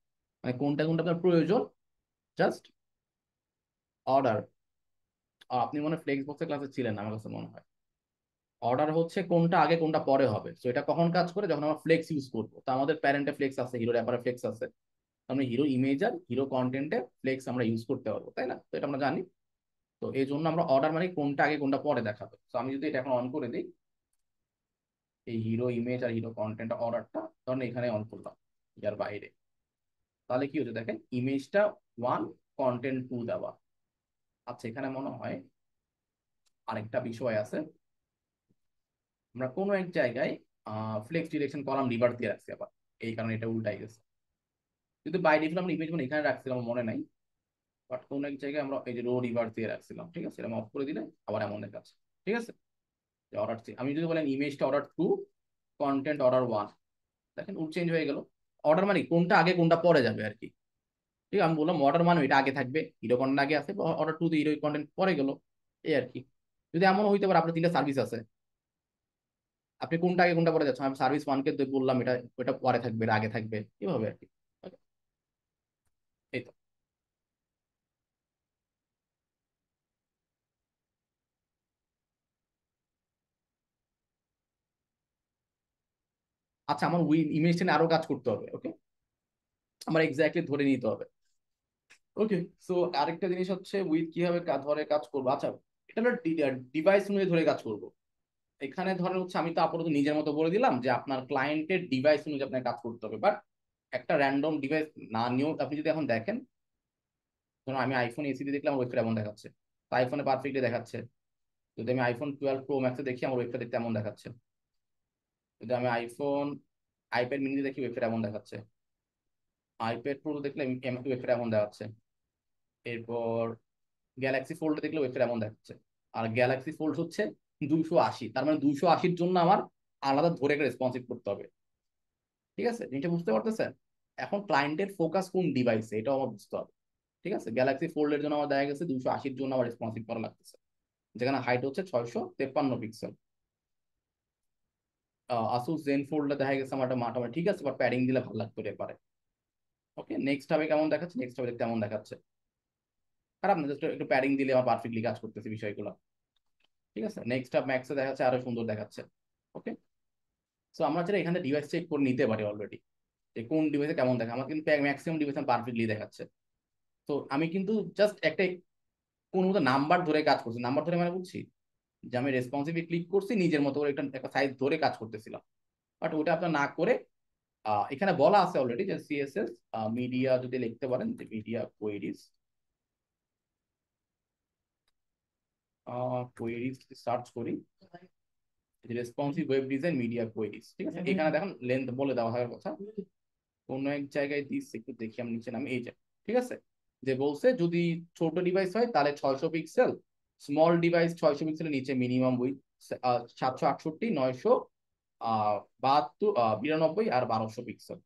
Speaker 1: মানে কোনটা কোনটা আপনার প্রয়োজন, জাস্ট অর্ডার। আপনি মনে ফ্লেক্স বক্সের ক্লাসে ছিলেন আমার কাছে মনে হয়। অর্ডার হচ্ছে কোনটা আগে কোনটা পরে হবে, তো এটা কখন কাজ করে, যখন আমরা ফ্লেক্স ইউজ করবো। তো আমাদের প্যারেন্টে ফ্লেক্স আছে, হিরো র্যাপারে ফ্লেক্স আছে, আমরা হিরো ইমেজ আর হিরো কন্টেন্টে ফ্লেক্স আমরা ইউজ করতে পারবো, তাই না? তো এটা আমরা জানি। তো এই জন্য আমরা অর্ডার মানে কোনটা আগে কোনটা পরে দেখাবে। তো আমি যদি এটা এখন অন করে দিই, এই হিরো ইমেজ আর হিরো কন্টেন্ট অর্ডারটা ধরেন এখানে অন করলাম, ইয়ার বাইরে, তাহলে কি হচ্ছে দেখেন, ইমেজটা 1, কন্টেন্ট 2 দেওয়া। আচ্ছা, এখানে মনে হয় আরেকটা বিষয় আছে, আমরা কোনো এক জায়গায় ফ্লেক্স ডিরেকশন কলাম রিভার্স দিয়ে রাখছি আবার, এই কারণে এটা উল্টাই গেছে। কিন্তু বাই ডিফল্ট আমরা ইমেজ মানে এখানে রাখছিলাম আমার মনে নাই, বাট কোনো এক জায়গায় আমরা এই যে রো রিভার্স দিয়ে রাখছিলাম, ঠিক আছে, এটা অফ করে দিলে আবার এমন দেখাচ্ছে। ঠিক আছে, অর্ডার আমি যদি বলেন ইমেজটা অর্ডার 2, কন্টেন্ট অর্ডার 1, দেখেন উড চেঞ্জ হয়ে গেল। অর্ডার মানে কোনটা আগে কোনটা পরে যাবে আর কি। ঠিক আছে, আমি বললাম অর্ডার মানে এটা আগে থাকবে, হিরো কন্টেন্ট আগে আছে, অর্ডার 2 তে হিরো কন্টেন্ট পরে গেল, এই আর কি। যদি এমন হইতে পারে আপনার 3টা সার্ভিস আছে, আপনি কোনটা আগে কোনটা পরে যাচ্ছেন, আমি সার্ভিস 1 কে বললাম এটা ওটা পরে থাকবে, এটা আগে থাকবে, এভাবে আর কি। Okay, এই তো। আচ্ছা, আমার ইমেজটা নিয়ে আরো কাজ করতে হবে। ওকে, আমার এক্স্যাক্টলি ধরে নিতে হবে। ওকে, সো আরেকটা জিনিস হচ্ছে উইথ কিভাবে ধরে কাজ করবো। আচ্ছা, এটা হলো ডিভাইস অনুযায়ী ধরে কাজ করবো। এখানে ধরেন হচ্ছে আমি তো আপাতত নিজের মতো বলে দিলাম যে আপনার ক্লায়েন্টের ডিভাইস অনুযায়ী আপনার কাজ করতে হবে, বাট একটা র্যান্ডম ডিভাইস না নিয়েও আপনি যদি এখন দেখেন, ধরুন আমি আইফোন এসিতে দেখলাম আমার ওয়েবসাইট এমন দেখাচ্ছে, তো আইফোনে পারফেক্টলি দেখাচ্ছে। যদি আমি আইফোন 12 প্রো ম্যাক্সে দেখি আমার ওয়েবসাইট দেখতে এমন দেখাচ্ছে। যদি আমি আইফোন আইপ্যাড মিনি দেখি ওয়েবসাইট এমন দেখাচ্ছে। আইপ্যাড প্রো দেখলে ওয়েবসাইট এমন দেখাচ্ছে। এরপর গ্যালাক্সি ফোল্ড দেখলে ওয়েবসাইট এমন দেখাচ্ছে। আর গ্যালাক্সি ফোল্ড হচ্ছে 280, তার মানে 280-র জন্য আমার আলাদা ধরে রেসপন্সিভ করতে হবে। ঠিক আছে, জিনিসটা বুঝতে পারতেছেন? এখন ক্লায়েন্টের ফোকাস কোন ডিভাইসে এটাও আমার বুঝতে হবে। ঠিক আছে, গ্যালাক্সি ফোল্ডের জন্য আমার দেখা গেছে 280-র জন্য আমার রেসপন্সিভ করা লাগতেছে, যেখানে হাইট হচ্ছে 653 পিক্সেল। আসুস জেন ফোল্ডে দেখা গেছে আমার একটা মাঠামা ঠিক আছে, বাট প্যাডিং দিলে ভালো লাগতো এবারে। ওকে, নেক্সট হবে কেমন দেখাচ্ছে, নেক্সট হবে দেখতে কেমন দেখাচ্ছে, খারাপ না, জাস্ট একটু প্যাডিং দিলে আমার পারফেক্টলি কাজ করতেছে বিষয়গুলো। ঠিক আছে, নেক্সট আপ ম্যাক্সে দেখাচ্ছে আরো সুন্দর দেখাচ্ছে। ওকে, সো আমরা যেটা এখানে ডিভাইস চেক করে নিতে পারি অলরেডি, যে কোন ডিভাইসে কেমন দেখা, আমার কিন্তু ম্যাক্সিমাম ডিভাইসে পারফেক্টলি দেখাচ্ছে। তো আমি কিন্তু জাস্ট একটা কোন মতো নাম্বার ধরে কাজ করছি, নাম্বার ধরে মানে বুঝছি যে আমি রেসপন্সিভলি ক্লিক করছি নিজের মতো করে একটা একটা সাইজ ধরে কাজ করতেছিলাম। বাট ওটা আপনার না করে এখানে বলা আছে অলরেডি যে সিএসএস মিডিয়া যদি লিখতে পারেন, যে মিডিয়া কোয়েরিজ, কোয়েরিজ সার্চ করি, responsive web design media queries. ঠিক আছে, এখানে দেখেন লেন্থ বলে দেওয়া হওয়ার কথা, কোন এক জায়গায় দিচ্ছি একটু দেখি, আমি নিচে নামে এই যে। ঠিক আছে, যে বলছে যদি ছোট ডিভাইস হয় তাহলে 600 পিক্সেল, স্মল ডিভাইস 600 পিক্সেলের নিচে মিনিমাম উইথ 768, 900, 72, 92 আর 1200 পিক্সেল।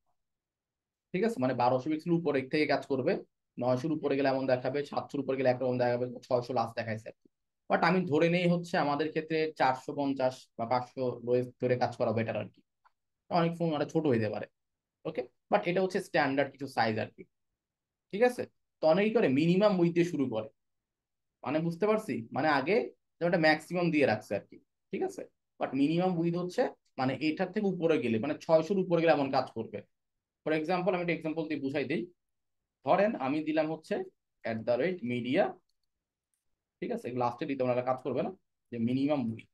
Speaker 1: ঠিক আছে, মানে 1200 পিক্সেল উপরে থেকে কাজ করবে, 900-র উপরে গেলে এমন দেখাবে, 700-র উপরে গেলে একরকম দেখাবে, 600 লাস্ট দেখাইছে। বাট আমি ধরে নেই হচ্ছে আমাদের ক্ষেত্রে 450 বা 500 লোয়েস্ট ধরে কাজ করা বেটার আর কি। অনেক ফোন মানে ছোট হইতে পারে। ওকে, বাট এটা হচ্ছে স্ট্যান্ডার্ড কিছু সাইজ আর কি। ঠিক আছে, তো অনেকেই করে মিনিমাম উইথ দিয়ে শুরু করে, মানে বুঝতে পারছি, মানে আগে যেমন একটা ম্যাক্সিমাম দিয়ে রাখছে আর কি। ঠিক আছে, বাট মিনিমাম উইথ হচ্ছে মানে এটার থেকে উপরে গেলে, মানে 600-র উপরে গেলে এমন কাজ করবে। ফর এক্সাম্পল আমি একটা এক্সাম্পল দিয়ে বুঝাই দিই। ধরেন আমি দিলাম হচ্ছে @media, ঠিক আছে, লাস্টে দিতে ওনারা কাজ করবে না, যে মিনিমাম উইথ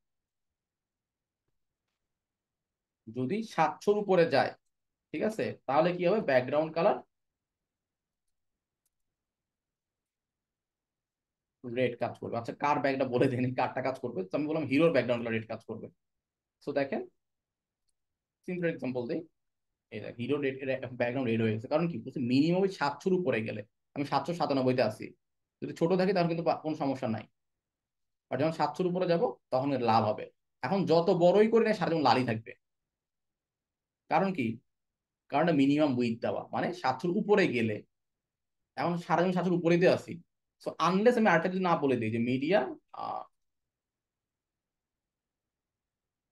Speaker 1: যদি 700-র উপরে যায়, ঠিক আছে, তাহলে কি হবে, ব্যাকগ্রাউন্ড কালার রেড কাজ করবে। আচ্ছা, কার ব্যাগটা বলে দেনি কারটা কাজ করবে, তো আমি বললাম হিরোর ব্যাকগ্রাউন্ড কালার রেড কাজ করবে। সো দেখেন, সিম্পল এক্সাম্পল দিই, এই দেখ হিরো রেড, ব্যাকগ্রাউন্ড রেড হয়ে গেছে, কারণ কি বলছে মিনিমাম 700-র উপরে গেলে, আমি 797-তে আছি, যদি ছোট থাকে তাহলে কিন্তু কোনো সমস্যা নাই, আর যখন 700-র উপরে যাব তখন এর লাল হবে। এখন যত বড়ই করে নেয় সারা যেমন লালই থাকবে। কারণ কি, কারণ মিনিমাম উইথ দেওয়া মানে 700-র উপরে গেলে, এখন সারা যেমন 700-র উপরেই দিয়ে আসি। সো আনলেস আমি আরেকটা যদি না বলে দিই যে মিডিয়া,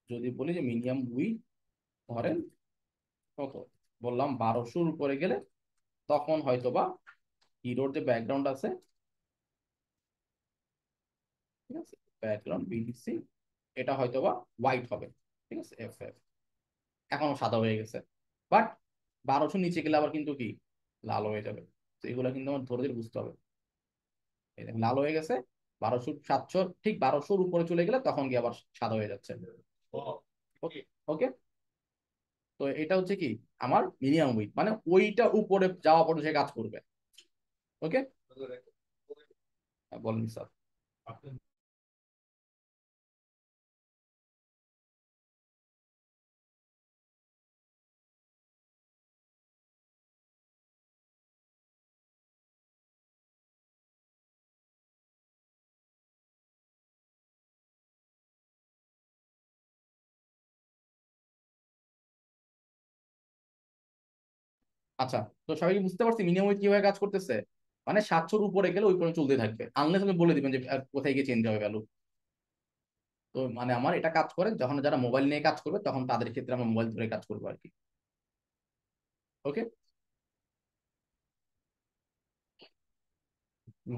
Speaker 1: যদি বলি যে মিনিমাম উইথ ধরেন কত, বললাম 1200-র উপরে গেলে, তখন হয়তোবা হিরোর যে ব্যাকগ্রাউন্ড আছে, ঠিক আছে, ব্যাকগ্রাউন্ড বিডিসি, এটা হয়তোবা হোয়াইট হবে। ঠিক আছে, এফ এফ, এখনো সাদা হয়ে গেছে, বাট 1200 নিচে গেলে আবার কিন্তু কি লাল হয়ে যাবে। তো এগুলো কিন্তু আমার ধরে ধরে বুঝতে হবে। এই দেখেন লাল হয়ে গেছে, 1200, 700, ঠিক 1200-র উপরে চলে গেলে তখন কি আবার সাদা হয়ে যাচ্ছে। ওকে, ওকে, তো এটা হচ্ছে কি আমার মিনিমাম উইথ, মানে ওইটা উপরে যাওয়া পর্যন্ত সে কাজ করবে। ওকে, বলেন স্যার। আচ্ছা, তো সবাই কি বুঝতে পারছি মিনিমাম উইথ কিভাবে কাজ করতেছে? মানে 700-র উপরে গেলে ওই পর্যন্ত চলতে থাকবে, আনলেস আপনি বলে দিবেন যে কোথায় গিয়ে চেঞ্জ হবে ভ্যালু। তো মানে আমার এটা কাজ করে যখন যারা মোবাইল নিয়ে কাজ করবে তখন তাদের ক্ষেত্রে আমরা মোবাইল ধরে কাজ করবো আর কি। ওকে।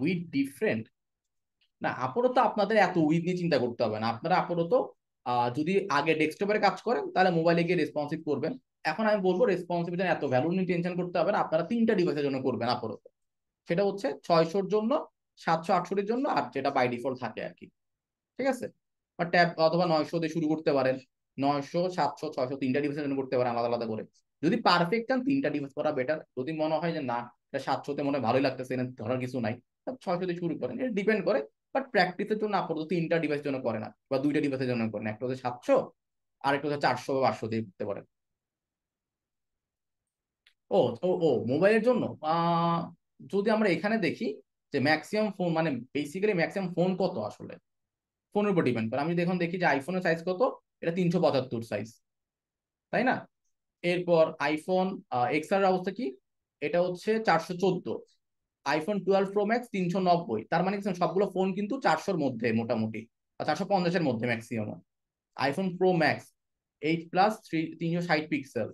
Speaker 1: উইথ ডিফারেন্ট, না আপাতত আপনাদের এত উইথ নিয়ে চিন্তা করতে হবে না। আপনারা আপাতত যদি আগে ডেস্কটপের কাজ করেন তাহলে মোবাইলে গিয়ে রেসপন্সিভ করবেন। এখন আমি বলবো রেসপন্সিভ এত ভ্যালু নিয়ে টেনশন করতে হবে না, আপনারা 3টা ডিভাইসের জন্য করবেন আপাতত। সেটা হচ্ছে 600-র জন্য, 768-র জন্য, আর যেটা বাই ডিফল্ট থাকে আর কি। ঠিক আছে। বা ট্যাব অথবা 900 দিয়ে শুরু করতে পারেন। 900, 700, 600 3টা ডিভাইসের জন্য করতে পারেন আলাদা আলাদা করে। যদি পারফেক্ট চান 3টা ডিভাইস করা বেটার। যদি মনে হয় যে না এটা 700-তে মনে হয় ভালোই লাগতেছে, এখানে ধরার কিছু নাই, 600 দিয়ে শুরু করেন, এটা ডিপেন্ড করে। বাট প্র্যাকটিসের জন্য আপাতত 3টা ডিভাইসের জন্য করে না, বা 2টা ডিভাইসের জন্য করেন। একটা হচ্ছে 700, আর একটা হচ্ছে 400 বা 500 দিয়ে করতে পারেন। ও ও ও মোবাইলের জন্য যদি আমরা এখানে দেখি যে ম্যাক্সিমাম ফোন, মানে বেসিক্যালি ম্যাক্সিমাম ফোন কত আসলে ফোনের উপর ডিপেন্ড করে। আমি যদি এখন দেখি যে আইফোনের সাইজ কত, এটা 375 সাইজ, তাই না? এরপর আইফোন এক্স আর অবস্থা কি, এটা হচ্ছে 414। IPhone 12 pro max 390। তার মানে কি সবগুলো ফোন কিন্তু 400-র মধ্যে মোটামুটি, বা 450-এর মধ্যে maximum. IPhone pro max 8 plus 360 pixel.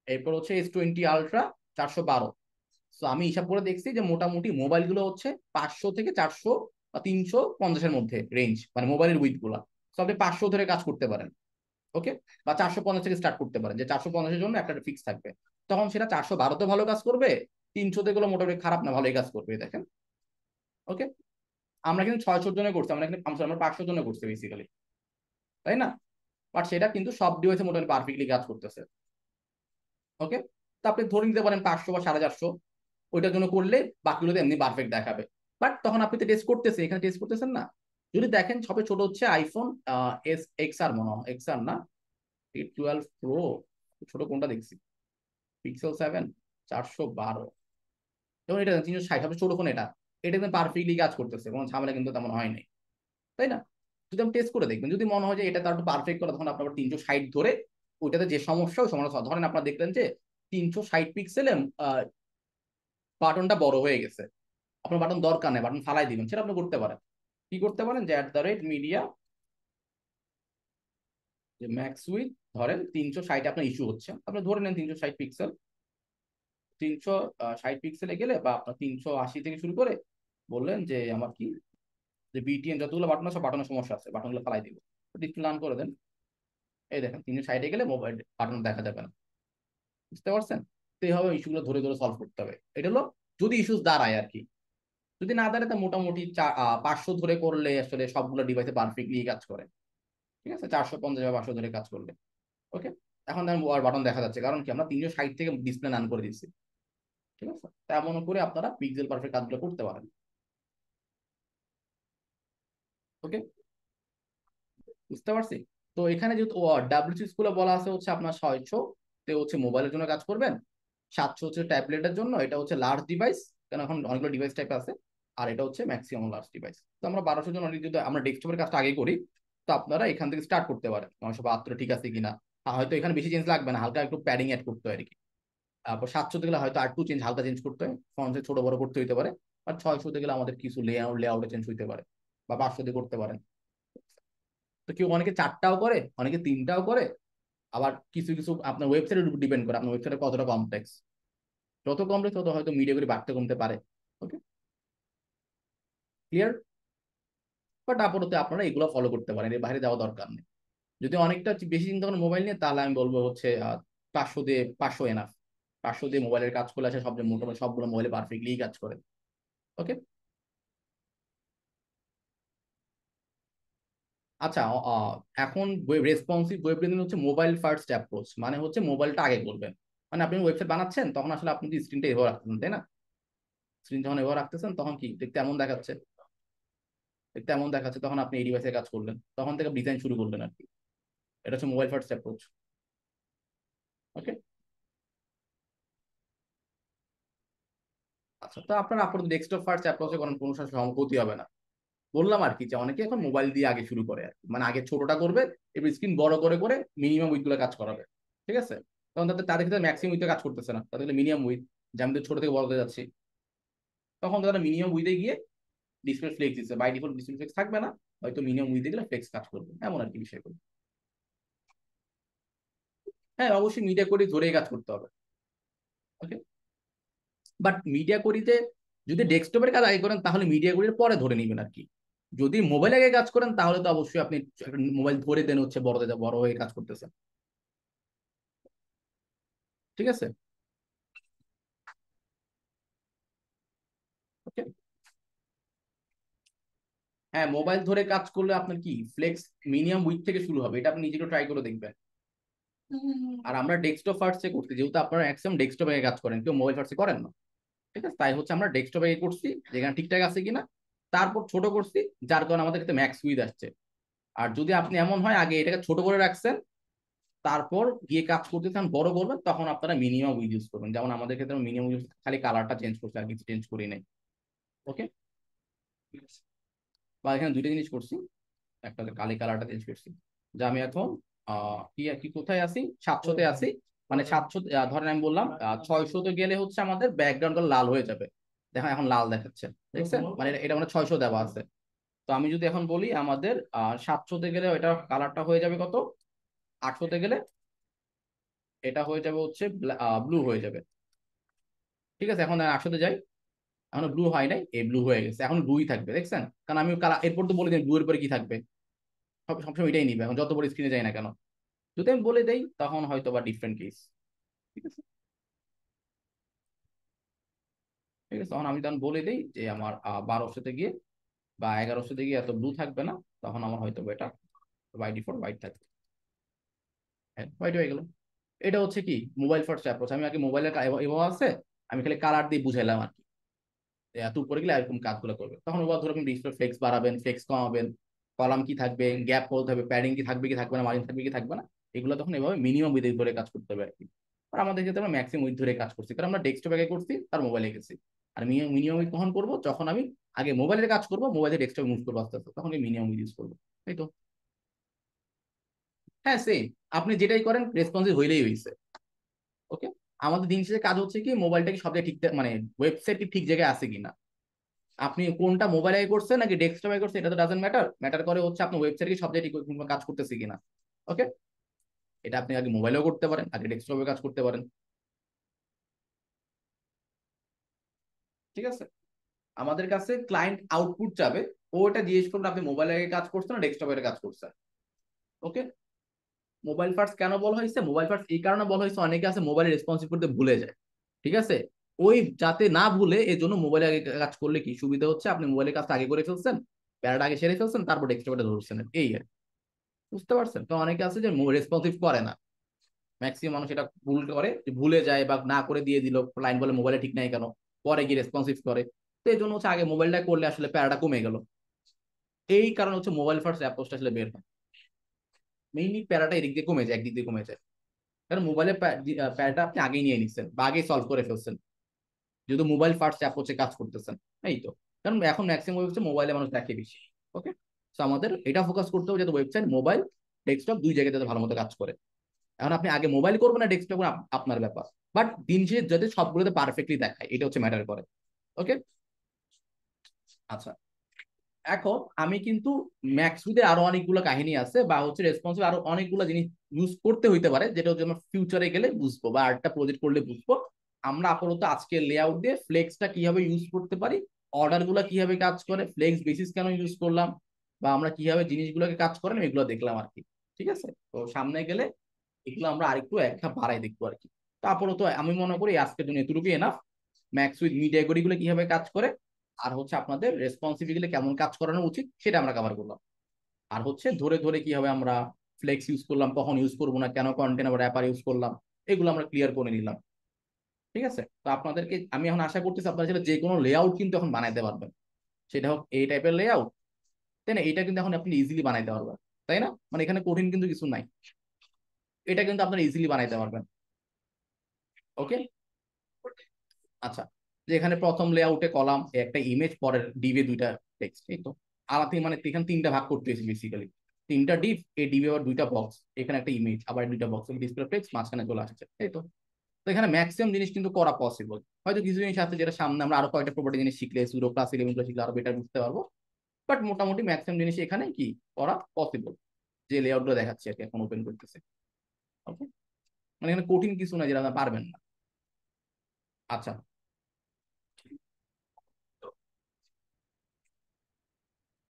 Speaker 1: এরপর হচ্ছে S20 আলট্রা 412। তো আমি হিসাব করে দেখছি যে মোটামুটি মোবাইলগুলো হচ্ছে 500 থেকে 400 বা 350-এর মধ্যে রেঞ্জ, মানে মোবাইলের উইথ গুলা। তো আপনি 500 ধরে কাজ করতে পারেন। ওকে। বা 450 থেকে স্টার্ট করতে পারেন, যে 450-এর জন্য একটা ফিক্স থাকবে। তখন সেটা 412-তে ভালো কাজ করবে, 300-তে গুলো মোটামুটি খারাপ না, ভালোই কাজ করবে দেখেন। ওকে। আমরা কিন্তু 600-র জন্য করছি, আমরা কিন্তু আমরা 500-র জন্য করছি বেসিক্যালি, তাই না? বাট সেটা কিন্তু সব ডিভাইসে মোটামুটি পারফেক্টলি কাজ করতেছে। ওকে। তো আপনি ধরে নিতে পারেন 500 বা 450 ওইটার জন্য করলে বাকিগুলোতে এমনি পারফেক্ট দেখাবে। বাট তখন আপনি তো টেস্ট করতেছেন, এখানে টেস্ট করতেছেন না। যদি দেখেন সবচেয়ে ছোট হচ্ছে আইফোন এক্স আর, মনে হয় এক্স আর না, 12 প্রো, ছোট কোনটা দেখছি, পিক্সেল 7, 412। এবং এটা 360, সবচেয়ে ছোট ফোন এটা। এটা কিন্তু পারফেক্টলি কাজ করতেছে, কোনো ঝামেলা কিন্তু তেমন হয় নাই, তাই না? যদি আপনি টেস্ট করে দেখবেন, যদি মনে হয় যে এটা তার একটু পারফেক্ট করা, তখন আপনার 360 ধরে ওইটাতে যে সমস্যা, ওই সমস্যা ধরেন আপনার দেখলেন যে 360 পিক্সেলে বাটনটা বড় হয়ে গেছে, আপনার বাটন দরকার নেই, বাটন ফালাই দিবেন, সেটা আপনি করতে পারেন। কি করতে পারেন, যে @media, যে ম্যাক্স উইথ ধরেন 360 আপনার ইস্যু হচ্ছে, আপনি ধরে নেন 360 পিক্সেল। 360 পিক্সেলে গেলে, বা আপনার 380 থেকে শুরু করে বললেন যে আমার কি, যে বিটিএন যতগুলো বাটন আছে বাটনের সমস্যা আছে, বাটনগুলো ফালাই দিব, ডিসপ্লে অন করে দেন। এই দেখেন 360-এ গেলে মোবাইল বাটন দেখা যাবে না। বুঝতে পারছেন? তো এইভাবে ইস্যুগুলো ধরে ধরে সলভ করতে হবে। এটা হলো যদি ইস্যুস দাঁড়ায় আর কি। যদি না দাঁড়ায়, তা মোটামুটি 500 ধরে করলে আসলে সবগুলো ডিভাইসে পারফেক্টলি কাজ করে। ঠিক আছে, 450 বা 500 ধরে কাজ করলে। ওকে। এখন আর বাটন দেখা যাচ্ছে, কারণ কি আমরা 360 থেকে ডিসপ্লে অন করে দিচ্ছি। ঠিক আছে, তেমন করে আপনারা পিক্সেল পারফেক্ট কাজগুলো করতে পারেন। ওকে। বুঝতে পারছি। তো এখানে যেহেতু ডাব্লিউসি স্কুলে বলা আছে হচ্ছে আপনার 600 তে হচ্ছে মোবাইলের জন্য কাজ করবেন, 700 হচ্ছে ট্যাবলেটের জন্য, এটা হচ্ছে লার্জ ডিভাইস, কারণ এখন অনেকগুলো ডিভাইস টাইপ আছে। আর এটা হচ্ছে ম্যাক্সিমাম লার্জ ডিভাইস। তো আমরা 1200 জন অলরেডি, যদি আমরা ডেস্কটপের কাজটা আগে করি, তো আপনারা এখান থেকে স্টার্ট করতে পারেন 972 ঠিক আছে কিনা। হয়তো এখানে বেশি চেঞ্জ লাগবে না, হালকা একটু প্যাডিং অ্যাড করতে হয় আর কি। তারপর 700 গেলে হয়তো আর একটু চেঞ্জ, হালকা চেঞ্জ করতে হয়, ফন্ট ছোট বড় করতে হইতে পারে। আর 600 গেলে আমাদের কিছু লেআউটে চেঞ্জ হইতে পারে, বা 500 দিয়ে করতে পারেন। তো কেউ অনেকে 4টাও করে, অনেকে 3টাও করে। আবার কিছু কিছু আপনার ওয়েবসাইটের উপর ডিপেন্ড করে আপনার ওয়েবসাইটে কতটা কমপ্লেক্স। যত কমপ্লেক্স তত হয়তো মিডিয়া করে বাড়তে কমতে পারে। ওকে। ক্লিয়ার? বাট আপাতত আপনারা এগুলো ফলো করতে পারেন, এর বাইরে যাওয়া দরকার নেই। যদি অনেকটা বেশি চিন্তা করেন মোবাইল নিয়ে, তাহলে আমি বলবো হচ্ছে 500 এনাফ। 500 দিয়ে মোবাইলের কাজ করলে আসে সবচেয়ে মোটামুটি সবগুলো মোবাইলে পারফেক্টলি কাজ করে। ওকে। আচ্ছা, এখন রেসপন্সিভ ওয়েব ডিজাইন হচ্ছে মোবাইল ফার্স্ট অ্যাপ্রোচ, মানে হচ্ছে মোবাইলটা আগে করবেন। মানে আপনি ওয়েবসাইট বানাচ্ছেন, তখন আসলে আপনি স্ক্রিনটা এভাবে রাখতেন, তাই না? স্ক্রিন যখন এভাবে রাখতেছেন তখন কি দেখতে এমন দেখাচ্ছে, দেখতে এমন দেখাচ্ছে, তখন আপনি এই ডিভাইসে কাজ করলেন, তখন থেকে ডিজাইন শুরু করলেন আর কি। এটা হচ্ছে মোবাইল ফার্স্ট অ্যাপ্রোচ। ওকে। আচ্ছা, তো আপনার আপাতত ডেস্কটপ ফার্স্ট অ্যাপ্রোচে কোনো ক্ষতি হবে না। বললাম আর কি, যে অনেকে এখন মোবাইল দিয়ে আগে শুরু করে আর কি। মানে আগে ছোটটা করবে, এবার স্ক্রিন বড় করে করে মিনিমাম ওইগুলো কাজ করাবে। ঠিক আছে। তখন তাদের ক্ষেত্রে ম্যাক্সিমাম উইথে কাজ করতেছে না, তাদের মিনিমাম উইথ, যে আমি তো ছোট থেকে বড়তে যাচ্ছি, তখন তারা মিনিমাম উইথে গিয়ে ডিসপ্লে ফ্লেক্স দিচ্ছে। বাই ডিফল্ট ডিসপ্লে ফ্লেক্স থাকবে না, হয়তো মিনিমাম উইথে গেলে ফ্লেক্স কাজ করবে, এমন আর কি বিষয়গুলো। হ্যাঁ অবশ্যই মিডিয়া কোডে ধরেই কাজ করতে হবে। ওকে, বাট মিডিয়া কোডিতে যদি ডেস্কটপের কাজ আগে করেন তাহলে মিডিয়া কোডের পরে ধরে নেবেন আর কি। যদি মোবাইল আগে কাজ করেন তাহলে তো অবশ্যই আপনি মোবাইল ধরে দেন হচ্ছে বড় হয়ে কাজ করতেছেন। ঠিক আছে। ওকে। হ্যাঁ মোবাইল ধরে কাজ করলে আপনার কি ফ্লেক্স মিনিমাম উইথ থেকে শুরু হবে, এটা আপনি নিজে ট্রাই করে দেখবেন। আর আমরা ডেস্কটপ ফার্স্টে করছি, যেহেতু আপনারা ম্যাক্সিমাম ডেস্কটপে কাজ করেন, কেউ মোবাইল ফার্স্টে করেন না। ঠিক আছে, তাই হচ্ছে আমরা ডেস্কটপে করছি যেখানে ঠিকঠাক আছে কিনা, তারপর ছোট করছি, যার কারণে আমাদের ক্ষেত্রে ম্যাক্স উইথ আসছে। আর যদি আপনি এমন হয় আগে এটাকে ছোট করে রাখছেন, তারপর গিয়ে কাজ করতে চান বড় করবেন, তখন আপনারা মিনিমাম উইথ ইউজ করবেন। যেমন আমাদের ক্ষেত্রে মিনিমাম ইউজ, খালি কালারটা চেঞ্জ করছি আর কিছু চেঞ্জ করি নাই। ওকে, বা এখানে দুইটা জিনিস করছি, একটা কালি কালারটা চেঞ্জ করছি। যে আমি এখন কি কি কোথায় আছি, 700-তে আছি। মানে 700, ধরেন আমি বললাম 600-তে গেলে হচ্ছে আমাদের ব্যাকগ্রাউন্ডটা লাল হয়ে যাবে। দেখেন এখন লাল দেখাচ্ছে, দেখছেন, মানে এটা মানে 600 দেওয়া আছে। তো আমি যদি এখন বলি আমাদের 700-তে গেলে এটা কালারটা হয়ে যাবে কত, 800-তে গেলে এটা হয়ে যাবে হচ্ছে ব্লু হয়ে যাবে। ঠিক আছে, এখন 800-তে যাই, এখন ব্লু হয় নাই, এই ব্লু হয়ে গেছে, এখন ব্লুই থাকবে, দেখছেন, কারণ আমি এরপর তো বলে দিই ব্লু এর পরে কি থাকবে, সবসময় এটাই নিবে, এখন যত বড় স্ক্রিনে যায় না কেন। যদি আমি বলে দেই তখন হয়তো বা ডিফারেন্ট কেস। ঠিক আছে। ঠিক আছে, তখন আমি তখন বলে দিই যে আমার 1200-তে গিয়ে বা 1100-তে গিয়ে এত ব্লু থাকবে না, তখন আমার হয়তো বা এটা বাই ডিফল্ট হোয়াইট থাকবে। হ্যাঁ হোয়াইট হয়ে গেল। এটা হচ্ছে কি মোবাইল ফার্স্ট অ্যাপ্রোচ। আমি আগে মোবাইলের এভাবে আছে, আমি খালি কালার দিয়ে বুঝাইলাম আর কি, এত উপরে গেলে এরকম কাজগুলো করবে। তখন ওবার ধরুন ডিসপ্লে ফ্লেক্স বাড়াবেন, ফ্লেক্স কমাবেন, কলাম কি থাকবে, গ্যাপ বলতে হবে, প্যাডিং কি থাকবে কি থাকবে না, মার্জিন থাকবে কি থাকবে না, এগুলো তখন এভাবে মিনিমাম উইথ ধরে কাজ করতে হবে আর কি। আর আমাদের ক্ষেত্রে আমরা ম্যাক্সিমাম উইথ ধরে কাজ করছি, কারণ আমরা ডেস্কটপ আগে করছি তার মোবাইলে গেছি। আর মিনিমাম উইথ কখন করবো, যখন আমি আগে মোবাইলের কাজ করবো, মোবাইলে ডেস্কটপে মুভ করবো আস্তে আস্তে, তখন মিনিমাম উইথ ইউজ করবো। তাই তো। হ্যাঁ সেম, আপনি যেটাই করেন রেসপন্সিভ হইলেই হয়েছে। ওকে, আমাদের দিন শেষে কাজ হচ্ছে কি মোবাইলটা কি সব জায়গায় ঠিক, মানে ওয়েবসাইট কি ঠিক জায়গায় আছে কিনা, আপনি কোনটা মোবাইলে করছেন নাকি ডেস্কটপে করছেন এটা তো ডাজেন্ট ম্যাটার, ম্যাটার করে হচ্ছে আপনার ওয়েবসাইটে কি সব জায়গায় কাজ করতেছে কিনা। ওকে, এটা আপনি আগে মোবাইলেও করতে পারেন, আগে ডেস্কটপে কাজ করতে পারেন। ঠিক আছে, আমাদের কাছে ক্লায়েন্ট আউটপুট যাবে, ও এটা জিজ্ঞেস করবে আপনি মোবাইলে কাজ করছেন না ডেস্কটপে কাজ করছেন। ওকে, মোবাইল ফার্স্ট কেন বলা হয়েছে, মোবাইল ফার্স্ট এই কারণে বলা হয়েছে, অনেকে আছে মোবাইলে রেসপন্সিভ করতে ভুলে যায়। ঠিক আছে, ওই যাতে না ভুলে এই জন্য মোবাইলে আগে কাজ করলে কি সুবিধা হচ্ছে, আপনি মোবাইলের কাজটা আগে করে ফেলছেন, প্যারাটা আগে সেরে ফেলছেন, তারপর ডেস্কটপে ধরছেন, এই আর কি। বুঝতে পারছেন, তো অনেকে আছে যে রেসপন্সিভ করে না, ম্যাক্সিমাম মানুষ এটা ভুল করে, যে ভুলে যায় বা না করে দিয়ে দিল, ক্লায়েন্ট বলে মোবাইলে ঠিক নাই কেন, পরে গিয়ে রেসপন্সিভ করে। তো এই জন্য হচ্ছে আগে মোবাইলটা করলে আসলে প্যারাটা কমে গেল। এই কারণে হচ্ছে মোবাইল ফার্স্ট অ্যাপ্রোচটা আসলে বের হয়, মেইনলি প্যারাটা এদিক দিয়ে কমে যায়, একদিক দিয়ে কমে যায়। কারণ মোবাইলে প্যারাটা আপনি আগেই নিয়ে নিচ্ছেন বা আগেই সলভ করে ফেলছেন, যেহেতু মোবাইল ফার্স্ট অ্যাপ্রোচে কাজ করতেছেন। এই তো, কারণ এখন ম্যাক্সিমাম হচ্ছে মোবাইলে মানুষ দেখে বেশি। ওকে, তো আমাদের এটা ফোকাস করতে হবে যাতে ওয়েবসাইট, মোবাইল, ডেস্কটপ দুই জায়গায় যাতে ভালো মতো কাজ করে। এখন আপনি আগে মোবাইল করবেন না ডেস্কটপ করবেন আপনার ব্যাপার, বাট দিন শেষে যাতে সবগুলোতে পারফেক্টলি দেখায় এটা হচ্ছে ম্যাটার করে। ওকে। আচ্ছা, এখন আমি কিন্তু ম্যাক্সুইতে আরো অনেকগুলো কাহিনী আছে বা হচ্ছে রেসপন্সিভ আরো অনেকগুলো জিনিস ইউজ করতে হইতে পারে, যেটা হচ্ছে আমরা ফিউচারে গেলে বুঝবো বা আরেকটা প্রজেক্ট করলে বুঝবো। আমরা আপাতত আজকে লেআউট দিয়ে ফ্লেক্সটা কিভাবে ইউজ করতে পারি, অর্ডার গুলা কিভাবে কাজ করে, ফ্লেক্স বেসিস কেন ইউজ করলাম, বা আমরা কিভাবে জিনিসগুলোকে কাজ করেন এগুলো দেখলাম আর কি। ঠিক আছে, তো সামনে গেলে এগুলো আমরা আরেকটু একটা বাড়াই দেখবো আর কি। তো আপাতত আমি মনে করি আজকের জন্য এতটুকুই এনাফ। ম্যাক্স উইথ মিডিয়া গুলো কিভাবে কাজ করে, আর হচ্ছে আপনাদের রেসপন্সিবিলিটি কেমন কাজ করানো উচিত সেটা আমরা কভার করলাম। আর হচ্ছে ধরে ধরে কিভাবে আমরা ফ্লেক্স ইউজ করলাম, কখন ইউজ করবো না, কেন কন্টেন্ট আবার র্যাপার ইউজ করলাম, এগুলো আমরা ক্লিয়ার করে নিলাম। ঠিক আছে, তো আপনাদেরকে আমি এখন আশা করতেছি আপনারা যে কোনো লেআউট কিন্তু এখন বানাইতে পারবেন, সেটা হোক এই টাইপের লেআউট, তাই না, এটা কিন্তু এখন আপনি ইজিলি বানাইতে পারবেন, তাই না, মানে এখানে কঠিন কিন্তু কিছু নাই, এটা কিন্তু আপনারা ইজিলি বানাইতে পারবেন। ওকে। আচ্ছা, যে এখানে প্রথম লেআউটে কলাম একটা ইমেজ, পরের ডিভে দুইটা টেক্সট, এই তো আলাদা, মানে এখানে তিনটা ভাগ করতে হয়েছে বেসিক্যালি। তিনটা ডিপ, এই ডিপে আবার দুইটা বক্স, এখানে একটা ইমেজ, আবার দুইটা বক্স, ডিসপ্লে টেক্সট মাঝখানে চলে আসছে, এই তো। তো এখানে ম্যাক্সিমাম জিনিস কিন্তু করা পসিবল। হয়তো কিছু জিনিস আছে যেটা সামনে আমরা আরো কয়েকটা প্রপার্টি জিনিস শিখলে, সুডো ক্লাস এলিমেন্ট শিখলে আরো বেটার বুঝতে পারবো। বাট মোটামুটি ম্যাক্সিমাম জিনিস এখানে কি করা পসিবল, যে লেআউট গুলো দেখাচ্ছি আর কি এখন ওপেন করতেছে। ওকে, মানে এখানে কঠিন কিছু না যেটা আপনারা পারবেন না। আচ্ছা,